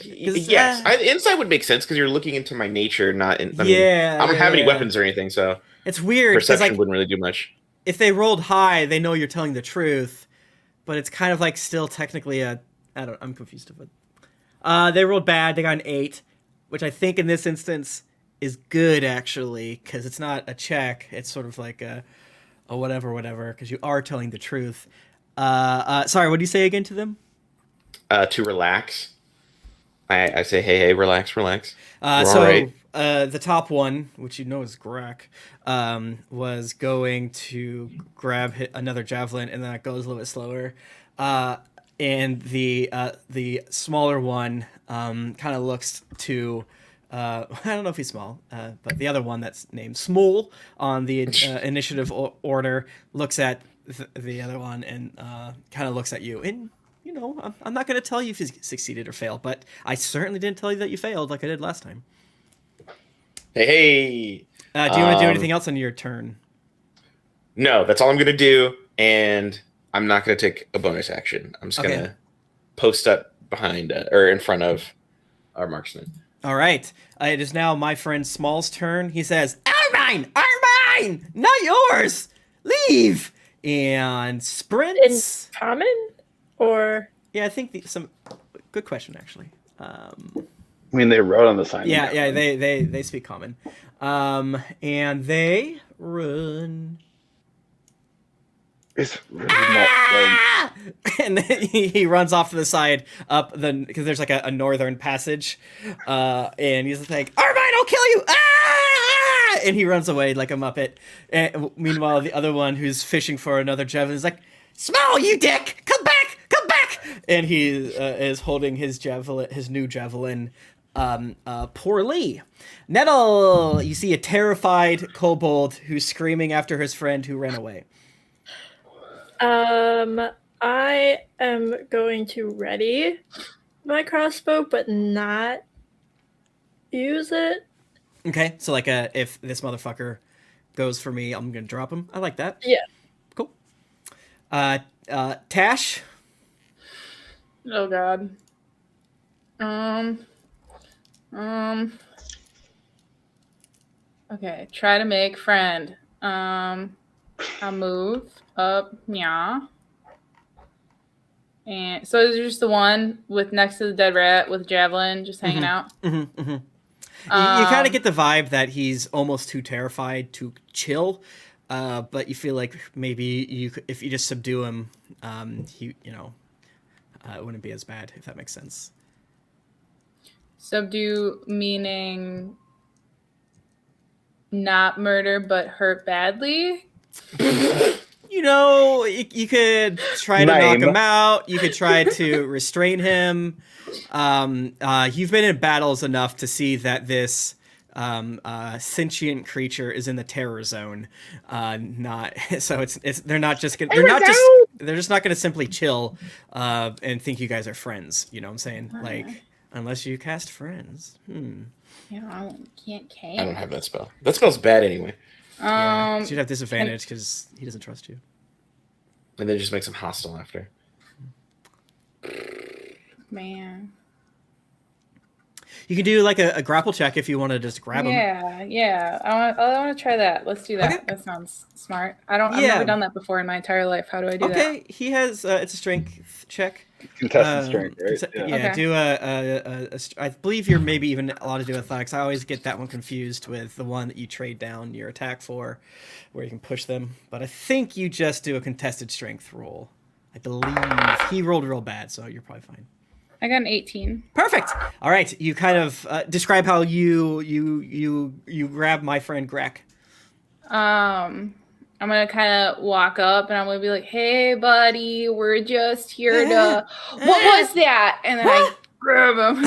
Speaker 1: Yes, insight would make sense because you're looking into my nature, not in. I don't have any weapons or anything, so
Speaker 5: it's weird.
Speaker 1: Perception
Speaker 5: Like,
Speaker 1: wouldn't really do much.
Speaker 5: if they rolled high, they know you're telling the truth, but it's kind of like still technically I'm confused of it. They rolled bad. They got an 8, which I think in this instance is good actually, because it's not a check. It's sort of like a whatever, because you are telling the truth. Sorry, what do you say again to them?
Speaker 1: To relax. I say, hey, relax.
Speaker 5: The top one, which you know is Grek, was going to grab another javelin, and then it goes a little bit slower. And the smaller one kind of looks to I don't know if he's small, but the other one that's named Small on the initiative order looks at the other one and kind of looks at you. And you know, I'm not going to tell you if he succeeded or failed, but I certainly didn't tell you that you failed like I did last time.
Speaker 1: Hey.
Speaker 5: Do you want to do anything else on your turn?
Speaker 1: No, that's all I'm going to do, and I'm not going to take a bonus action. I'm just going to post up behind or in front of our marksman.
Speaker 5: All right. It is now my friend Small's turn. He says, "Our mine, not yours. Leave." And sprints.
Speaker 2: In common? Or...
Speaker 5: Yeah, I think some good question actually.
Speaker 3: I mean, they wrote on the sign.
Speaker 5: Yeah, they speak common. And they run.
Speaker 3: It's really not.
Speaker 5: And then he runs off to the side because there's like a northern passage, and he's like, "Armine, I'll kill you!" and he runs away like a muppet. And meanwhile, the other one who's fishing for another javelin is like, "Small, you dick! Come back! Come back!" And he is holding his javelin, his new javelin, poorly. Nettle, you see a terrified kobold who's screaming after his friend who ran away.
Speaker 2: I am going to ready my crossbow, but not use it.
Speaker 5: Okay, so like if this motherfucker goes for me, I'm gonna drop him. I like that.
Speaker 2: Yeah.
Speaker 5: Cool. Tash.
Speaker 4: Oh God. Okay, try to make friend. I'll move up, yeah. And so is just the one with next to the dead rat with javelin just hanging out.
Speaker 5: Mm-hmm, mm-hmm. You kind of get the vibe that he's almost too terrified to chill, but you feel like maybe if you just subdue him, it wouldn't be as bad, if that makes sense.
Speaker 4: Subdue meaning not murder but hurt badly.
Speaker 5: You could try to knock him out. You could try to restrain him. You've been in battles enough to see that this sentient creature is in the terror zone. They're just not gonna simply chill and think you guys are friends. You know what I'm saying? Like, unless you cast friends.
Speaker 4: Yeah, I can't cast.
Speaker 1: I don't have that spell. That spell's bad anyway.
Speaker 5: So you'd have disadvantage because he doesn't trust you.
Speaker 1: And then it just makes him hostile after.
Speaker 4: Man.
Speaker 5: You can do like a grapple check if you want to just grab him.
Speaker 4: Yeah. I want to try that. Let's do that. Okay. That sounds smart. I've never done that before in my entire life. How do I do that?
Speaker 5: Okay, he has it's a strength check.
Speaker 3: Contested strength, right?
Speaker 5: Do I believe you're maybe even allowed to do athletics. I always get that one confused with the one that you trade down your attack for, where you can push them. But I think you just do a contested strength roll. I believe he rolled real bad, so you're probably fine.
Speaker 4: I got an 18.
Speaker 5: Perfect. All right, you kind of describe how you grab my friend Greg.
Speaker 4: I'm gonna kind of walk up and I'm gonna be like, "Hey, buddy, we're just here to." What was that? And then I grab him.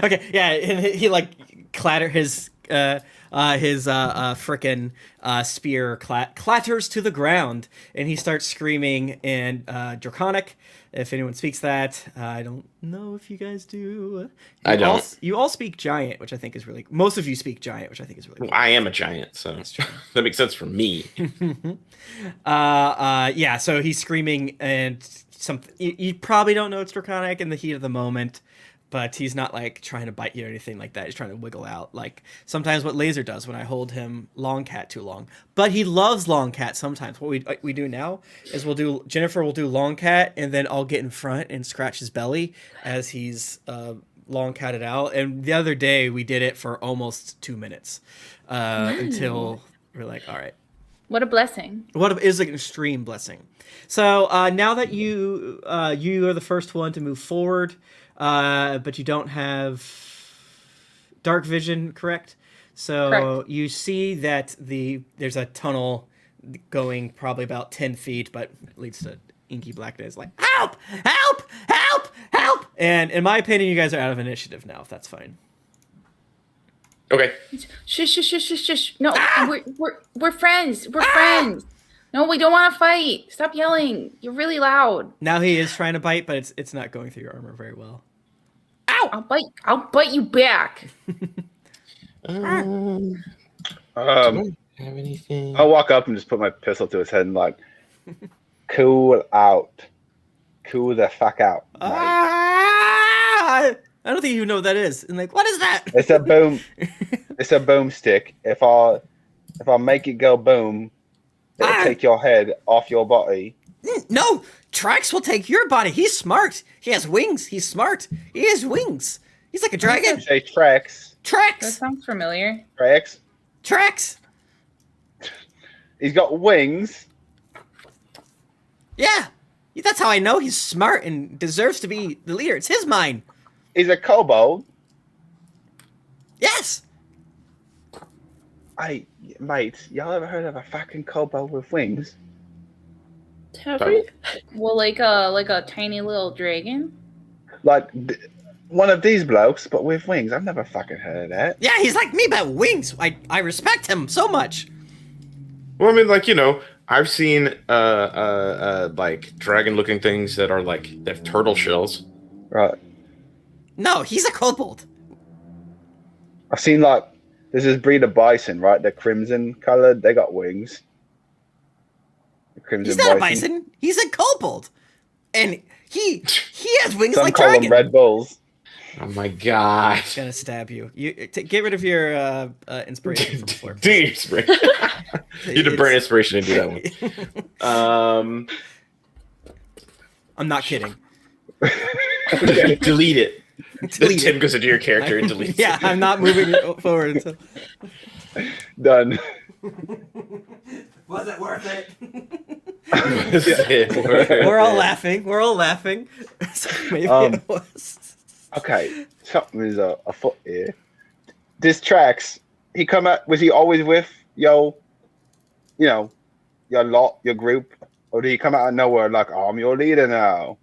Speaker 5: Okay, yeah, and he like clatter his frickin' spear clatters to the ground, and he starts screaming in Draconic. If anyone speaks that, I don't know if you guys do.
Speaker 1: I don't.
Speaker 5: You all speak Giant, which I think is really. Most of you speak Giant, which I think is really cool.
Speaker 1: I am a giant, so that makes sense for me.
Speaker 5: Yeah. So he's screaming, and something. You probably don't know it's Draconic in the heat of the moment. But he's not like trying to bite you or anything like that. He's trying to wiggle out, like sometimes what Laser does when I hold him long cat too long. But he loves long cat sometimes. What we do now is Jennifer will do long cat, and then I'll get in front and scratch his belly as he's long catted out. And the other day we did it for almost 2 minutes until we're like, all right.
Speaker 4: What a blessing!
Speaker 5: What is an extreme blessing. So now that you are the first one to move forward. But you don't have dark vision, correct? So correct. You see that there's a tunnel going probably about 10 feet, but it leads to inky blackness. Like, help! Help! Help! Help! And in my opinion, you guys are out of initiative now, if that's fine.
Speaker 1: Okay.
Speaker 4: Shush. No, we're friends. We're friends. No, we don't want to fight. Stop yelling. You're really loud.
Speaker 5: Now he is trying to bite, but it's not going through your armor very well.
Speaker 4: Ow! I'll bite you back.
Speaker 1: Do I have anything?
Speaker 3: I'll walk up and just put my pistol to his head and like, cool out. Cool the fuck out.
Speaker 5: I don't think you know what that is. And like, what is that?
Speaker 3: It's a boom. It's a boomstick. If I make it go boom, it'll take your head off your body.
Speaker 5: No, Trax will take your body. He's smart. He has wings. He's smart. He has wings. He's like a dragon.
Speaker 3: Say Trax.
Speaker 4: That sounds familiar.
Speaker 3: Trax. He's got wings.
Speaker 5: Yeah, that's how I know he's smart and deserves to be the leader. It's his mine.
Speaker 3: He's a kobold.
Speaker 5: Yes.
Speaker 3: Hey, mates, y'all ever heard of a fucking kobold with wings?
Speaker 2: Have we?
Speaker 4: Well, like a tiny little dragon.
Speaker 3: Like one of these blokes, but with wings. I've never fucking heard of that.
Speaker 5: Yeah, he's like me, but wings. I respect him so much.
Speaker 1: Well, I mean, like, I've seen like dragon-looking things that are like they have turtle shells.
Speaker 3: Right.
Speaker 5: No, he's a kobold.
Speaker 3: I've seen like there's this breed of bison, right? They're crimson colored. They got wings. The crimson
Speaker 5: He's not a bison. He's a kobold, and he has wings
Speaker 3: Some
Speaker 5: like
Speaker 3: call them
Speaker 5: dragon.
Speaker 3: Red Bulls.
Speaker 1: Oh my god!
Speaker 5: He's gonna stab you. Get rid of your inspiration from before.
Speaker 1: Do your inspiration. You need to burn inspiration and do that one.
Speaker 5: I'm not kidding.
Speaker 1: Delete it.
Speaker 5: Delete
Speaker 1: Tim
Speaker 5: it.
Speaker 1: goes into your character and deletes
Speaker 5: Yeah,
Speaker 1: it.
Speaker 5: I'm not moving it forward until.
Speaker 3: Done.
Speaker 5: Was it worth it?
Speaker 1: Yeah.
Speaker 5: We're all laughing. We're all laughing. So maybe it was.
Speaker 3: Okay, something is afoot here. This Trax, he come out. Was he always with your lot, your group, or did he come out of nowhere like, oh, I'm your leader now?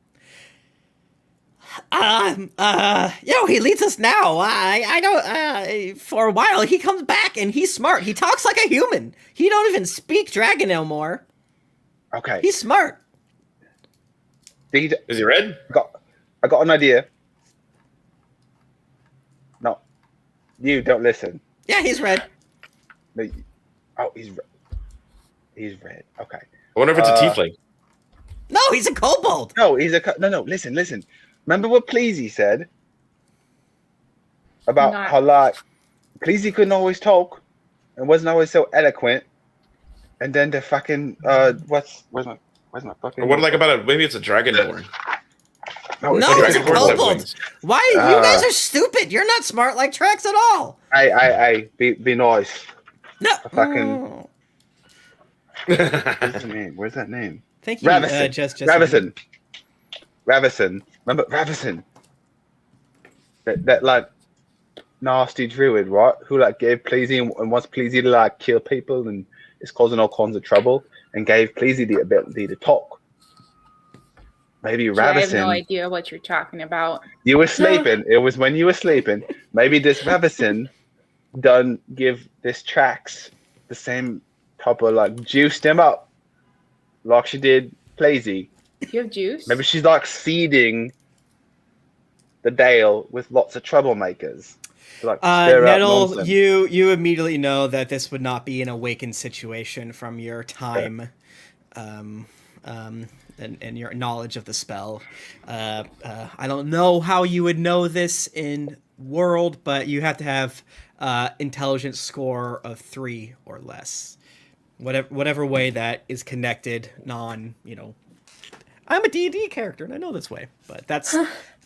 Speaker 5: He leads us now. I don't, for a while, he comes back and he's smart. He talks like a human. He don't even speak dragon no more.
Speaker 3: Okay.
Speaker 5: He's smart.
Speaker 1: Is he red?
Speaker 3: I got an idea. No. You don't listen.
Speaker 5: Yeah, he's red.
Speaker 3: No, he's red. He's red. Okay.
Speaker 1: I wonder if it's a tiefling.
Speaker 5: No, he's a kobold.
Speaker 3: No, no, listen. Remember what Pleasy said? About how like Pleasy couldn't always talk and wasn't always so eloquent. And then the fucking where's my fucking
Speaker 1: Or what like about it? Maybe it's a dragonborn.
Speaker 5: No,
Speaker 1: it's
Speaker 5: it's
Speaker 1: a
Speaker 5: a
Speaker 1: dragonborn with
Speaker 5: kobold.
Speaker 1: wings.
Speaker 5: Why? You guys are stupid. You're not smart like Trex at all.
Speaker 3: Hey, be nice.
Speaker 5: No.
Speaker 3: Fucking. Where's that name?
Speaker 5: Thank you,
Speaker 3: Ravison. Ravison. Remember Ravison? That like nasty druid, right? Who like gave Pleasy and wants Pleasy to like kill people and is causing all kinds of trouble and gave Pleasy the ability to talk. Maybe Ravison.
Speaker 4: I have no idea what you're talking about.
Speaker 3: You were sleeping. It was when you were sleeping. Maybe this Ravison done give this Trax the same type of like juiced him up like she did Pleasy.
Speaker 4: You have juice?
Speaker 3: Maybe she's like seeding the Dale with lots of troublemakers. To, like, stir up
Speaker 5: Nettle,
Speaker 3: nonsense.
Speaker 5: you immediately know that this would not be an awakened situation from your time, and your knowledge of the spell. I don't know how you would know this in world, but you have to have intelligence score of 3 or less. Whatever way that is connected, I'm a D&D character, and I know this way, but that's...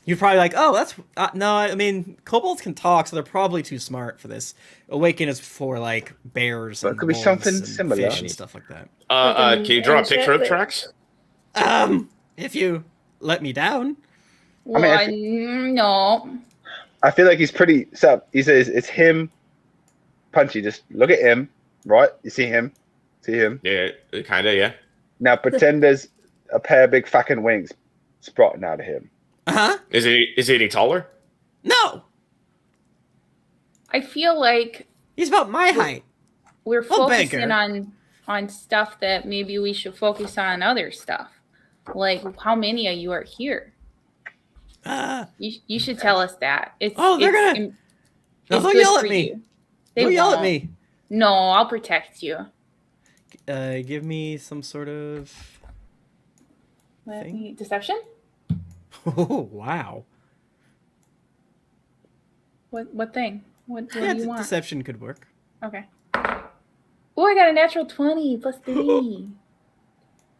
Speaker 5: You're probably like, oh, that's... no, I mean, kobolds can talk, so they're probably too smart for this. Awaken is for, like, bears
Speaker 3: But it
Speaker 5: and
Speaker 3: could be
Speaker 5: wolves
Speaker 3: something
Speaker 5: and
Speaker 3: similar.
Speaker 5: fish and stuff like that.
Speaker 1: Can you draw a picture of Trax?
Speaker 5: If you let me down.
Speaker 4: Well, no.
Speaker 3: I feel like he's pretty... So, he says, it's him, Punchy, just look at him, right? You see him? See him?
Speaker 1: Yeah, kind of, yeah.
Speaker 3: Now, pretend there's a pair of big fucking wings sprouting out of him.
Speaker 5: Uh-huh.
Speaker 1: Is he any taller?
Speaker 5: No!
Speaker 4: I feel like
Speaker 5: He's about my height.
Speaker 4: we're
Speaker 5: Well,
Speaker 4: focusing
Speaker 5: bigger.
Speaker 4: on stuff that maybe we should focus on other stuff. Like, how many of you are here? You should tell us that. They'll
Speaker 5: yell at me. They'll yell at me.
Speaker 4: No, I'll protect you.
Speaker 5: Give me some sort of...
Speaker 4: Deception?
Speaker 5: Oh, wow.
Speaker 4: What thing? What do
Speaker 5: Yeah,
Speaker 4: you want?
Speaker 5: deception could work.
Speaker 4: Okay. Oh, I got a natural 20 plus 3.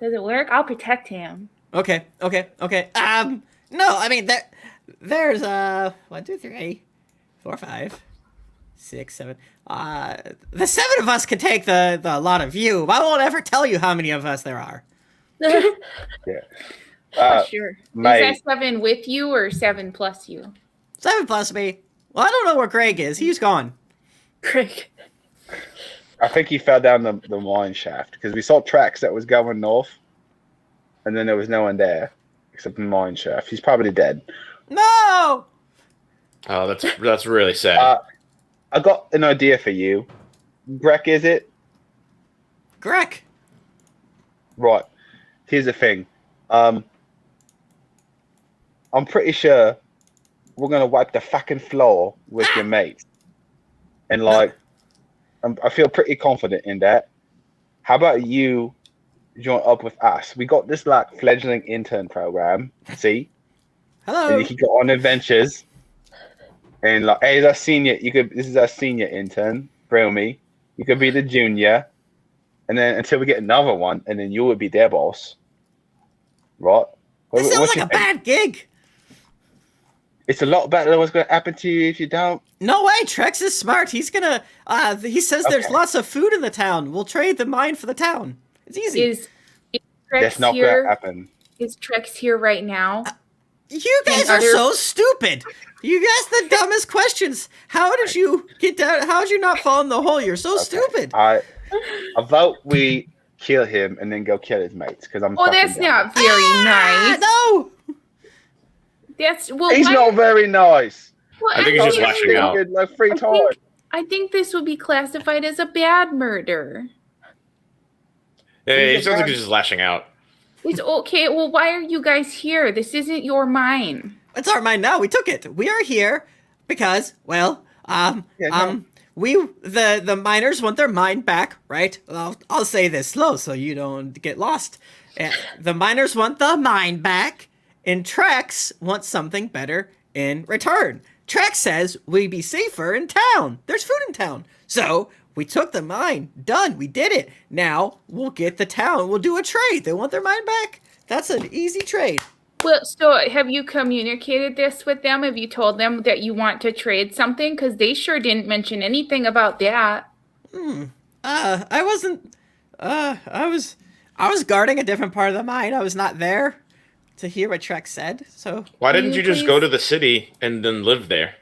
Speaker 4: Does it work? I'll protect him.
Speaker 5: Okay. No, I mean, there's 1, 2, 3, 4, 5, 6, 7. The 7 of us could take the lot of you. I won't ever tell you how many of us there are.
Speaker 3: Yeah.
Speaker 4: Sure.
Speaker 3: Mate.
Speaker 4: Is that 7 with you or 7 plus you?
Speaker 5: 7 plus me. Well, I don't know where Greg is. He's gone.
Speaker 2: Greg.
Speaker 3: I think he fell down the mine shaft because we saw tracks that was going north, and then there was no one there except the mine shaft. He's probably dead.
Speaker 5: No!
Speaker 1: Oh, that's really sad.
Speaker 3: I got an idea for you. Greg, is it?
Speaker 5: Greg.
Speaker 3: Right. Here's the thing. I'm pretty sure we're gonna wipe the fucking floor with your mates, and like, I feel pretty confident in that. How about you join up with us? We got this like fledgling intern program. See,
Speaker 5: Hello.
Speaker 3: and you can go on adventures. And like, hey, that's senior. This is our senior intern, Bromie. You could be the junior, and then until we get another one, and then you would be their boss, right?
Speaker 5: This sounds
Speaker 3: What you
Speaker 5: like a
Speaker 3: think?
Speaker 5: bad gig.
Speaker 3: It's a lot better than what's going to happen to you if you don't.
Speaker 5: No way, Trex is smart. He's gonna, he says there's
Speaker 3: Okay.
Speaker 5: lots of food in the town. We'll trade the mine for the town. It's easy.
Speaker 4: Is
Speaker 3: That's
Speaker 4: Trex
Speaker 3: not going to
Speaker 4: here?
Speaker 3: happen.
Speaker 4: Is Trex here right now?
Speaker 5: You guys are so stupid. You asked the dumbest questions. How did you get down? How did you not fall in the hole? You're so stupid.
Speaker 3: I vote we kill him and then go kill his mates because I'm.
Speaker 4: Oh,
Speaker 3: fucking
Speaker 4: that's
Speaker 3: done.
Speaker 4: not very nice.
Speaker 5: No.
Speaker 4: That's well.
Speaker 3: He's
Speaker 4: why-
Speaker 3: not very nice.
Speaker 4: well,
Speaker 1: I think he's just
Speaker 4: actually,
Speaker 1: lashing out.
Speaker 3: Like 3 times.
Speaker 4: I think this would be classified as a bad murder.
Speaker 1: Yeah, he sounds like he's just lashing out.
Speaker 4: It's okay. Well, why are you guys here? This isn't your mine.
Speaker 5: It's our mine now. We took it. We are here because, well, the miners want their mine back, right? I'll say this slow so you don't get lost. The miners want the mine back, and Trex wants something better in return. Trex says we'd be safer in town. There's food in town. So we took the mine. Done. We did it. Now we'll get the town. We'll do a trade. They want their mine back. That's an easy trade.
Speaker 4: Well, so have you communicated this with them? Have you told them that you want to trade something? Because they sure didn't mention anything about that.
Speaker 5: I wasn't. I was guarding a different part of the mine. I was not there to hear what Trex said. So
Speaker 1: Why didn't
Speaker 4: you
Speaker 1: you just
Speaker 4: please-
Speaker 1: go to the city and then live there?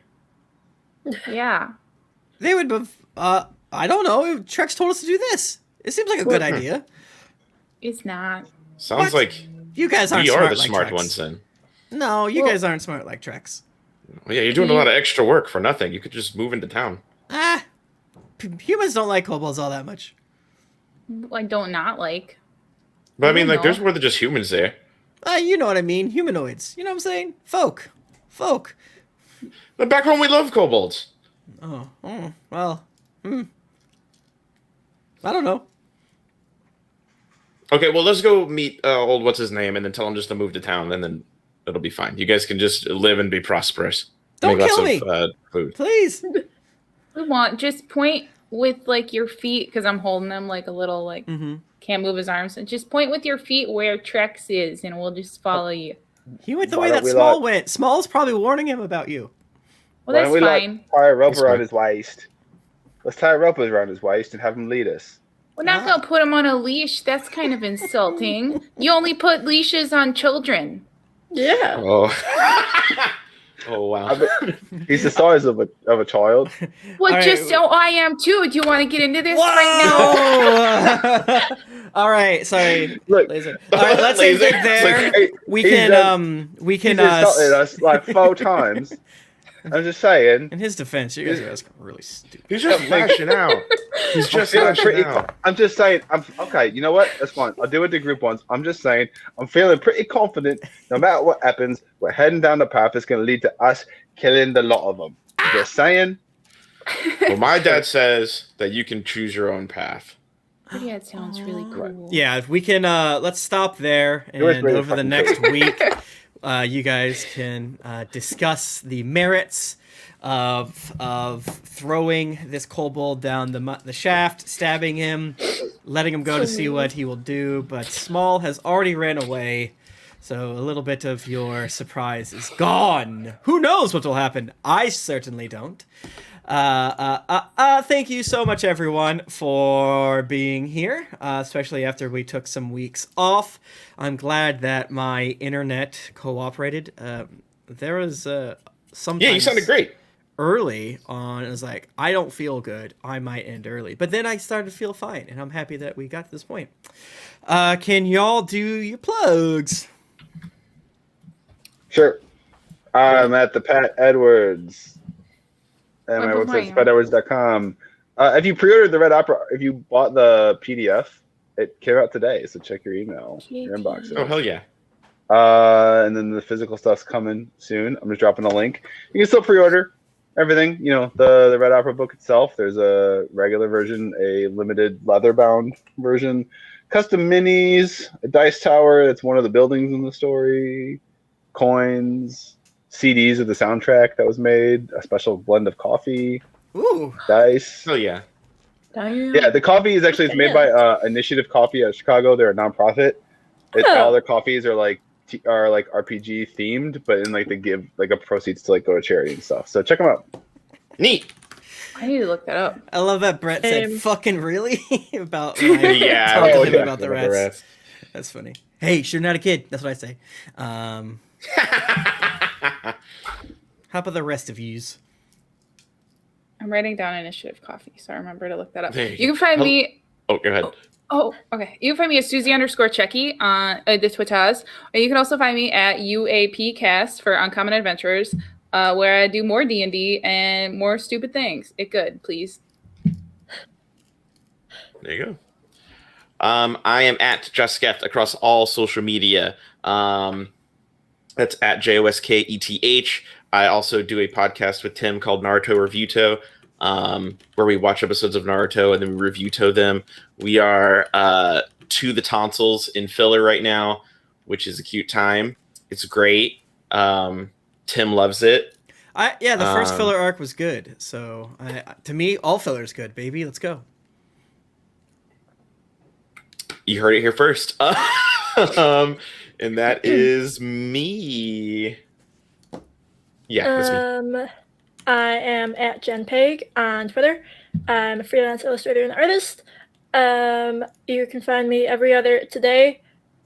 Speaker 4: Yeah.
Speaker 5: they would have. I don't know. Trex told us to do this. It seems like a good idea.
Speaker 4: It's not.
Speaker 1: Sounds
Speaker 5: What?
Speaker 1: like
Speaker 5: You guys aren't
Speaker 1: we
Speaker 5: smart
Speaker 1: are the
Speaker 5: like
Speaker 1: smart
Speaker 5: Trex.
Speaker 1: ones then.
Speaker 5: No, you
Speaker 4: Well-
Speaker 5: guys aren't smart like Trex.
Speaker 1: Well, yeah, you're doing a lot of extra work for nothing. You could just move into town.
Speaker 5: Humans don't like kobolds all that much.
Speaker 4: I don't not like.
Speaker 1: But I
Speaker 4: I
Speaker 1: mean,
Speaker 4: don't
Speaker 1: like, there's
Speaker 4: know.
Speaker 1: more than just humans there.
Speaker 5: You know what I mean. Humanoids. You know what I'm saying? Folk.
Speaker 1: But back home, we love kobolds.
Speaker 5: Oh, well. I don't know.
Speaker 1: Okay, well, let's go meet old what's his name, and then tell him just to move to town, and then it'll be fine. You guys can just live and be prosperous.
Speaker 5: Don't
Speaker 1: Make
Speaker 5: kill
Speaker 1: lots
Speaker 5: me.
Speaker 1: of food.
Speaker 5: Please.
Speaker 4: We want just point with like your feet because I'm holding them like a little like can't move his arms. And just point with your feet where Trex is, and we'll just follow you.
Speaker 5: He went the
Speaker 3: Why
Speaker 5: way
Speaker 3: don't
Speaker 5: that
Speaker 3: we
Speaker 5: Small
Speaker 3: like-
Speaker 5: went. Small's probably warning him about you.
Speaker 4: Well,
Speaker 3: Why
Speaker 4: that's
Speaker 3: don't we
Speaker 4: fine.
Speaker 3: like tie a rope
Speaker 1: That's
Speaker 3: around
Speaker 1: fine.
Speaker 3: his waist? Let's tie a rope around his waist and have him lead us.
Speaker 4: We're not gonna put him on a leash. That's kind of insulting. You only put leashes on children.
Speaker 2: Yeah.
Speaker 1: Oh. Oh, wow.
Speaker 3: He's the size of a child.
Speaker 4: Well,
Speaker 5: All right.
Speaker 4: just so I am too. Do you want to get into this right
Speaker 5: Whoa! All right, sorry.
Speaker 3: Look,
Speaker 5: Laser. All right, let's end
Speaker 1: Laser.
Speaker 5: it there.
Speaker 3: Hey,
Speaker 5: We
Speaker 3: he's
Speaker 5: can
Speaker 3: He's insulted us like 4 times. I'm just saying.
Speaker 5: In his defense, you guys are asking really stupid.
Speaker 1: He's just lashing out. He's just
Speaker 3: Feeling
Speaker 1: lashing
Speaker 3: pretty.
Speaker 1: out.
Speaker 3: I'm just saying. Okay. You know what? That's fine. I'll do it the group once. I'm just saying. I'm feeling pretty confident. No matter what happens, we're heading down the path that's going to lead to us killing the lot of them. Just saying.
Speaker 1: Well, my dad says that you can choose your own path.
Speaker 4: now? Yeah, it sounds really cool.
Speaker 5: Yeah, we can. Let's stop there, and
Speaker 3: was really
Speaker 5: over the
Speaker 3: fucking
Speaker 5: next week, you guys can discuss the merits of throwing this kobold down the shaft, stabbing him, letting him go to see what he will do. But Small has already ran away, so a little bit of your surprise is gone. Who knows what will happen? I certainly don't. Thank you so much, everyone, for being here, especially after we took some weeks off. I'm glad that my internet cooperated. There was sometimes...
Speaker 1: Yeah, you sounded great.
Speaker 5: early on. It was like, I don't feel good. I might end early. But then I started to feel fine, and I'm happy that we got to this point. Can y'all do your plugs?
Speaker 3: Sure. I'm at the Pat Edwards. And my website is patedwards.com. If you pre-ordered the Red Opera, if you bought the PDF, it came out today, so check your email, your inbox.
Speaker 1: Oh, hell yeah.
Speaker 3: And then the physical stuff's coming soon. I'm just dropping a link. You can still pre-order everything. You know, the Red Opera book itself. There's a regular version, a limited leather-bound version, custom minis, a dice tower that's one of the buildings in the story, coins, CDs of the soundtrack that was made, a special blend of coffee, dice.
Speaker 1: Oh yeah.
Speaker 3: Yeah, the coffee is actually it's made by Initiative Coffee out of Chicago. They're a nonprofit. All their coffees are like RPG themed, but then like they give like a proceeds to like go to charity and stuff. So check them out.
Speaker 1: Neat.
Speaker 4: I need to look that up.
Speaker 5: I love that Brett said "fucking really" about talking to him about the rats. That's funny. Hey, you're not a kid. That's what I say. How about the rest of yous?
Speaker 4: I'm writing down Initiative Coffee, so I remember to look that up.
Speaker 1: There
Speaker 4: You can find me.
Speaker 1: Oh, go ahead.
Speaker 4: Oh, okay. You can find me at Susie_Checky on the Twitters. And you can also find me at UAPcast for Uncommon Adventures, where I do more D&D and more stupid things. It good, please.
Speaker 1: There you go. I am at Jusketh across all social media. That's at JOSKETH. I also do a podcast with Tim called Naruto Reviewto, where we watch episodes of Naruto and then we review-to them. We are to the tonsils in filler right now, which is a cute time. It's great. Tim loves it.
Speaker 5: The first filler arc was good. So to me, all filler is good, baby. Let's go.
Speaker 1: You heard it here first. And that is me. Yeah, that's me.
Speaker 2: I am at JenPeg on Twitter. I'm a freelance illustrator and artist. You can find me every other today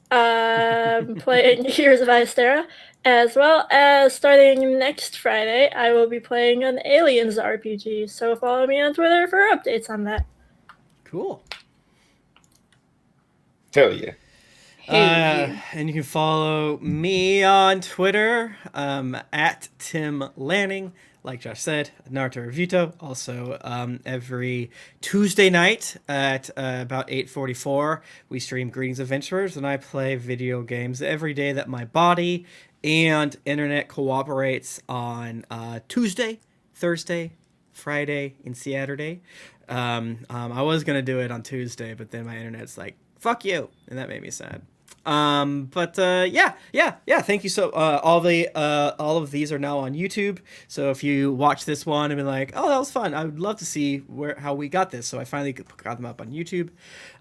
Speaker 2: playing Heroes of Ystera, as well as starting next Friday, I will be playing an Aliens RPG. So follow me on Twitter for updates on that.
Speaker 5: Cool.
Speaker 1: Hell yeah.
Speaker 5: And you can follow me on Twitter at Tim Lanning. Like Josh said, Naruto Reviewto. Also, every Tuesday night at about 8:44, we stream Greetings Adventurers, and I play video games every day that my body and internet cooperates on Tuesday, Thursday, Friday, and Saturday. I was going to do it on Tuesday, but then my internet's like, fuck you, and that made me sad. Yeah. Thank you. So, all of these are now on YouTube. So if you watch this one and be like, "Oh, that was fun," I would love to see how we got this. So I finally got them up on YouTube.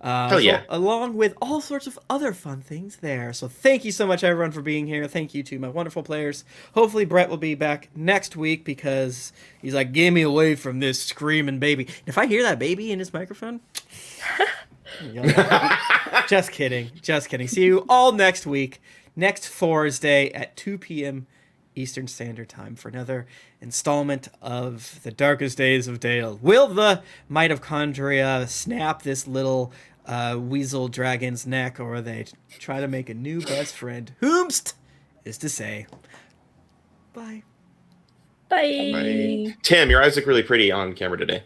Speaker 5: Along with all sorts of other fun things there. So thank you so much, everyone, for being here. Thank you to my wonderful players. Hopefully, Brett will be back next week because he's like, "Get me away from this screaming baby." If I hear that baby in his microphone. Just kidding. See you all next week, next Thursday at 2 p.m. Eastern Standard Time for another installment of The Darkest Days of Dale. Will the mitochondria snap this little weasel dragon's neck, or they try to make a new best friend? Whomst is to say. Bye.
Speaker 2: Bye.
Speaker 1: Tim, your eyes look really pretty on camera today.